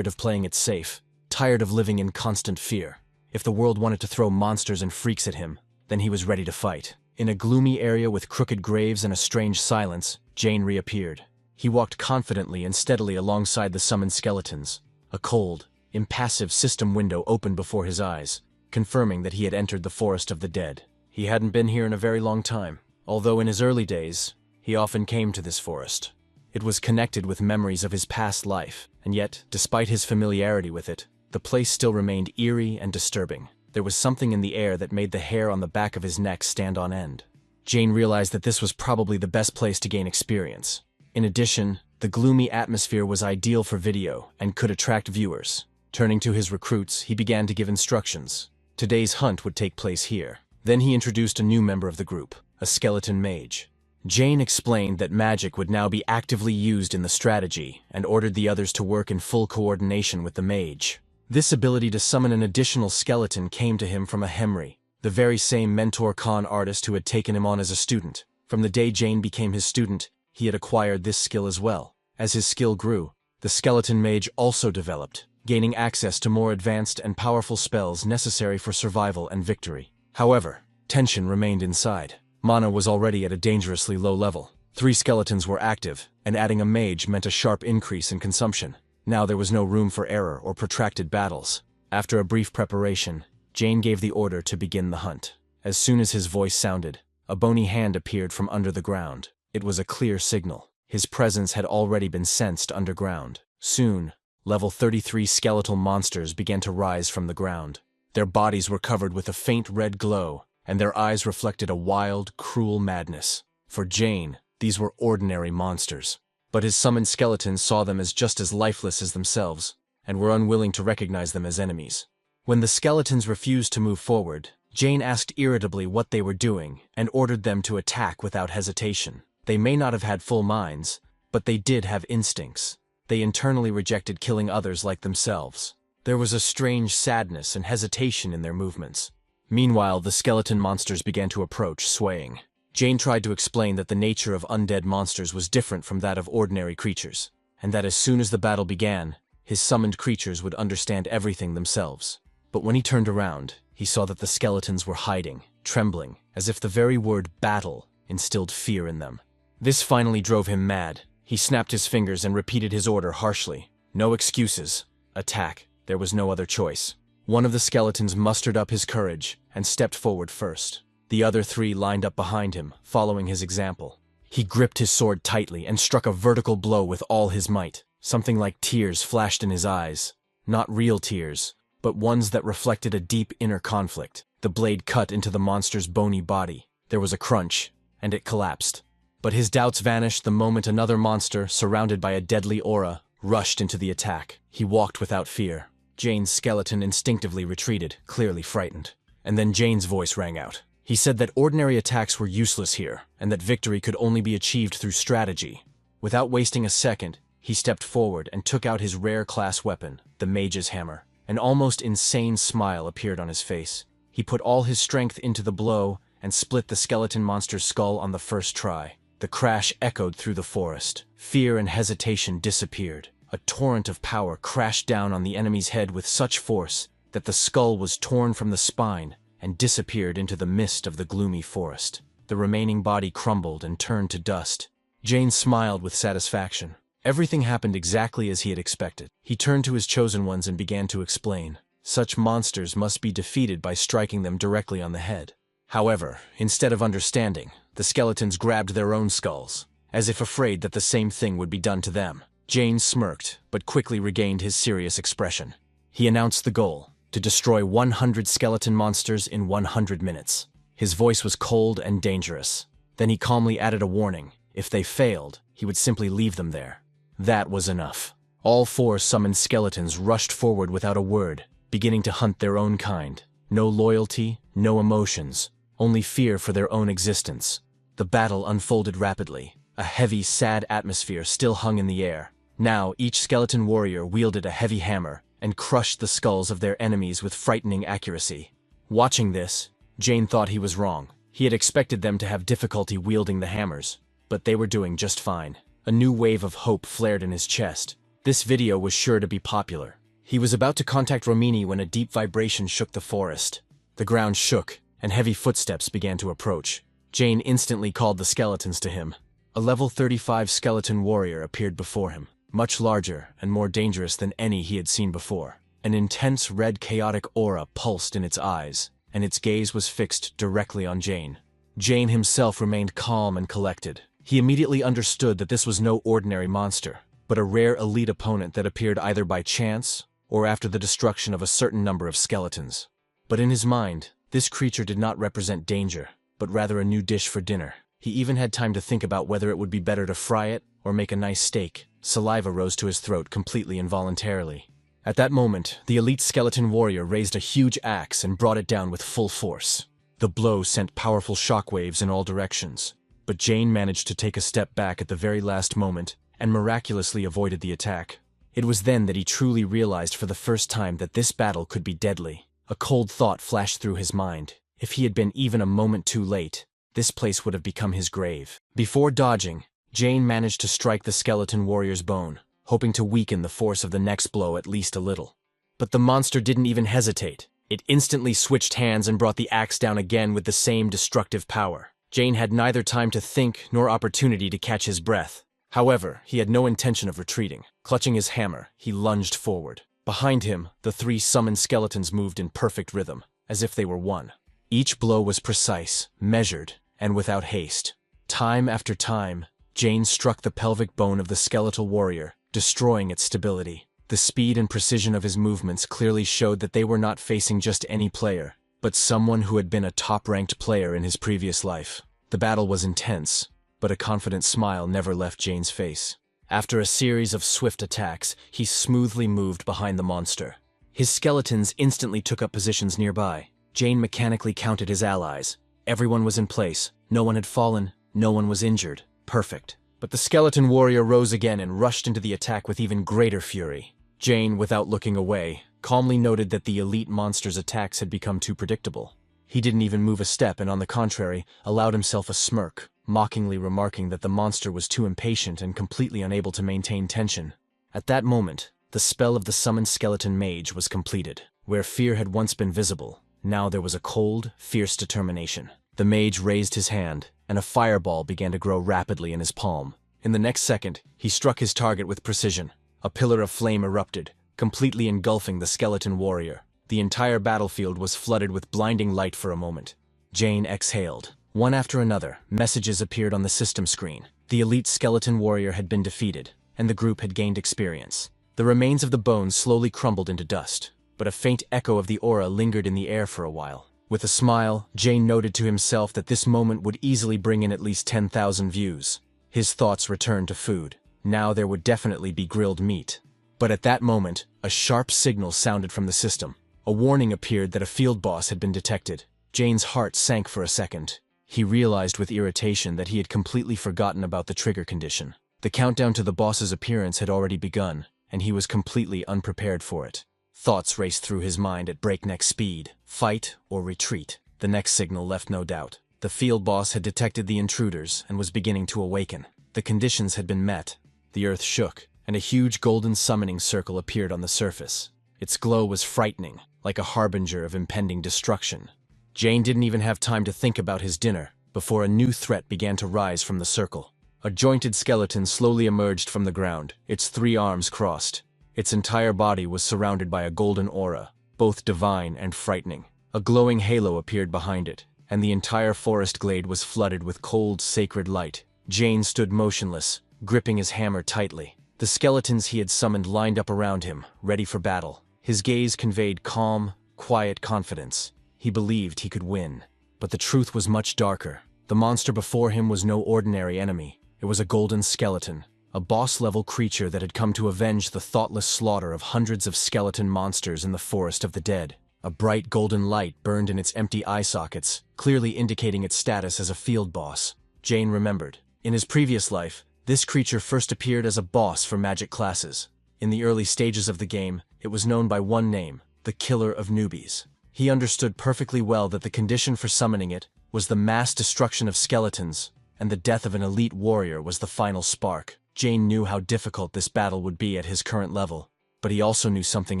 of playing it safe, tired of living in constant fear. If the world wanted to throw monsters and freaks at him, then he was ready to fight. In a gloomy area with crooked graves and a strange silence, Jane reappeared. He walked confidently and steadily alongside the summoned skeletons. A cold, impassive system window opened before his eyes, confirming that he had entered the forest of the dead. He hadn't been here in a very long time, although in his early days, he often came to this forest. It was connected with memories of his past life, and yet, despite his familiarity with it, the place still remained eerie and disturbing. There was something in the air that made the hair on the back of his neck stand on end. Jane realized that this was probably the best place to gain experience. In addition, the gloomy atmosphere was ideal for video and could attract viewers. Turning to his recruits, he began to give instructions. Today's hunt would take place here. Then he introduced a new member of the group, a skeleton mage. Jane explained that magic would now be actively used in the strategy and ordered the others to work in full coordination with the mage. This ability to summon an additional skeleton came to him from a Hemri, the very same mentor con artist who had taken him on as a student. From the day Jane became his student, he had acquired this skill as well. As his skill grew, the skeleton mage also developed, gaining access to more advanced and powerful spells necessary for survival and victory. However, tension remained inside. Mana was already at a dangerously low level. 3 skeletons were active, and adding a mage meant a sharp increase in consumption. Now there was no room for error or protracted battles. After a brief preparation, Jane gave the order to begin the hunt. As soon as his voice sounded, a bony hand appeared from under the ground. It was a clear signal. His presence had already been sensed underground. Soon, level 33 skeletal monsters began to rise from the ground. Their bodies were covered with a faint red glow, and their eyes reflected a wild, cruel madness. For Jane, these were ordinary monsters. But his summoned skeletons saw them as just as lifeless as themselves, and were unwilling to recognize them as enemies. When the skeletons refused to move forward, Jane asked irritably what they were doing and ordered them to attack without hesitation. They may not have had full minds, but they did have instincts. They internally rejected killing others like themselves. There was a strange sadness and hesitation in their movements. Meanwhile, the skeleton monsters began to approach, swaying. Jane tried to explain that the nature of undead monsters was different from that of ordinary creatures, and that as soon as the battle began, his summoned creatures would understand everything themselves. But when he turned around, he saw that the skeletons were hiding, trembling, as if the very word battle instilled fear in them. This finally drove him mad. He snapped his fingers and repeated his order harshly. No excuses. Attack. There was no other choice. One of the skeletons mustered up his courage and stepped forward first. The other 3 lined up behind him, following his example. He gripped his sword tightly and struck a vertical blow with all his might. Something like tears flashed in his eyes. Not real tears, but ones that reflected a deep inner conflict. The blade cut into the monster's bony body. There was a crunch, and it collapsed. But his doubts vanished the moment another monster, surrounded by a deadly aura, rushed into the attack. He walked without fear. Jane's skeleton instinctively retreated, clearly frightened. And then Jane's voice rang out. He said that ordinary attacks were useless here, and that victory could only be achieved through strategy. Without wasting a second, he stepped forward and took out his rare class weapon, the mage's hammer. An almost insane smile appeared on his face. He put all his strength into the blow and split the skeleton monster's skull on the first try. The crash echoed through the forest. Fear and hesitation disappeared. A torrent of power crashed down on the enemy's head with such force that the skull was torn from the spine and disappeared into the mist of the gloomy forest. The remaining body crumbled and turned to dust. Jane smiled with satisfaction. Everything happened exactly as he had expected. He turned to his chosen ones and began to explain. Such monsters must be defeated by striking them directly on the head. However, instead of understanding, the skeletons grabbed their own skulls, as if afraid that the same thing would be done to them. Jane smirked, but quickly regained his serious expression. He announced the goal: to destroy 100 skeleton monsters in 100 minutes. His voice was cold and dangerous. Then he calmly added a warning. If they failed, he would simply leave them there. That was enough. All 4 summoned skeletons rushed forward without a word, beginning to hunt their own kind. No loyalty, no emotions, only fear for their own existence. The battle unfolded rapidly. A heavy, sad atmosphere still hung in the air. Now each skeleton warrior wielded a heavy hammer and crushed the skulls of their enemies with frightening accuracy. Watching this, Jane thought he was wrong. He had expected them to have difficulty wielding the hammers, but they were doing just fine. A new wave of hope flared in his chest. This video was sure to be popular. He was about to contact Romini when a deep vibration shook the forest. The ground shook, and heavy footsteps began to approach. Jane instantly called the skeletons to him. A level 35 skeleton warrior appeared before him, much larger and more dangerous than any he had seen before. An intense red chaotic aura pulsed in its eyes, and its gaze was fixed directly on Jane. Jane himself remained calm and collected. He immediately understood that this was no ordinary monster, but a rare elite opponent that appeared either by chance or after the destruction of a certain number of skeletons. But in his mind, this creature did not represent danger, but rather a new dish for dinner. He even had time to think about whether it would be better to fry it or make a nice steak. Saliva rose to his throat completely involuntarily. At that moment, the elite skeleton warrior raised a huge axe and brought it down with full force. The blow sent powerful shockwaves in all directions, but Jane managed to take a step back at the very last moment and miraculously avoided the attack. It was then that he truly realized for the first time that this battle could be deadly. A cold thought flashed through his mind. If he had been even a moment too late, this place would have become his grave. Before dodging, Jane managed to strike the skeleton warrior's bone, hoping to weaken the force of the next blow at least a little. But the monster didn't even hesitate. It instantly switched hands and brought the axe down again with the same destructive power. Jane had neither time to think nor opportunity to catch his breath. However, he had no intention of retreating. Clutching his hammer, he lunged forward. Behind him, the three summoned skeletons moved in perfect rhythm, as if they were one. Each blow was precise, measured, and without haste. Time after time, Jane struck the pelvic bone of the skeletal warrior, destroying its stability. The speed and precision of his movements clearly showed that they were not facing just any player, but someone who had been a top-ranked player in his previous life. The battle was intense, but a confident smile never left Jane's face. After a series of swift attacks, he smoothly moved behind the monster. His skeletons instantly took up positions nearby. Jane mechanically counted his allies. Everyone was in place. No one had fallen. No one was injured. Perfect. But the skeleton warrior rose again and rushed into the attack with even greater fury. Jane, without looking away, calmly noted that the elite monster's attacks had become too predictable. He didn't even move a step and, on the contrary, allowed himself a smirk, mockingly remarking that the monster was too impatient and completely unable to maintain tension. At that moment, the spell of the summoned skeleton mage was completed. Where fear had once been visible, now there was a cold, fierce determination. The mage raised his hand, and a fireball began to grow rapidly in his palm. In the next second, he struck his target with precision. A pillar of flame erupted, completely engulfing the skeleton warrior. The entire battlefield was flooded with blinding light for a moment. Jane exhaled. One after another, messages appeared on the system screen. The elite skeleton warrior had been defeated, and the group had gained experience. The remains of the bones slowly crumbled into dust, but a faint echo of the aura lingered in the air for a while. With a smile, Jane noted to himself that this moment would easily bring in at least 10,000 views. His thoughts returned to food. Now there would definitely be grilled meat. But at that moment, a sharp signal sounded from the system. A warning appeared that a field boss had been detected. Jane's heart sank for a second. He realized with irritation that he had completely forgotten about the trigger condition. The countdown to the boss's appearance had already begun, and he was completely unprepared for it. Thoughts raced through his mind at breakneck speed. Fight or retreat. The next signal left no doubt. The field boss had detected the intruders and was beginning to awaken. The conditions had been met. The earth shook, and a huge golden summoning circle appeared on the surface. Its glow was frightening, like a harbinger of impending destruction. Jane didn't even have time to think about his dinner before a new threat began to rise from the circle. A jointed skeleton slowly emerged from the ground, its three arms crossed. Its entire body was surrounded by a golden aura, both divine and frightening. A glowing halo appeared behind it, and the entire forest glade was flooded with cold, sacred light. Jane stood motionless, gripping his hammer tightly. The skeletons he had summoned lined up around him, ready for battle. His gaze conveyed calm, quiet confidence. He believed he could win. But the truth was much darker. The monster before him was no ordinary enemy. It was a golden skeleton, a boss-level creature that had come to avenge the thoughtless slaughter of hundreds of skeleton monsters in the forest of the dead. A bright golden light burned in its empty eye sockets, clearly indicating its status as a field boss. Jane remembered. In his previous life, this creature first appeared as a boss for magic classes. In the early stages of the game, it was known by one name, the Killer of Newbies. He understood perfectly well that the condition for summoning it Was the mass destruction of skeletons, and the death of an elite warrior was the final spark. Jane knew how difficult this battle would be at his current level, but he also knew something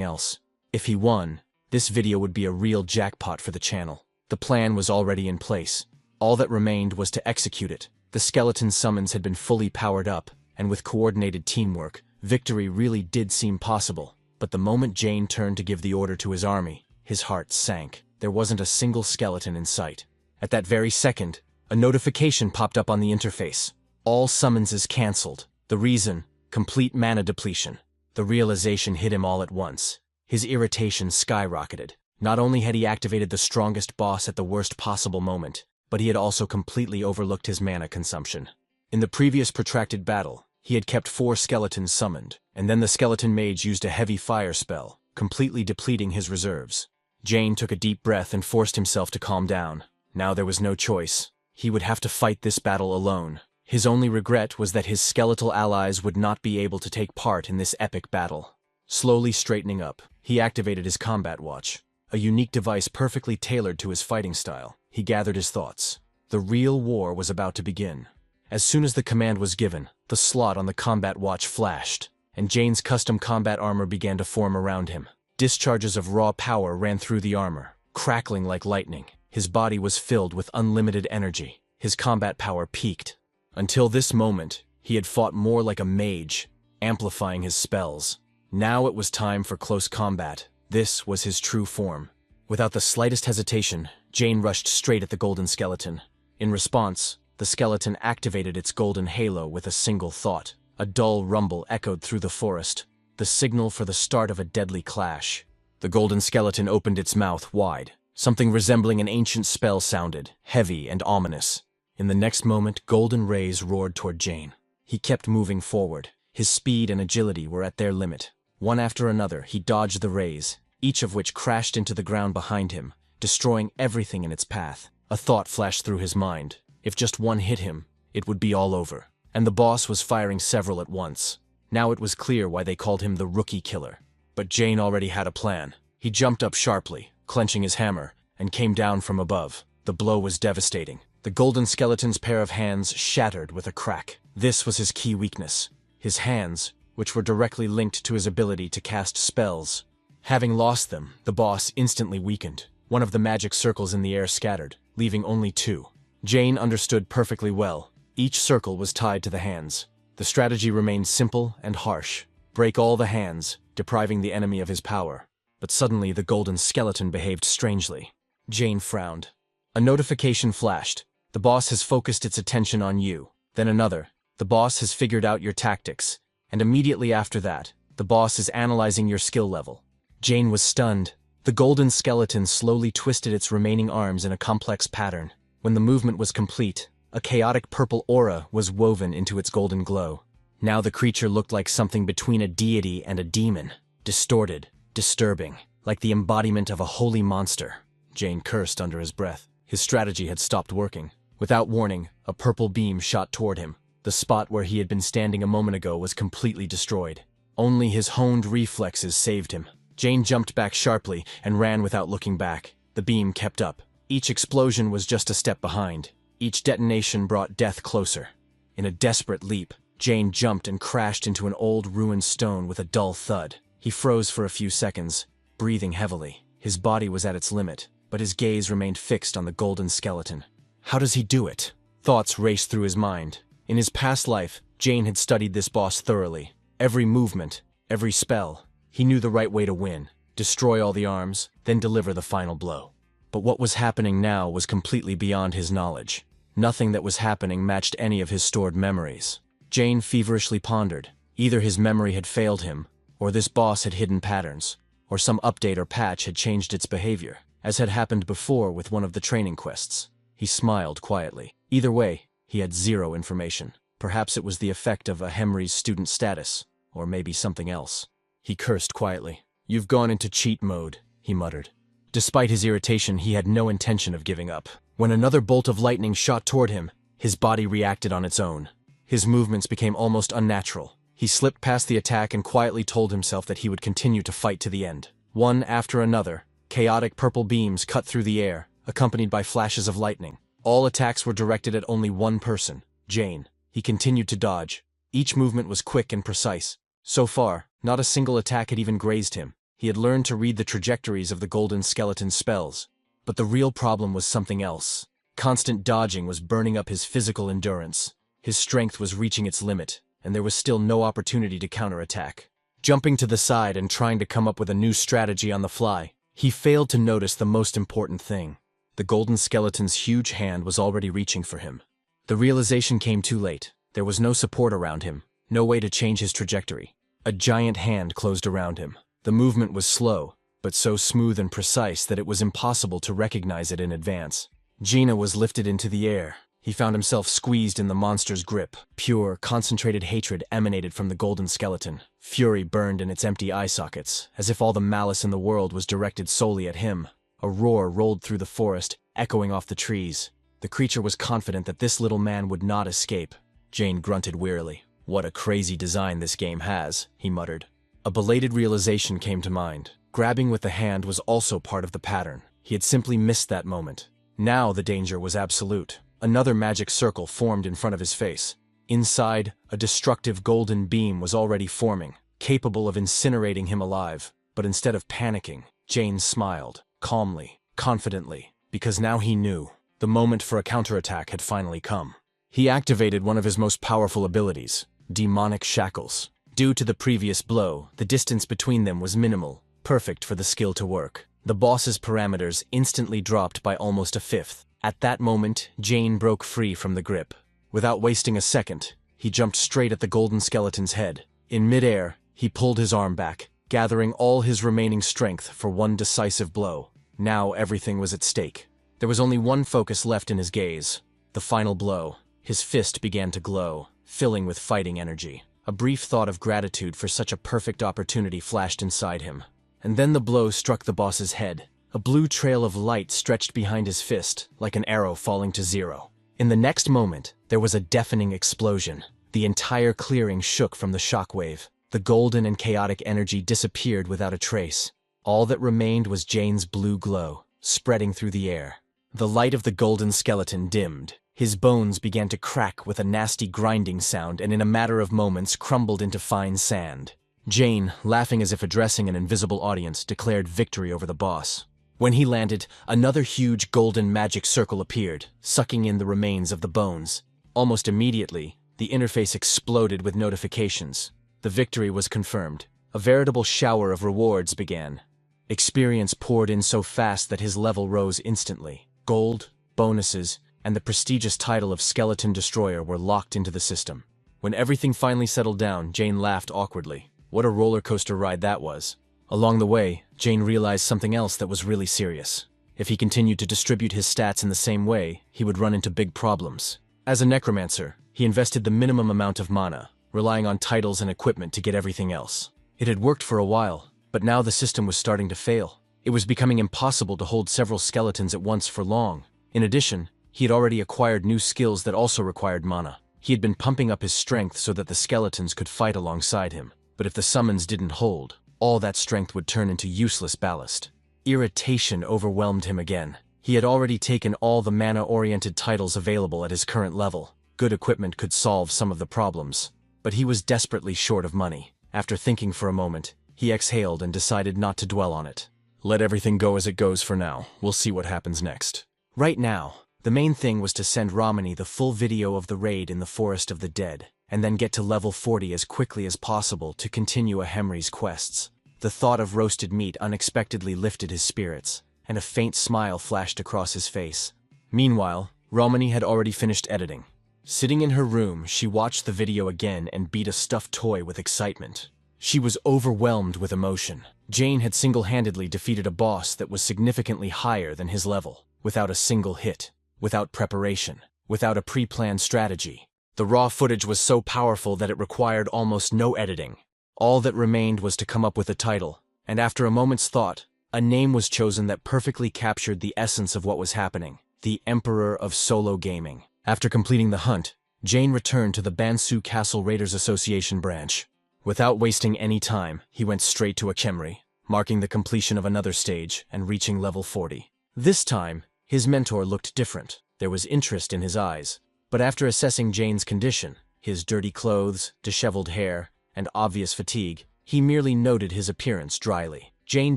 else. If he won, this video would be a real jackpot for the channel. The plan was already in place. All that remained was to execute it. The skeleton summons had been fully powered up, and with coordinated teamwork, victory really did seem possible. But the moment Jane turned to give the order to his army, his heart sank. There wasn't a single skeleton in sight. At that very second, a notification popped up on the interface. All summonses cancelled. The reason? Complete mana depletion. The realization hit him all at once. His irritation skyrocketed. Not only had he activated the strongest boss at the worst possible moment, but he had also completely overlooked his mana consumption. In the previous protracted battle, he had kept 4 skeletons summoned, and then the skeleton mage used a heavy fire spell, completely depleting his reserves. Jane took a deep breath and forced himself to calm down. Now there was no choice. He would have to fight this battle alone. His only regret was that his skeletal allies would not be able to take part in this epic battle. Slowly straightening up, he activated his combat watch, a unique device perfectly tailored to his fighting style. He gathered his thoughts. The real war was about to begin. As soon as the command was given, the slot on the combat watch flashed, and Jane's custom combat armor began to form around him. Discharges of raw power ran through the armor, crackling like lightning. His body was filled with unlimited energy. His combat power peaked. Until this moment, he had fought more like a mage, amplifying his spells. Now it was time for close combat. This was his true form. Without the slightest hesitation, Jane rushed straight at the golden skeleton. In response, the skeleton activated its golden halo with a single thought. A dull rumble echoed through the forest, the signal for the start of a deadly clash. The golden skeleton opened its mouth wide. Something resembling an ancient spell sounded, heavy and ominous. In the next moment, golden rays roared toward Jane. He kept moving forward. His speed and agility were at their limit. One after another, he dodged the rays, each of which crashed into the ground behind him, destroying everything in its path. A thought flashed through his mind. If just one hit him, it would be all over. And the boss was firing several at once. Now it was clear why they called him the Rookie Killer. But Jane already had a plan. He jumped up sharply, clenching his hammer, and came down from above. The blow was devastating. The golden skeleton's pair of hands shattered with a crack. This was his key weakness. His hands, which were directly linked to his ability to cast spells. Having lost them, the boss instantly weakened. One of the magic circles in the air scattered, leaving only 2. Jane understood perfectly well. Each circle was tied to the hands. The strategy remained simple and harsh. Break all the hands, depriving the enemy of his power. But suddenly the golden skeleton behaved strangely. Jane frowned. A notification flashed. The boss has focused its attention on you. Then another. The boss has figured out your tactics. And immediately after that, the boss is analyzing your skill level. Jane was stunned. The golden skeleton slowly twisted its remaining arms in a complex pattern. When the movement was complete, a chaotic purple aura was woven into its golden glow. Now the creature looked like something between a deity and a demon. Distorted, disturbing, like the embodiment of a holy monster. Jane cursed under his breath. His strategy had stopped working. Without warning, a purple beam shot toward him. The spot where he had been standing a moment ago was completely destroyed. Only his honed reflexes saved him. Jane jumped back sharply and ran without looking back. The beam kept up. Each explosion was just a step behind. Each detonation brought death closer. In a desperate leap, Jane jumped and crashed into an old ruined stone with a dull thud. He froze for a few seconds, breathing heavily. His body was at its limit, but his gaze remained fixed on the golden skeleton. How does he do it? Thoughts raced through his mind. In his past life, Jane had studied this boss thoroughly. Every movement, every spell. He knew the right way to win. Destroy all the arms, then deliver the final blow. But what was happening now was completely beyond his knowledge. Nothing that was happening matched any of his stored memories. Jane feverishly pondered. Either his memory had failed him, or this boss had hidden patterns, or some update or patch had changed its behavior, as had happened before with one of the training quests. He smiled quietly. Either way, he had 0 information. Perhaps it was the effect of a Hemry's student status, or maybe something else. He cursed quietly. "You've gone into cheat mode," he muttered. Despite his irritation, he had no intention of giving up. When another bolt of lightning shot toward him, his body reacted on its own. His movements became almost unnatural. He slipped past the attack and quietly told himself that he would continue to fight to the end. One after another, chaotic purple beams cut through the air, accompanied by flashes of lightning. All attacks were directed at only one person, Jane. He continued to dodge. Each movement was quick and precise. So far, not a single attack had even grazed him. He had learned to read the trajectories of the golden skeleton's spells. But the real problem was something else. Constant dodging was burning up his physical endurance. His strength was reaching its limit, and there was still no opportunity to counterattack. Jumping to the side and trying to come up with a new strategy on the fly, he failed to notice the most important thing. The golden skeleton's huge hand was already reaching for him. The realization came too late. There was no support around him, no way to change his trajectory. A giant hand closed around him. The movement was slow, but so smooth and precise that it was impossible to recognize it in advance. Gina was lifted into the air. He found himself squeezed in the monster's grip. Pure, concentrated hatred emanated from the golden skeleton. Fury burned in its empty eye sockets, as if all the malice in the world was directed solely at him. A roar rolled through the forest, echoing off the trees. The creature was confident that this little man would not escape. Jane grunted wearily. "What a crazy design this game has," he muttered. A belated realization came to mind. Grabbing with the hand was also part of the pattern. He had simply missed that moment. Now the danger was absolute. Another magic circle formed in front of his face. Inside, a destructive golden beam was already forming, capable of incinerating him alive. But instead of panicking, Jane smiled, calmly, confidently, because now he knew. The moment for a counterattack had finally come. He activated one of his most powerful abilities, demonic shackles. Due to the previous blow, the distance between them was minimal, perfect for the skill to work. The boss's parameters instantly dropped by almost a fifth. At that moment, Jane broke free from the grip. Without wasting a second, he jumped straight at the golden skeleton's head. In midair, he pulled his arm back, gathering all his remaining strength for one decisive blow. Now everything was at stake. There was only one focus left in his gaze, the final blow. His fist began to glow, filling with fighting energy. A brief thought of gratitude for such a perfect opportunity flashed inside him. And then the blow struck the boss's head. A blue trail of light stretched behind his fist, like an arrow falling to zero. In the next moment, there was a deafening explosion. The entire clearing shook from the shockwave. The golden and chaotic energy disappeared without a trace. All that remained was Jane's blue glow, spreading through the air. The light of the golden skeleton dimmed. His bones began to crack with a nasty grinding sound and in a matter of moments crumbled into fine sand. Jane, laughing as if addressing an invisible audience, declared victory over the boss. When he landed, another huge golden magic circle appeared, sucking in the remains of the bones. Almost immediately, the interface exploded with notifications. The victory was confirmed. A veritable shower of rewards began. Experience poured in so fast that his level rose instantly. Gold, bonuses, and the prestigious title of Skeleton Destroyer were locked into the system. When everything finally settled down, Jane laughed awkwardly. What a roller coaster ride that was. Along the way, Jane realized something else that was really serious. If he continued to distribute his stats in the same way, he would run into big problems. As a necromancer, he invested the minimum amount of mana, relying on titles and equipment to get everything else. It had worked for a while, but now the system was starting to fail. It was becoming impossible to hold several skeletons at once for long. In addition, he had already acquired new skills that also required mana. He had been pumping up his strength so that the skeletons could fight alongside him. But if the summons didn't hold, all that strength would turn into useless ballast. Irritation overwhelmed him again. He had already taken all the mana-oriented titles available at his current level. Good equipment could solve some of the problems. But he was desperately short of money. After thinking for a moment, he exhaled and decided not to dwell on it. Let everything go as it goes for now. We'll see what happens next. Right now, the main thing was to send Romani the full video of the raid in the Forest of the Dead, and then get to level 40 as quickly as possible to continue Ahemri's quests. The thought of roasted meat unexpectedly lifted his spirits, and a faint smile flashed across his face. Meanwhile, Romani had already finished editing. Sitting in her room, she watched the video again and beat a stuffed toy with excitement. She was overwhelmed with emotion. Jane had single-handedly defeated a boss that was significantly higher than his level, without a single hit, without preparation, without a pre-planned strategy. The raw footage was so powerful that it required almost no editing. All that remained was to come up with a title, and after a moment's thought, a name was chosen that perfectly captured the essence of what was happening: the Emperor of Solo Gaming. After completing the hunt, Jane returned to the Bansu Castle Raiders Association branch. Without wasting any time, he went straight to Ahemri, marking the completion of another stage and reaching level 40. This time, his mentor looked different. There was interest in his eyes, but after assessing Jane's condition, his dirty clothes, disheveled hair, and obvious fatigue, he merely noted his appearance dryly. Jane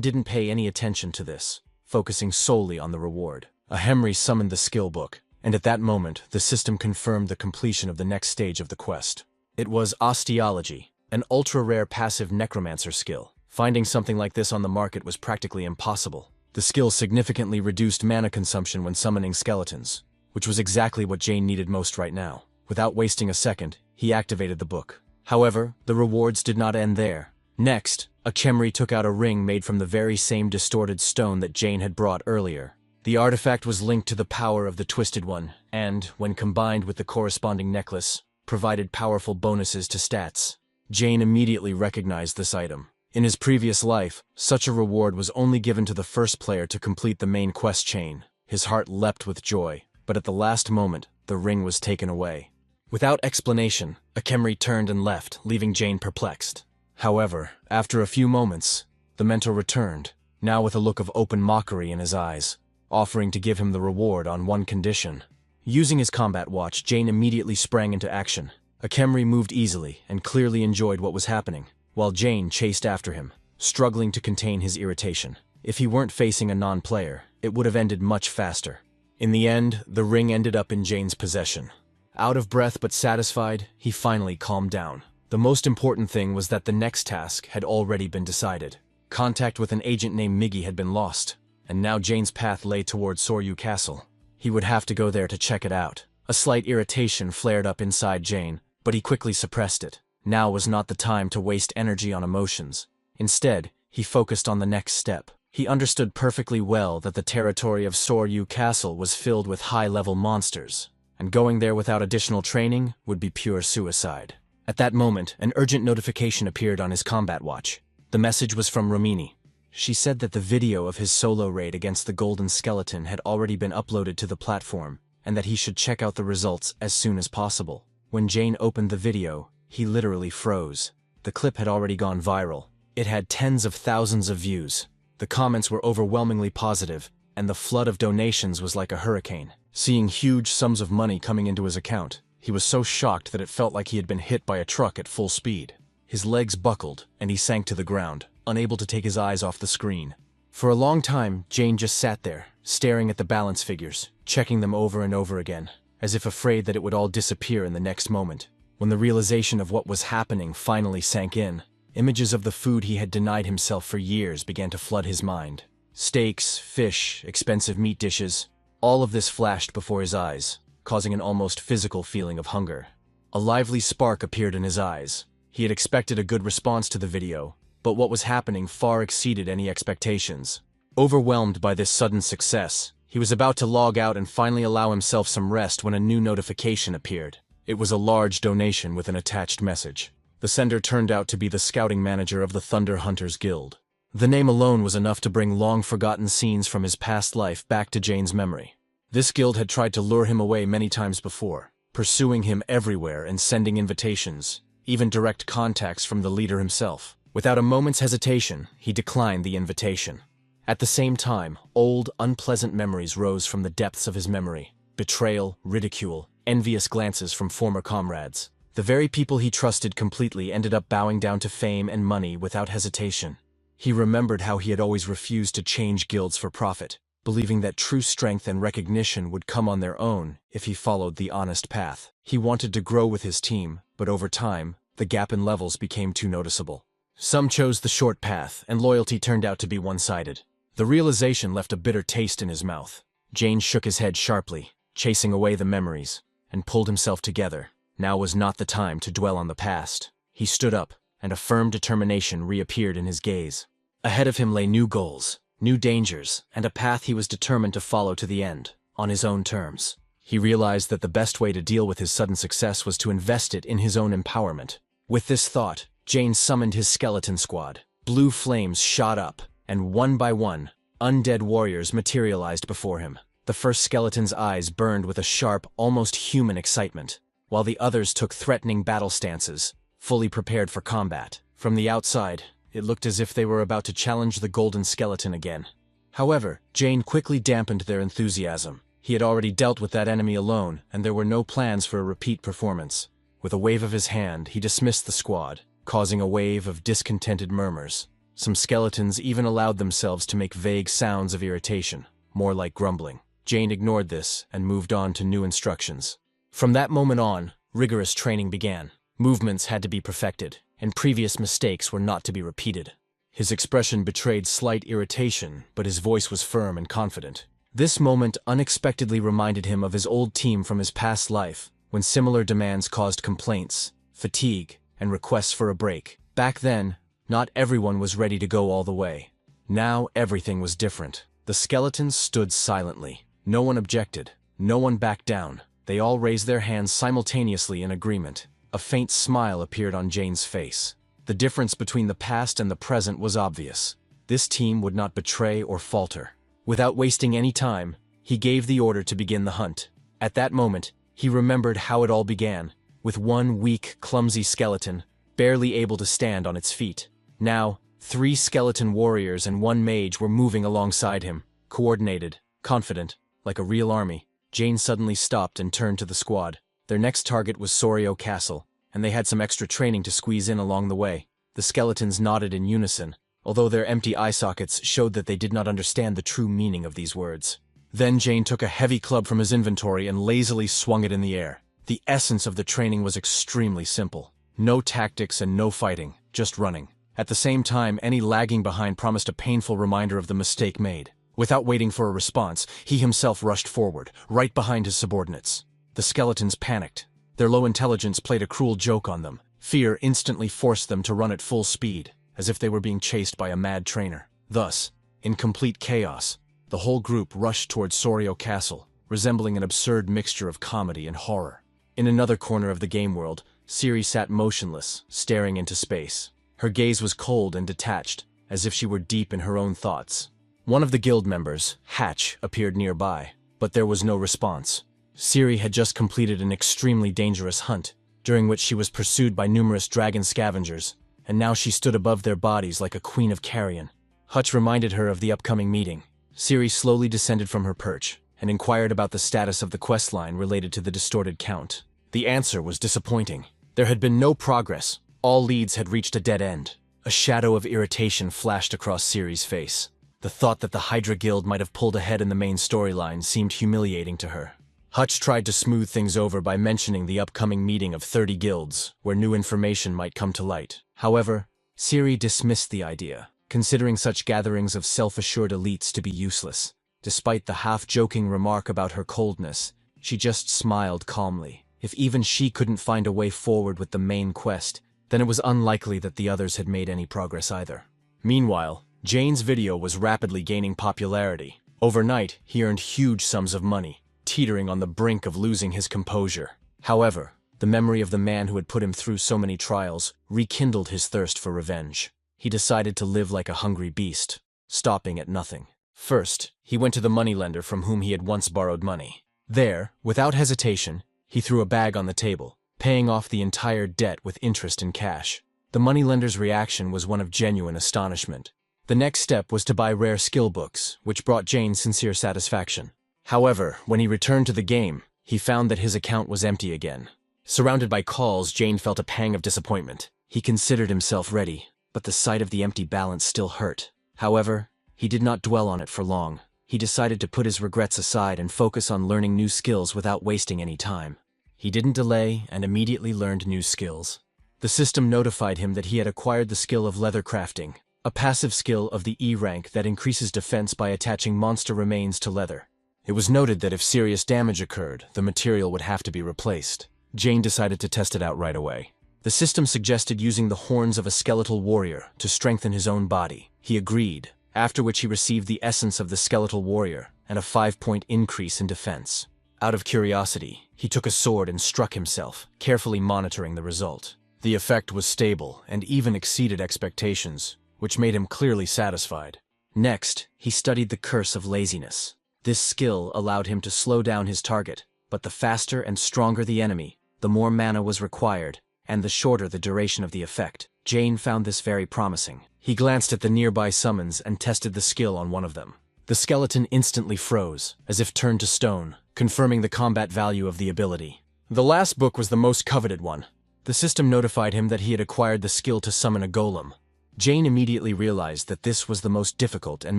didn't pay any attention to this, focusing solely on the reward. A Henry summoned the skill book, and at that moment, the system confirmed the completion of the next stage of the quest. It was osteology, an ultra-rare passive necromancer skill. Finding something like this on the market was practically impossible. The skill significantly reduced mana consumption when summoning skeletons, which was exactly what Jane needed most right now. Without wasting a second, he activated the book. However, the rewards did not end there. Next, a Khemri took out a ring made from the very same distorted stone that Jane had brought earlier. The artifact was linked to the power of the Twisted One, and, when combined with the corresponding necklace, provided powerful bonuses to stats. Jane immediately recognized this item. In his previous life, such a reward was only given to the first player to complete the main quest chain. His heart leapt with joy, but at the last moment, the ring was taken away. Without explanation, a Khemri turned and left, leaving Jane perplexed. However, after a few moments, the mentor returned, now with a look of open mockery in his eyes, offering to give him the reward on one condition. Using his combat watch, Jane immediately sprang into action. A Khemri moved easily and clearly enjoyed what was happening, while Jane chased after him, struggling to contain his irritation. If he weren't facing a non-player, it would have ended much faster. In the end, the ring ended up in Jane's possession. Out of breath but satisfied, he finally calmed down. The most important thing was that the next task had already been decided. Contact with an agent named Miggy had been lost, and now Jane's path lay towards Soryu Castle. He would have to go there to check it out. A slight irritation flared up inside Jane, but he quickly suppressed it. Now was not the time to waste energy on emotions. Instead, he focused on the next step. He understood perfectly well that the territory of Soryu Castle was filled with high-level monsters, and going there without additional training would be pure suicide. At that moment, an urgent notification appeared on his combat watch. The message was from Romini. She said that the video of his solo raid against the Golden Skeleton had already been uploaded to the platform, and that he should check out the results as soon as possible. When Jane opened the video, he literally froze. The clip had already gone viral. It had tens of thousands of views. The comments were overwhelmingly positive, and the flood of donations was like a hurricane. Seeing huge sums of money coming into his account, he was so shocked that it felt like he had been hit by a truck at full speed. His legs buckled, and he sank to the ground, unable to take his eyes off the screen. For a long time, Jane just sat there, staring at the balance figures, checking them over and over again, as if afraid that it would all disappear in the next moment. When the realization of what was happening finally sank in, images of the food he had denied himself for years began to flood his mind. Steaks, fish, expensive meat dishes, all of this flashed before his eyes, causing an almost physical feeling of hunger. A lively spark appeared in his eyes. He had expected a good response to the video, but what was happening far exceeded any expectations. Overwhelmed by this sudden success, he was about to log out and finally allow himself some rest when a new notification appeared. It was a large donation with an attached message. The sender turned out to be the scouting manager of the Thunder Hunters Guild. The name alone was enough to bring long-forgotten scenes from his past life back to Jane's memory. This guild had tried to lure him away many times before, pursuing him everywhere and sending invitations, even direct contacts from the leader himself. Without a moment's hesitation, he declined the invitation. At the same time, old, unpleasant memories rose from the depths of his memory. Betrayal, ridicule, envious glances from former comrades. The very people he trusted completely ended up bowing down to fame and money without hesitation. He remembered how he had always refused to change guilds for profit, believing that true strength and recognition would come on their own if he followed the honest path. He wanted to grow with his team, but over time, the gap in levels became too noticeable. Some chose the short path, and loyalty turned out to be one-sided. The realization left a bitter taste in his mouth. Jane shook his head sharply, chasing away the memories, and pulled himself together. Now was not the time to dwell on the past. He stood up, and a firm determination reappeared in his gaze. Ahead of him lay new goals, new dangers, and a path he was determined to follow to the end, on his own terms. He realized that the best way to deal with his sudden success was to invest it in his own empowerment. With this thought, Jane summoned his skeleton squad. Blue flames shot up, and one by one, undead warriors materialized before him. The first skeleton's eyes burned with a sharp, almost human excitement, while the others took threatening battle stances, fully prepared for combat. From the outside, it looked as if they were about to challenge the golden skeleton again. However, Jane quickly dampened their enthusiasm. He had already dealt with that enemy alone, and there were no plans for a repeat performance. With a wave of his hand, he dismissed the squad, causing a wave of discontented murmurs. Some skeletons even allowed themselves to make vague sounds of irritation, more like grumbling. Jane ignored this and moved on to new instructions. From that moment on, rigorous training began. Movements had to be perfected, and previous mistakes were not to be repeated. His expression betrayed slight irritation, but his voice was firm and confident. This moment unexpectedly reminded him of his old team from his past life, when similar demands caused complaints, fatigue, and requests for a break. Back then, not everyone was ready to go all the way. Now everything was different. The skeletons stood silently. No one objected. No one backed down. They all raised their hands simultaneously in agreement. A faint smile appeared on Jane's face. The difference between the past and the present was obvious. This team would not betray or falter. Without wasting any time, he gave the order to begin the hunt. At that moment, he remembered how it all began, with one weak, clumsy skeleton, barely able to stand on its feet. Now, 3 skeleton warriors and 1 mage were moving alongside him, coordinated, confident, like a real army. Jane suddenly stopped and turned to the squad. Their next target was Sorio Castle, and they had some extra training to squeeze in along the way. The skeletons nodded in unison, although their empty eye sockets showed that they did not understand the true meaning of these words. Then Jane took a heavy club from his inventory and lazily swung it in the air. The essence of the training was extremely simple. No tactics and no fighting, just running. At the same time, any lagging behind promised a painful reminder of the mistake made. Without waiting for a response, he himself rushed forward, right behind his subordinates. The skeletons panicked. Their low intelligence played a cruel joke on them. Fear instantly forced them to run at full speed, as if they were being chased by a mad trainer. Thus, in complete chaos, the whole group rushed towards Sorio Castle, resembling an absurd mixture of comedy and horror. In another corner of the game world, Ciri sat motionless, staring into space. Her gaze was cold and detached, as if she were deep in her own thoughts. One of the guild members, Hatch, appeared nearby, but there was no response. Ciri had just completed an extremely dangerous hunt, during which she was pursued by numerous dragon scavengers, and now she stood above their bodies like a queen of carrion. Hutch reminded her of the upcoming meeting. Ciri slowly descended from her perch and inquired about the status of the quest line related to the distorted count. The answer was disappointing. There had been no progress. All leads had reached a dead end. A shadow of irritation flashed across Ciri's face. The thought that the Hydra Guild might have pulled ahead in the main storyline seemed humiliating to her. Hutch tried to smooth things over by mentioning the upcoming meeting of 30 guilds, where new information might come to light. However, Ciri dismissed the idea, considering such gatherings of self-assured elites to be useless. Despite the half-joking remark about her coldness, she just smiled calmly. If even she couldn't find a way forward with the main quest, then it was unlikely that the others had made any progress either. Meanwhile, Jane's video was rapidly gaining popularity. Overnight, he earned huge sums of money, teetering on the brink of losing his composure. However, the memory of the man who had put him through so many trials rekindled his thirst for revenge. He decided to live like a hungry beast, stopping at nothing. First, he went to the moneylender from whom he had once borrowed money. There, without hesitation, he threw a bag on the table, paying off the entire debt with interest in cash. The moneylender's reaction was one of genuine astonishment. The next step was to buy rare skill books, which brought Jane sincere satisfaction. However, when he returned to the game, he found that his account was empty again. Surrounded by calls, Jane felt a pang of disappointment. He considered himself ready, but the sight of the empty balance still hurt. However, he did not dwell on it for long. He decided to put his regrets aside and focus on learning new skills without wasting any time. He didn't delay and immediately learned new skills. The system notified him that he had acquired the skill of leather crafting, a passive skill of the E rank that increases defense by attaching monster remains to leather. It was noted that if serious damage occurred, the material would have to be replaced. Jane decided to test it out right away. The system suggested using the horns of a skeletal warrior to strengthen his own body. He agreed, after which he received the essence of the skeletal warrior and a 5-point increase in defense. Out of curiosity, he took a sword and struck himself, carefully monitoring the result. The effect was stable and even exceeded expectations, which made him clearly satisfied. Next, he studied the curse of laziness. This skill allowed him to slow down his target, but the faster and stronger the enemy, the more mana was required, and the shorter the duration of the effect. Jane found this very promising. He glanced at the nearby summons and tested the skill on one of them. The skeleton instantly froze, as if turned to stone, confirming the combat value of the ability. The last book was the most coveted one. The system notified him that he had acquired the skill to summon a golem. Jane immediately realized that this was the most difficult and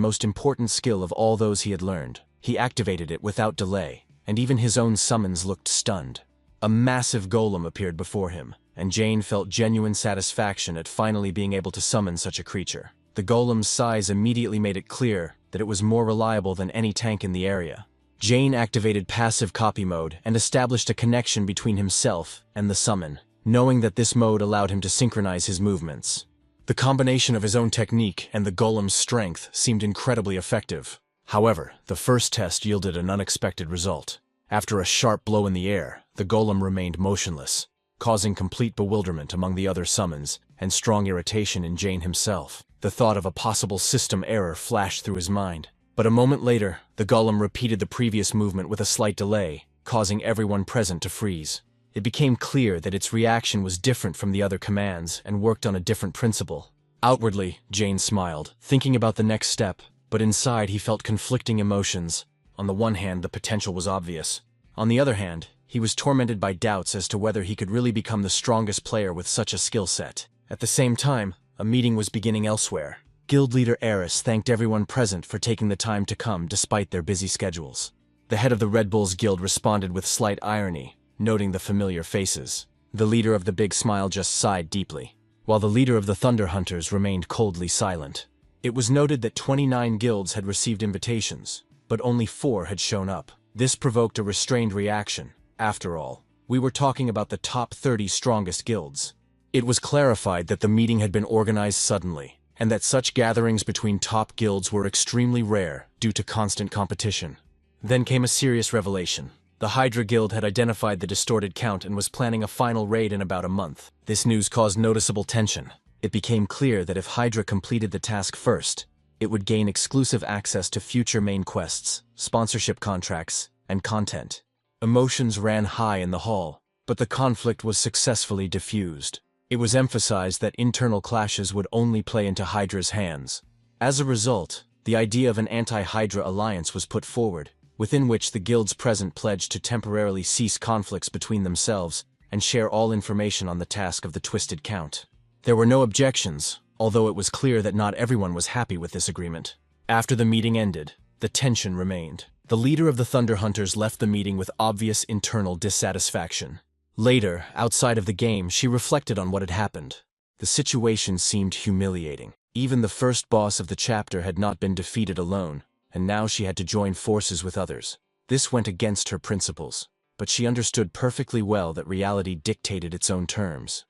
most important skill of all those he had learned. He activated it without delay, and even his own summons looked stunned. A massive golem appeared before him, and Jane felt genuine satisfaction at finally being able to summon such a creature. The golem's size immediately made it clear that it was more reliable than any tank in the area. Jane activated passive copy mode and established a connection between himself and the summon, knowing that this mode allowed him to synchronize his movements. The combination of his own technique and the golem's strength seemed incredibly effective. However, the first test yielded an unexpected result. After a sharp blow in the air, the golem remained motionless, causing complete bewilderment among the other summons and strong irritation in Jane himself. The thought of a possible system error flashed through his mind. But a moment later, the golem repeated the previous movement with a slight delay, causing everyone present to freeze. It became clear that its reaction was different from the other commands and worked on a different principle. Outwardly, Jane smiled, thinking about the next step, but inside he felt conflicting emotions. On the one hand, the potential was obvious. On the other hand, he was tormented by doubts as to whether he could really become the strongest player with such a skill set. At the same time, a meeting was beginning elsewhere. Guild leader Eris thanked everyone present for taking the time to come despite their busy schedules. The head of the Red Bulls Guild responded with slight irony, noting the familiar faces. The leader of the Big Smile just sighed deeply, while the leader of the Thunder Hunters remained coldly silent. It was noted that 29 guilds had received invitations, but only 4 had shown up. This provoked a restrained reaction. After all, we were talking about the top 30 strongest guilds. It was clarified that the meeting had been organized suddenly, and that such gatherings between top guilds were extremely rare due to constant competition. Then came a serious revelation. The Hydra Guild had identified the distorted count and was planning a final raid in about a month. This news caused noticeable tension. It became clear that if Hydra completed the task first, it would gain exclusive access to future main quests, sponsorship contracts, and content. Emotions ran high in the hall, but the conflict was successfully diffused. It was emphasized that internal clashes would only play into Hydra's hands. As a result, the idea of an anti-Hydra alliance was put forward, within which the guilds present pledged to temporarily cease conflicts between themselves and share all information on the task of the Twisted Count. There were no objections, although it was clear that not everyone was happy with this agreement. After the meeting ended, the tension remained. The leader of the Thunder Hunters left the meeting with obvious internal dissatisfaction. Later, outside of the game, she reflected on what had happened. The situation seemed humiliating. Even the first boss of the chapter had not been defeated alone, and now she had to join forces with others. This went against her principles, but she understood perfectly well that reality dictated its own terms.